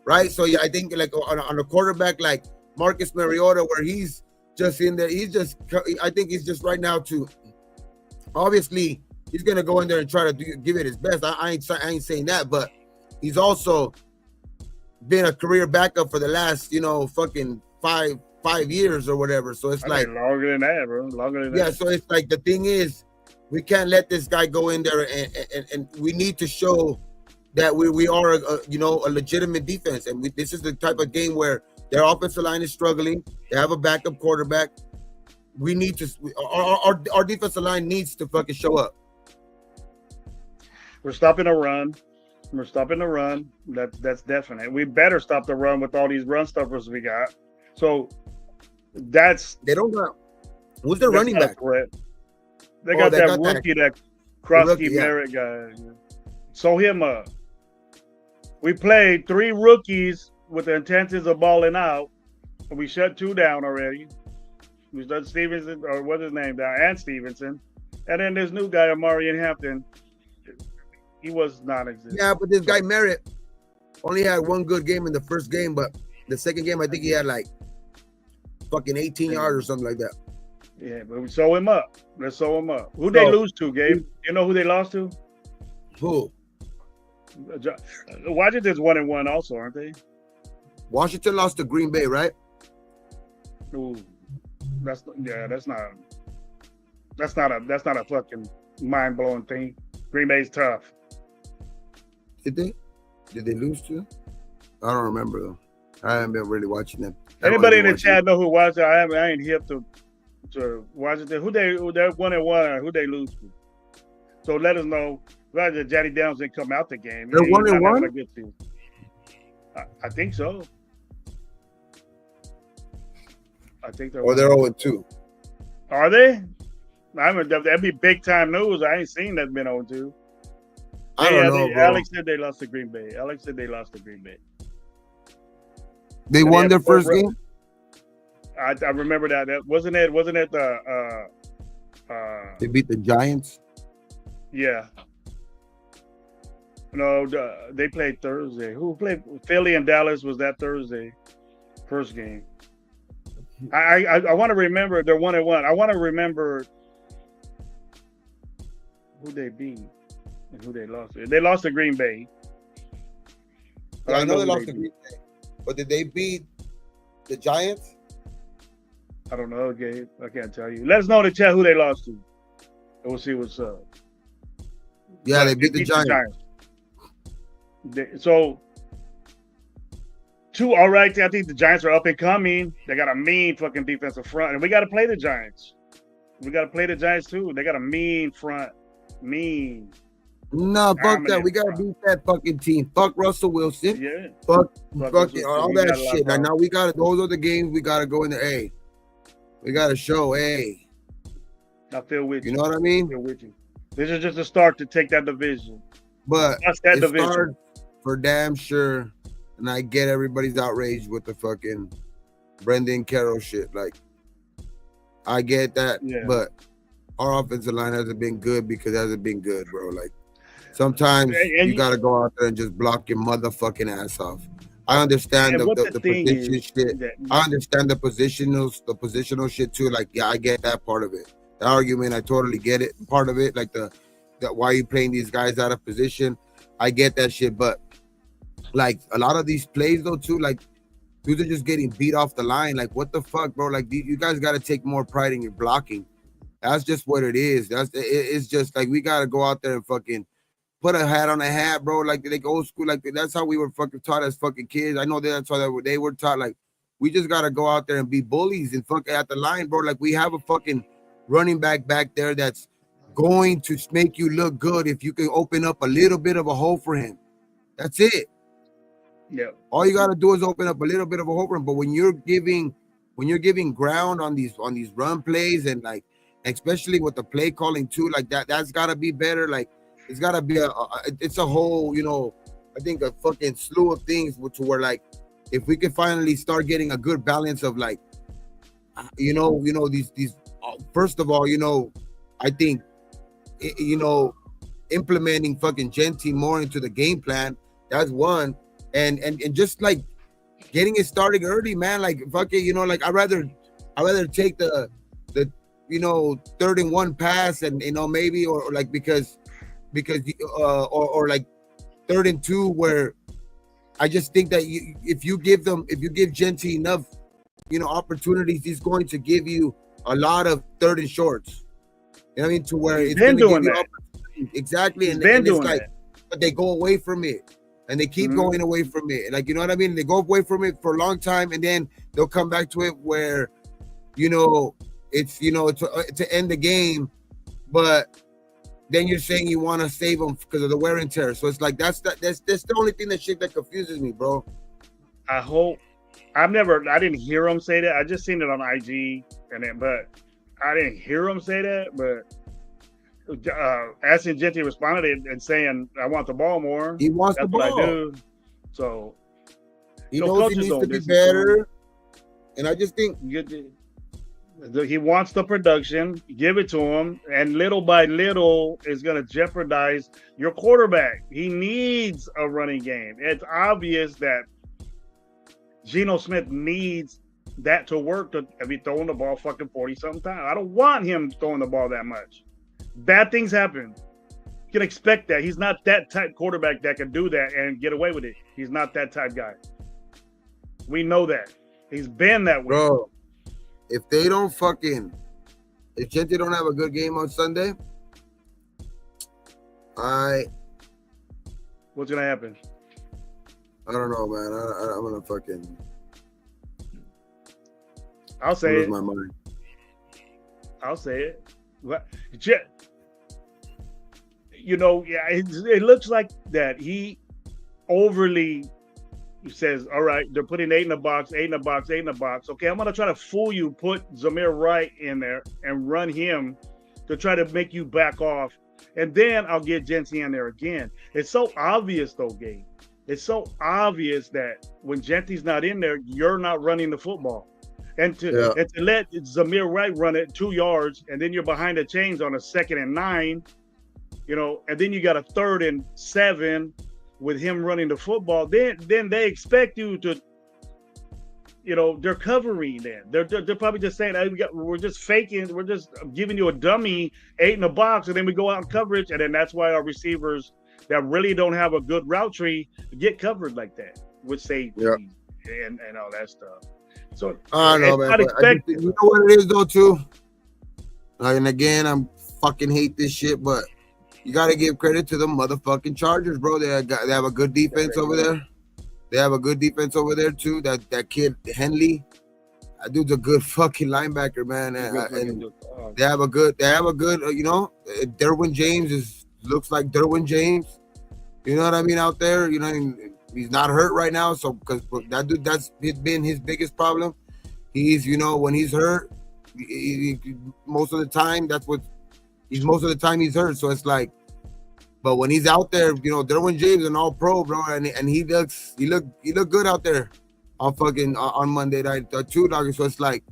right? So yeah, I think like on a quarterback like Marcus Mariota, where he's just in there, I think he's just right now to, obviously he's gonna go in there and try to give it his best. I ain't saying that, but he's also been a career backup for the last, you know, fucking five years or whatever. So it's like longer than that, bro. Longer than that. Yeah, so it's like, the thing is, we can't let this guy go in there, and we need to show that we are a legitimate defense. And this is the type of game where their offensive line is struggling. They have a backup quarterback. We need to our defensive line needs to fucking show up. We're stopping the run. That's definite. We better stop the run with all these run stuffers we got. So they don't got. Who's their running back? They got that rookie, that Krosky Merritt guy. So him up. We played 3 rookies with the intentions of balling out, and we shut 2 down already. We shut Stevenson, or what's his name, down, and Stevenson, and then this new guy, Amari Hampton. He was non-existent. Yeah, but this guy Merritt only had 1 good game in the first game, but the second game I think he had like fucking 18 yards or something like that. Yeah, but we sew him up. Let's sew him up. Who'd they lose to, Gabe? You know who they lost to? Who? Washington's 1-1 also, aren't they? Washington lost to Green Bay, right? Ooh, that's not a fucking mind-blowing thing. Green Bay's tough. Did they lose to? I don't remember though. I haven't been really watching them. Anybody in the chat know who watched it? I ain't hip to to Washington. They're 1-1, who they lose to. So let us know. Rather Johnny Downs didn't come out the game. They're He's not 1-1? having a good season. I think so. I think they're. Or they're 0-2. Are they? That'd be big time news. I ain't seen that been 0-2. I don't know, bro. Alex said they lost to Green Bay. They won their first game? I remember that. Wasn't it the They beat the Giants? yeah. No, they played Thursday. Who played? Philly and Dallas was that Thursday, first game. I want to remember they're 1-1. I want to remember who they beat and who they lost to. They lost to Green Bay. Yeah, I know they lost to Green Bay. But did they beat the Giants? I don't know, Gabe. I can't tell you. Let us know in the chat who they lost to. And we'll see what's up. Yeah, they beat the Giants. So, all right. I think the Giants are up and coming. They got a mean fucking defensive front, and we got to play the Giants. We got to play the Giants too. They got a mean front. Mean. No, fuck that. We gotta beat that fucking team. Fuck Russell Wilson. Yeah. Fuck all that got shit. Now we gotta. Those are the games we gotta go in the A. We gotta show A. I feel with you. You know what I mean? I feel with you. This is just a start to take that division. But that's that it division starts for damn sure. And I get everybody's outraged with the fucking Brendan Carroll shit. Like, I get that, but our offensive line hasn't been good because it hasn't been good, bro. Like, sometimes you gotta go out there and just block your motherfucking ass off. I understand the position shit. I understand the positional shit too. Like, yeah, I get that part of it. The argument, I totally get it. Part of it, like the why are you playing these guys out of position? I get that shit, but like a lot of these plays though too, like dudes are just getting beat off the line. Like, what the fuck, bro? Like, you guys got to take more pride in your blocking. That's just what it is. It's just like we got to go out there and fucking put a hat on a hat, bro. Like old school, like that's how we were fucking taught as fucking kids. I know that's how they were taught. Like, we just got to go out there and be bullies and fuck at the line, bro. Like, we have a fucking running back there that's going to make you look good if you can open up a little bit of a hole for him. That's it. Yeah. All you gotta do is open up a little bit of a hole for him. But when you're giving ground on these run plays and like especially with the play calling too, like that's gotta be better. Like, it's gotta be it's a whole, you know, I think a fucking slew of things to where like if we can finally start getting a good balance of like you know these first of all, you know, I think you know, implementing fucking Genty more into the game plan, that's one. And just like getting it started early, man. Like, fuck it, you know, like I'd rather take the you know 3rd and 1 pass and you know maybe or like because or like 3rd and 2 where I just think that if you give Genty enough, you know, opportunities, he's going to give you a lot of 3rd and shorts. You know what I mean? To where it's been doing that. Exactly. And it's like, but they go away from it. And they keep going away from it. Like, you know what I mean? They go away from it for a long time, and then they'll come back to it where, you know, it's, you know, to end the game, but then you're saying you want to save them because of the wear and tear. So it's like that's the only thing that confuses me, bro. I didn't hear him say that. I just seen it on IG, but I didn't hear him say that. But Ashton Genty responded and saying, "I want the ball more." He wants the ball. What I do. So he knows he needs to be better. And I just think he wants the production. Give it to him, and little by little is going to jeopardize your quarterback. He needs a running game. It's obvious that Geno Smith needs that to work to be throwing the ball fucking 40-something times. I don't want him throwing the ball that much. Bad things happen. You can expect that. He's not that type quarterback that can do that and get away with it. He's not that type guy. We know that. He's been that way. Bro, if Genty don't have a good game on Sunday, what's going to happen? I don't know, man. I'm going to fucking... I'll say lose it. my mind. I'll say it. What? You know, yeah, it looks like that he overly says, all right, they're putting 8 in the box, 8 in the box, 8 in the box. Okay, I'm gonna try to fool you, put Zamir Wright in there and run him to try to make you back off, and then I'll get Genty in there again. It's so obvious though, Gabe. It's so obvious that when Genty's not in there, you're not running the football. And to let Zamir Wright run it 2 yards, and then you're behind the chains on a 2nd and 9, you know, and then you got a 3rd and 7 with him running the football. Then they expect you to, you know, they're covering then. They're probably just saying, hey, we're just faking, we're just giving you a dummy 8 in the box, and then we go out in coverage, and then that's why our receivers that really don't have a good route tree get covered like that with safety and all that stuff. So I don't know, man. You know what it is though, too. And again, I'm fucking hate this shit, but you got to give credit to the motherfucking Chargers, bro. They have a good defense over there. They have a good defense over there too. That kid Henley, that dude's a good fucking linebacker, man. And they have a good. You know, Derwin James looks like Derwin James. You know what I mean out there. You know, he's not hurt right now, so because that dude, that's been his biggest problem. He's, you know, when he's hurt, most of the time most of the time he's hurt. So it's like, but when he's out there, you know, Derwin James an all pro, bro, and he looked good out there on Monday night too, dog. So it's like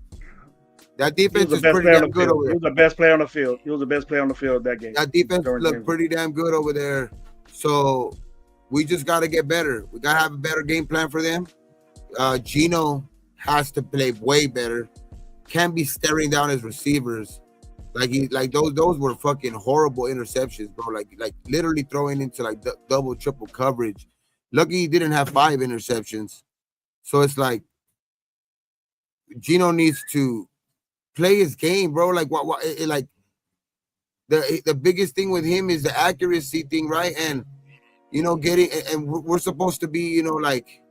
that defense is pretty damn good over there. He was the best player on the field. He was the best player on the field that game. That defense looked pretty damn good over there. So we just got to get better. We got to have a better game plan for them. Gino has to play way better. Can't be staring down his receivers. Like those were fucking horrible interceptions, bro. Like literally throwing into like double, triple coverage. Lucky he didn't have 5 interceptions. So it's like Gino needs to play his game, bro. Like like the biggest thing with him is the accuracy thing, right? And you know, we're supposed to be, you know, like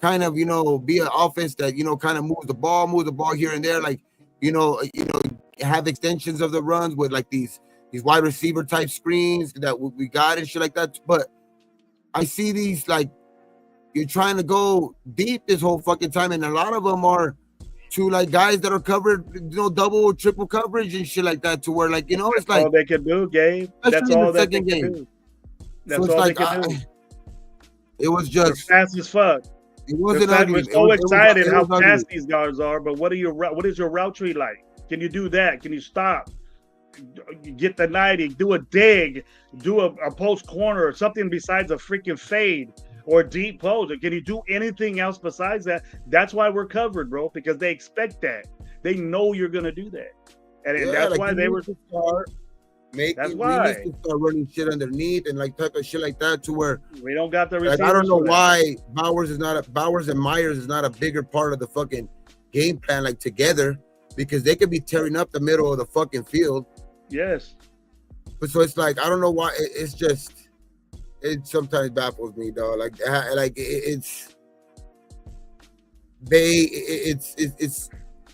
kind of, you know, be an offense that, you know, kind of move the ball here and there, like, you know, have extensions of the runs with like these wide receiver type screens that we got and shit like that. But I see these, like, you're trying to go deep this whole fucking time, and a lot of them are to like guys that are covered, you know, double, triple coverage and shit like that, to where, like, you know, it's like all they can do, Gabe. That's all that they can do. That's all they can do. It was just fast as fuck. It wasn't ugly. We're so excited how fast these guys are, but what is your route tree like? Can you do that? Can you stop? Get the 90, do a dig, do a post corner or something besides a freaking fade or a deep post? Or can you do anything else besides that? That's why we're covered, bro, because they expect that. They know you're gonna do that. And that's like why they were That's why we need to start running shit underneath and like type of shit like that, to where we don't got the receivers. Like, I don't know why Bowers and Myers is not a bigger part of the fucking game plan, like together, because they could be tearing up the middle of the fucking field. Yes. But so it's like, I don't know why. It sometimes baffles me, dog. Like it's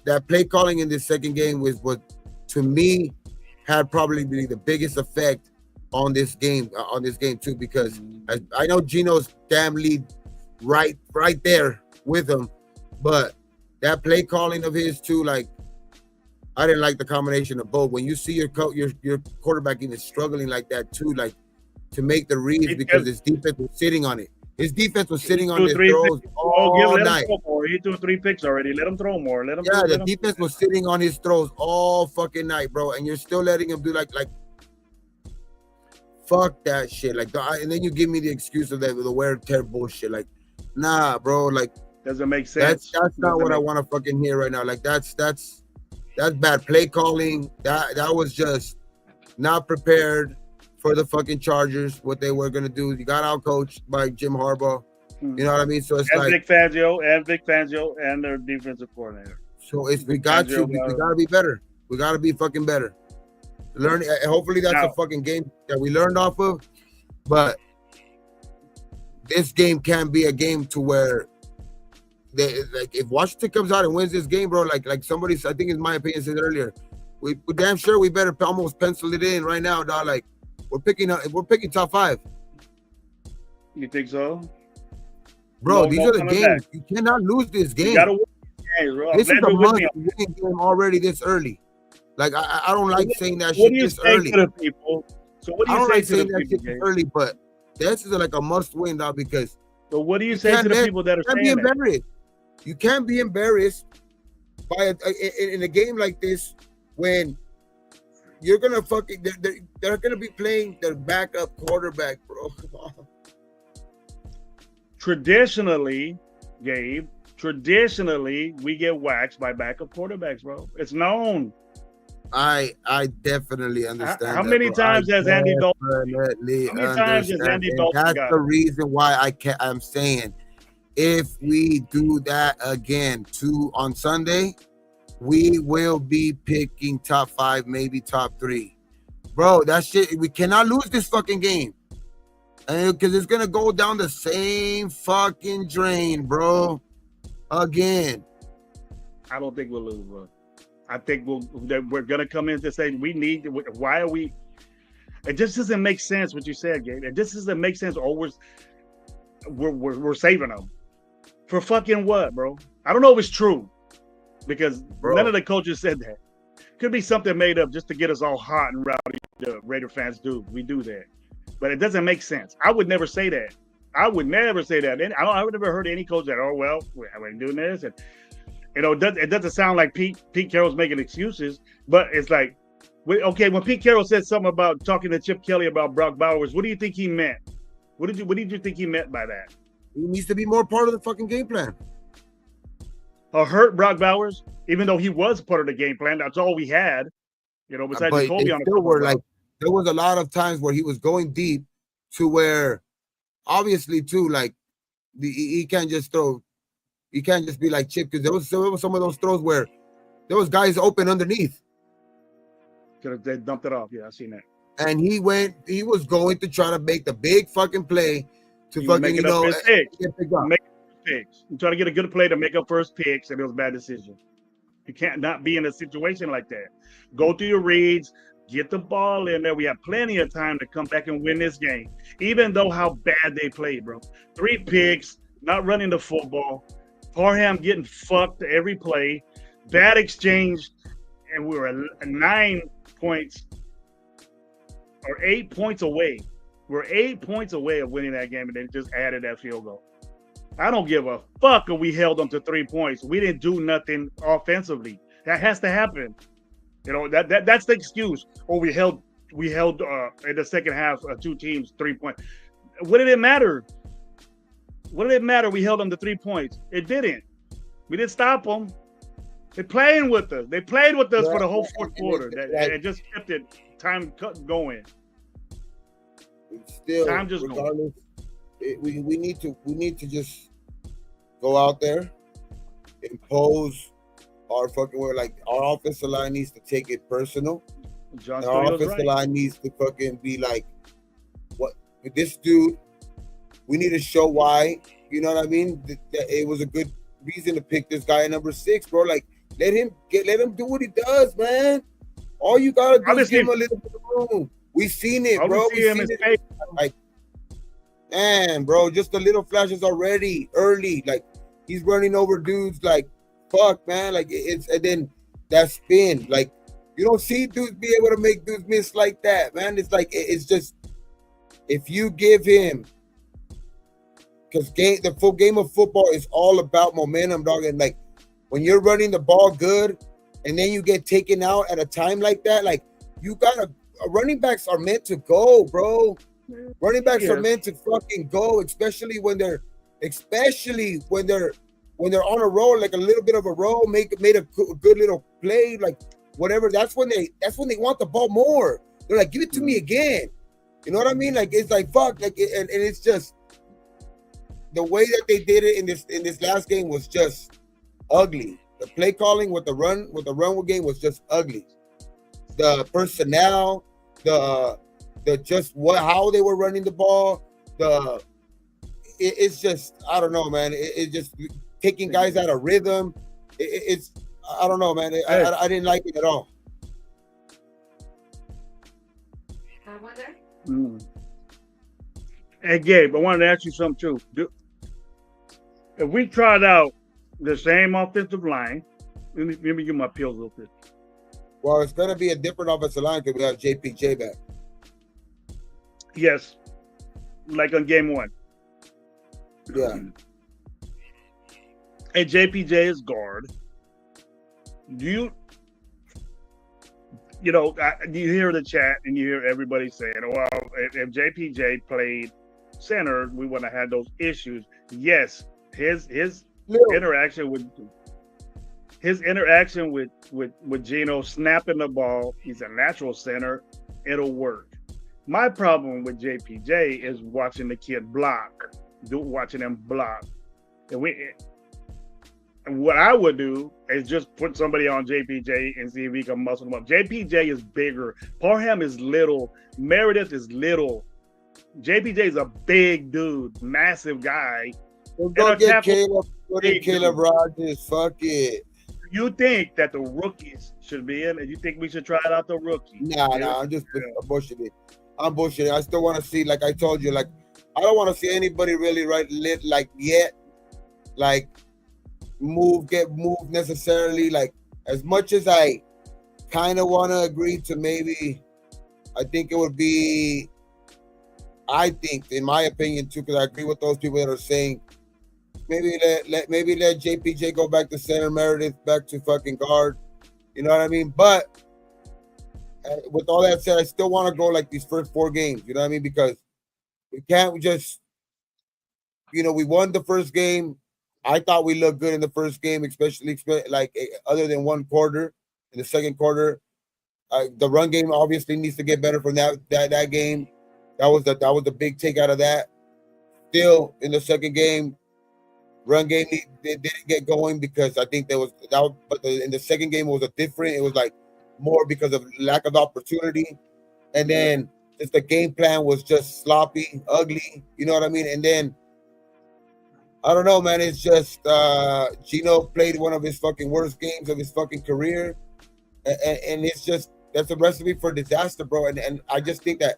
that play calling in this second game was what, to me, had probably the biggest effect on this game too, because I know Gino's damn lead right there with him, but that play calling of his too, like, I didn't like the combination of both. When you see your quarterback even struggling like that too, like to make the reads, because his defense was sitting on it. His defense was sitting on his throws all night. He threw 3 picks already. Let him throw more. The defense was sitting on his throws all fucking night, bro. And you're still letting him do like fuck that shit. Like, and then you give me the excuse of the wear and tear bullshit. Like, nah, bro. Like, doesn't make sense. That's not what I want to fucking hear right now. Like, that's bad play calling. That was just not prepared for the fucking Chargers, what they were gonna do. You got out coached by Jim Harbaugh. You know what I mean? So it's Vic Fangio and their defensive coordinator. So we got to be better. We got to be fucking better. Hopefully that's a fucking game that we learned off of. But this game can be a game to where if Washington comes out and wins this game, bro, like somebody, I think in my opinion said earlier, we're damn sure we better almost pencil it in right now, dog. Like we're picking top 5. You think so? Bro, No, these no are the coming games. back. You cannot lose this You game. gotta win the games, bro. I'm This is glad a you're with me. must-win game already this early. Like I don't like saying that What shit do you this say early. to the people? So what do I you don't say like to the saying that people, shit this Gabe? early, but this is like a must-win, dog, because So what do you you say to can't the people that are can't be saying that? embarrassed. You can't be embarrassed by in a game like this when you're gonna fucking they're gonna be playing their backup quarterback, bro. Come on. Traditionally, Gabe, we get waxed by backup quarterbacks, bro. It's known. I definitely understand. How that, many bro. times has Andy Dalton? Definitely How many times has understand, Andy and Dalton that's got the it? reason why I'm saying if we do that again on Sunday, we will be picking top 5, maybe top 3. Bro, that shit, we cannot lose this fucking game. Because it's going to go down the same fucking drain, bro. Again. I don't think we'll lose, bro. I think we're gonna come in to say we need. Why are we? It just doesn't make sense what you said, Gabe. It just doesn't make sense. Or we're saving them for fucking what, bro? I don't know if it's true because none of the coaches said that. Could be something made up just to get us all hot and rowdy. The Raider fans do. We do that, but it doesn't make sense. I would never say that. I would never say that. And I would never heard any coach that, oh well, we're doing this and. You know, it doesn't sound like Pete Carroll's making excuses, but it's like, okay, when Pete Carroll said something about talking to Chip Kelly about Brock Bowers, what do you think he meant? What did you think he meant by that? He needs to be more part of the fucking game plan. Hurt Brock Bowers, even though he was part of the game plan. That's all we had, you know, besides Jacoby on the still were like, there was a lot of times where he was going deep to where, obviously, too, like, he can't just throw. You can't just be like Chip, because there was some of those throws where there was guys open underneath. They dumped it off. Yeah, I seen that. And he was going to try to make the big fucking play to fucking, get pick up. Make picks. You try to get a good play to make up first picks, and it was a bad decision. You can't not be in a situation like that. Go through your reads, get the ball in there. We have plenty of time to come back and win this game, even though how bad they played, bro. 3 picks, not running the football. Parham getting fucked every play, bad exchange, and we were 9 points or 8 points away. We're 8 points away of winning that game, and they just added that field goal. I don't give a fuck if we held them to 3 points. We didn't do nothing offensively. That has to happen. You know, that's the excuse. Or we held in the second half 2 teams 3 points. What did it matter? What did it matter? We held them to 3 points. It didn't. We didn't stop them. They're playing with us. They played with us for the whole fourth quarter. It just kept it time going. Still, time just regardless, we need to just go out there, impose our fucking way. Like our offensive line needs to take it personal. Our offensive line needs to fucking be like, what with this dude. We need to show why, you know what I mean? That it was a good reason to pick this guy at number 6, bro. Like, let him do what he does, man. All you gotta do is give him a little bit of room. We've seen it, bro. We've seen it. Like, man, bro, just the little flashes already early. Like, he's running over dudes. Like, fuck, man. Like, and then that spin. Like, you don't see dudes be able to make dudes miss like that, man. It's like it's just if you give him. Because the full game of football is all about momentum, dog. And like when you're running the ball good and then you get taken out at a time like that, like you gotta running backs are meant to go, bro. Running backs are meant to fucking go, especially when they're on a roll, like a little bit of a roll, made a good little play, like whatever. That's when they want the ball more. They're like, give it to me again. You know what I mean? Like it's like fuck, like and it's just. The way that they did it in this last game was just ugly. The play calling with the run game was just ugly. The personnel, the just how they were running the ball, it's just I don't know, man. It's just taking guys out of rhythm. It's I don't know, man. I didn't like it at all. Mm. Hey, Gabe, I wanted to ask you something too. If we tried out the same offensive line, let me get my pills real quick. Well, it's gonna be a different offensive line because we have JPJ back. Yes, like on game one. Yeah. And JPJ is guard. Do you hear the chat and you hear everybody saying, well, if JPJ played center, we wouldn't have had those issues. Yes, his interaction with Geno snapping the ball, he's a natural center, it'll work. My problem with JPJ is watching the kid watching him block. And what I would do is just put somebody on JPJ and see if he can muscle him up. JPJ is bigger. Parham is little. Meredith is little. JPJ is a big dude, massive guy. We'll go get Caleb. Put in Caleb Rogers. Fuck it. You think that the rookies should be in, and you think we should try it out the rookies? Nah, I'm just bullshitting. I'm bullshitting. I still want to see, like I told you, like I don't want to see anybody really get moved necessarily. Like as much as I kind of want to agree to maybe, I think it would be. I think, in my opinion, too, because I agree with those people that are saying maybe let JPJ go back to center, Meredith back to fucking guard. You know what I mean? But with all that said, I still want to go like these first 4 games. You know what I mean? Because we can't just, we won the first game. I thought we looked good in the first game, especially like other than one quarter. In the second quarter, the run game obviously needs to get better from that game. That was the big take out of that. Still in the second game, run game didn't get going because I think but in the second game it was like more because of lack of opportunity, and then just the game plan was just sloppy, ugly. You know what I mean? And then I don't know, man. It's just Geno played one of his fucking worst games of his fucking career, and it's just that's a recipe for disaster, bro. And I just think that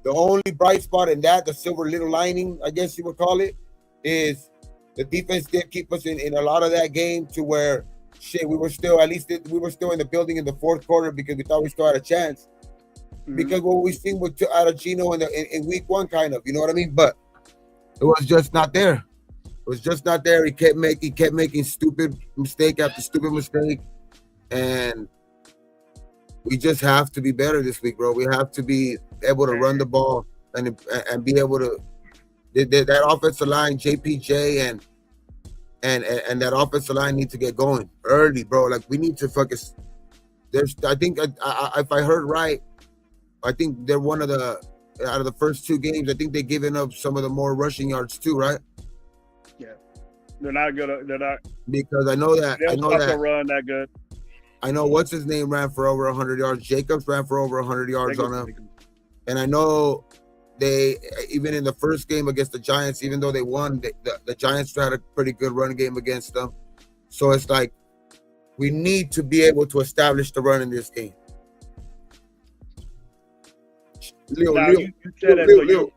the only bright spot in that, the silver little lining, I guess you would call it, is the defense did keep us in a lot of that game to where we were still in the building in the fourth quarter because we thought we still had a chance. Mm-hmm. Because what we seen out of Geno in week 1, kind of, you know what I mean? But it was just not there. It was just not there. He kept making stupid mistake after stupid mistake, and we just have to be better this week, bro. We have to be able to run the ball and be able to that offensive line, JPJ and that offensive line need to get going early, bro. Like we need to focus. I think if I heard right, I think they're one of the out of the first 2 games. I think they've given up some of the more rushing yards too, right? Yeah, they're not good. They're not because I know that run that good. I know what's his name ran for over 100 yards. Jacobs ran for over 100 yards on him. And I know they, even in the first game against the Giants, even though they won, the Giants had a pretty good run game against them. So it's like we need to be able to establish the run in this game. You said that, so you're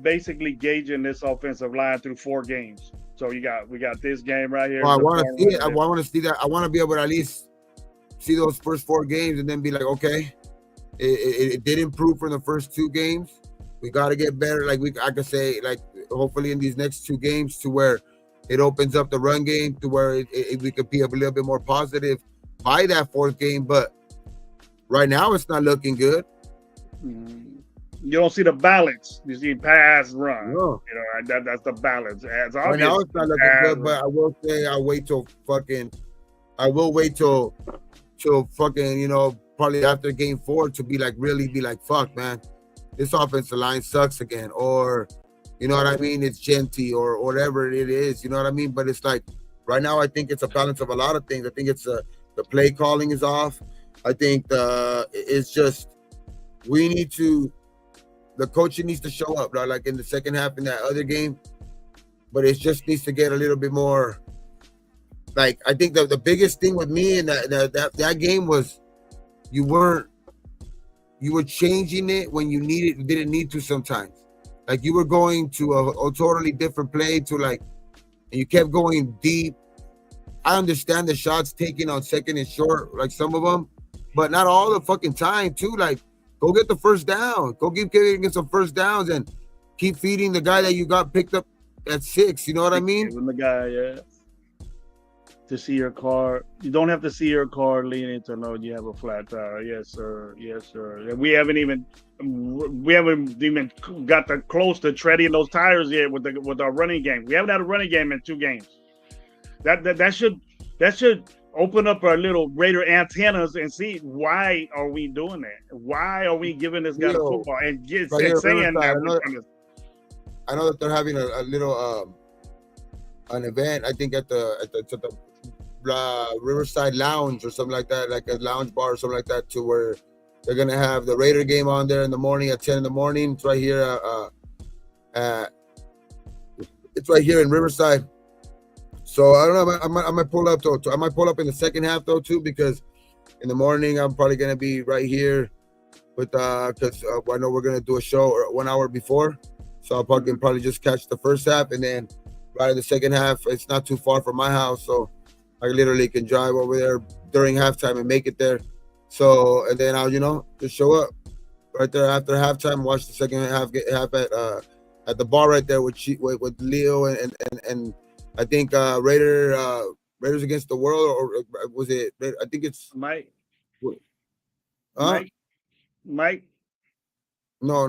basically gauging this offensive line through 4 games. So we got this game right here. Well, I want to see it. I want to see that. I want to be able to at least see those first 4 games and then be like, okay, it did improve from the first 2 games. We got to get better. Like I could say, like hopefully in these next 2 games to where it opens up the run game to where we could be a little bit more positive by that 4th game. But right now it's not looking good. You don't see the balance. You see pass, run. No. That's the balance. Right now it's not looking good, but I will say I will wait till fucking, probably after game 4 to be like, fuck, man, this offensive line sucks again. Or, you know what I mean? It's Genty or whatever it is, you know what I mean? But it's like, right now, I think it's a balance of a lot of things. I think it's the play calling is off. I think it's just, the coaching needs to show up, right? Like in the second half in that other game, but it just needs to get a little bit more. Like I think the biggest thing with me in that game was you weren't you were changing it when you didn't need to sometimes. Like you were going to a totally different play to like, and you kept going deep. I understand the shots taken on second and short, like some of them, but not all the fucking time too. Like, go get the first down. Go keep getting some first downs and keep feeding the guy that you got picked up at 6. You know what I mean? Giving the guy, yeah. To see your car, you don't have to see your car leaning to know you have a flat tire. Yes, sir. Yes, sir. And we haven't even got close to treading those tires yet with our running game. We haven't had a running game in 2 games. That should open up our little Raider antennas and see why are we doing that? Why are we giving this guy the football and saying that? I know that they're having a little an event. I think at the Riverside Lounge or something like that, like a lounge bar or something like that, to where they're gonna have the Raider game on there in the morning at 10 in the morning. It's right here. It's right here in Riverside. So I don't know. I might pull up though. I might pull up in the second half though too, because in the morning I'm probably gonna be right here with because I know we're gonna do a show 1 hour before, so I'll probably just catch the first half, and then right in the second half, it's not too far from my house, so I literally can drive over there during halftime and make it there. So and then I'll just show up right there after halftime, watch the second half at the bar right there with Leo and I think Raiders Against the World, or was it? I think it's Mike. Mike. No,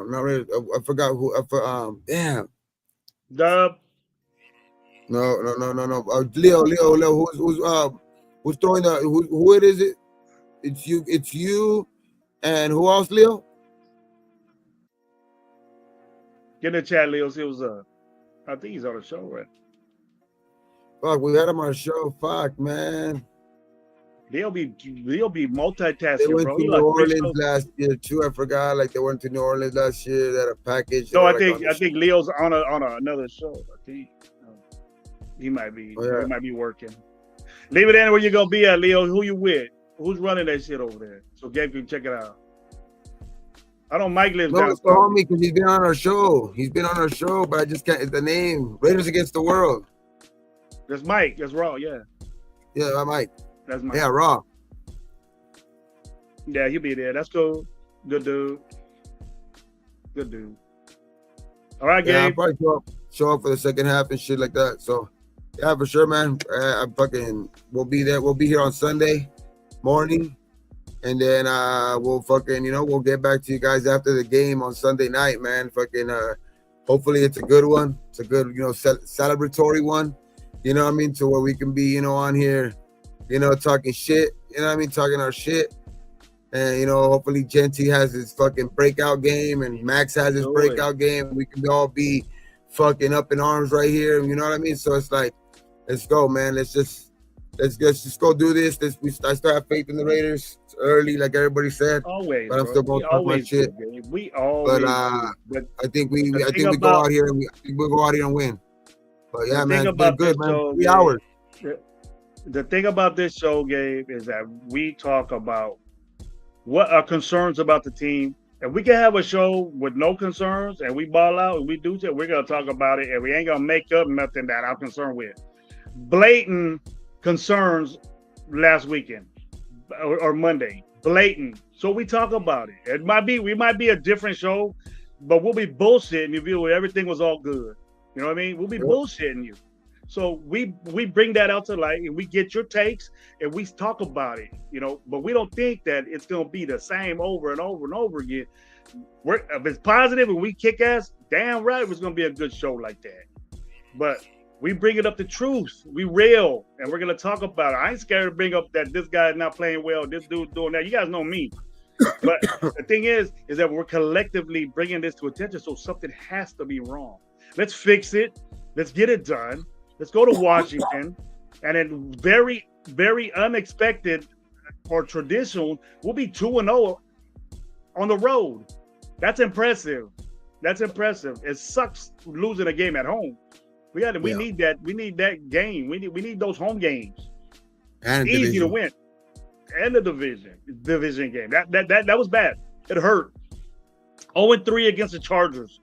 not Raiders. I forgot who. Damn. Dub. No. Leo. Who's throwing the? Who it is? It? It's you, and who else? Leo. Get in the chat, Leo. See what's up. I think he's on the show, right? Fuck, we had him on our show. Fuck, man. They'll be multitasking, they went bro. to New Orleans last year too. I forgot. Like they went to New Orleans last year. They had a package. No, I think Leo's on another show. I think he might be. Oh, yeah. He might be working. Leave it in where you gonna be at, Leo. Who you with? Who's running that shit over there? So Gabe can check it out. I don't. Mike lives down. No, it's the homie because he's been on our show. He's been on our show, but I just can't. It's the name Raiders Against the World. That's Mike. That's Raw. Yeah. Yeah, Mike. That's Mike. Yeah, Raw. Yeah, he'll be there. That's cool. Good dude. All right, Gabe. Yeah, I'll probably show up for the second half and shit like that. So, yeah, for sure, man. We'll be there. We'll be here on Sunday morning, and then we'll get back to you guys after the game on Sunday night, man. Hopefully it's a good one. It's a good, celebratory one. You know what I mean? To where we can be, on here, talking shit. You know what I mean? Talking our shit. And, hopefully Genty has his fucking breakout game and Max has his breakout game. We can all be fucking up in arms right here. You know what I mean? So it's like, let's go, man. Let's just go do this. I still have faith in the Raiders. It's early, like everybody said. Always, but I'm still going to talk my shit. We always. But I think we go out here and we'll go out here and win. But yeah, man, it's been good, man. Show, 3 hours. The thing about this show, Gabe, is that we talk about what are concerns about the team. If we can have a show with no concerns and we ball out and we do shit, we're gonna talk about it, and we ain't gonna make up nothing that I'm concerned with. Blatant concerns last weekend or Monday. Blatant. So we talk about it. We might be a different show, but we'll be bullshitting if everything was all good. You know what I mean? We'll be bullshitting you. So we bring that out to light and we get your takes and we talk about it, but we don't think that it's going to be the same over and over and over again. If it's positive and we kick ass, damn right it's going to be a good show like that. But we bring it up the truth. We real and we're going to talk about it. I ain't scared to bring up that this guy is not playing well, this dude's doing that. You guys know me. But the thing is that we're collectively bringing this to attention, so something has to be wrong. Let's fix it. Let's get it done. Let's go to Washington, and then very, very unexpected or traditional, we'll be 2-0 on the road. That's impressive. It sucks losing a game at home. We need that. We need that game. We need those home games. And easy to win. and the division game. That was bad. It hurt. 0-3 against the Chargers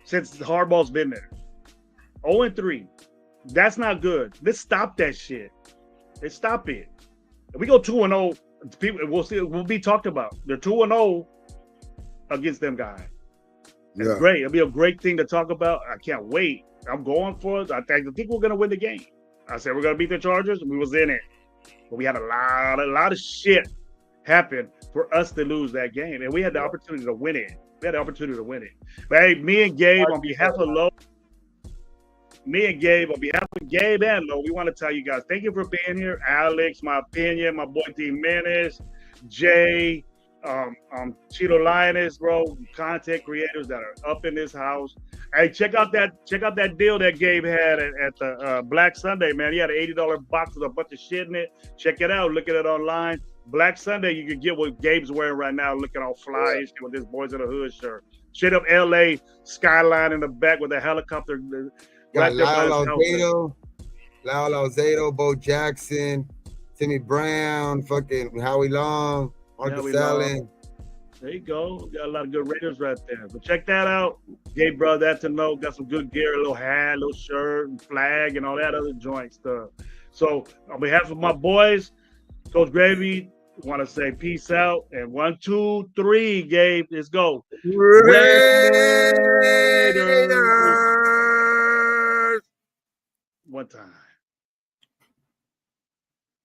since Harbaugh's been there. 0-3. That's not good. Let's stop that shit. Let's stop it. If we go 2-0, people we'll be talked about. They're 2-0 against them guys. It's great. It'll be a great thing to talk about. I can't wait. I'm going for it. I think we're gonna win the game. I said we're gonna beat the Chargers. We was in it, but we had a lot of shit happen for us to lose that game, and we had the opportunity to win it. But hey, me and Gabe, on behalf of Gabe and Lo, we want to tell you guys thank you for being here. Alex, my opinion, my boy D Menace, Jay, Cheeto Lioness, bro, content creators that are up in this house. Hey, check out that deal that Gabe had at the Black Sunday, man. He had an $80 box with a bunch of shit in it. Check it out. Look at it online. Black Sunday, you can get what Gabe's wearing right now, looking all fly and shit with this Boys in the Hood shirt. Straight up LA skyline in the back with a helicopter. Got Lyle Alzado, Bo Jackson, Timmy Brown, fucking Howie Long, Marcus Allen. There you go. Got a lot of good Raiders right there. But check that out. Gabe brought that to know. Got some good gear, a little hat, a little shirt, and flag, and all that other joint stuff. So on behalf of my boys, Coach Gravy, want to say peace out. And 1, 2, 3, Gabe, let's go. Raiders. One time.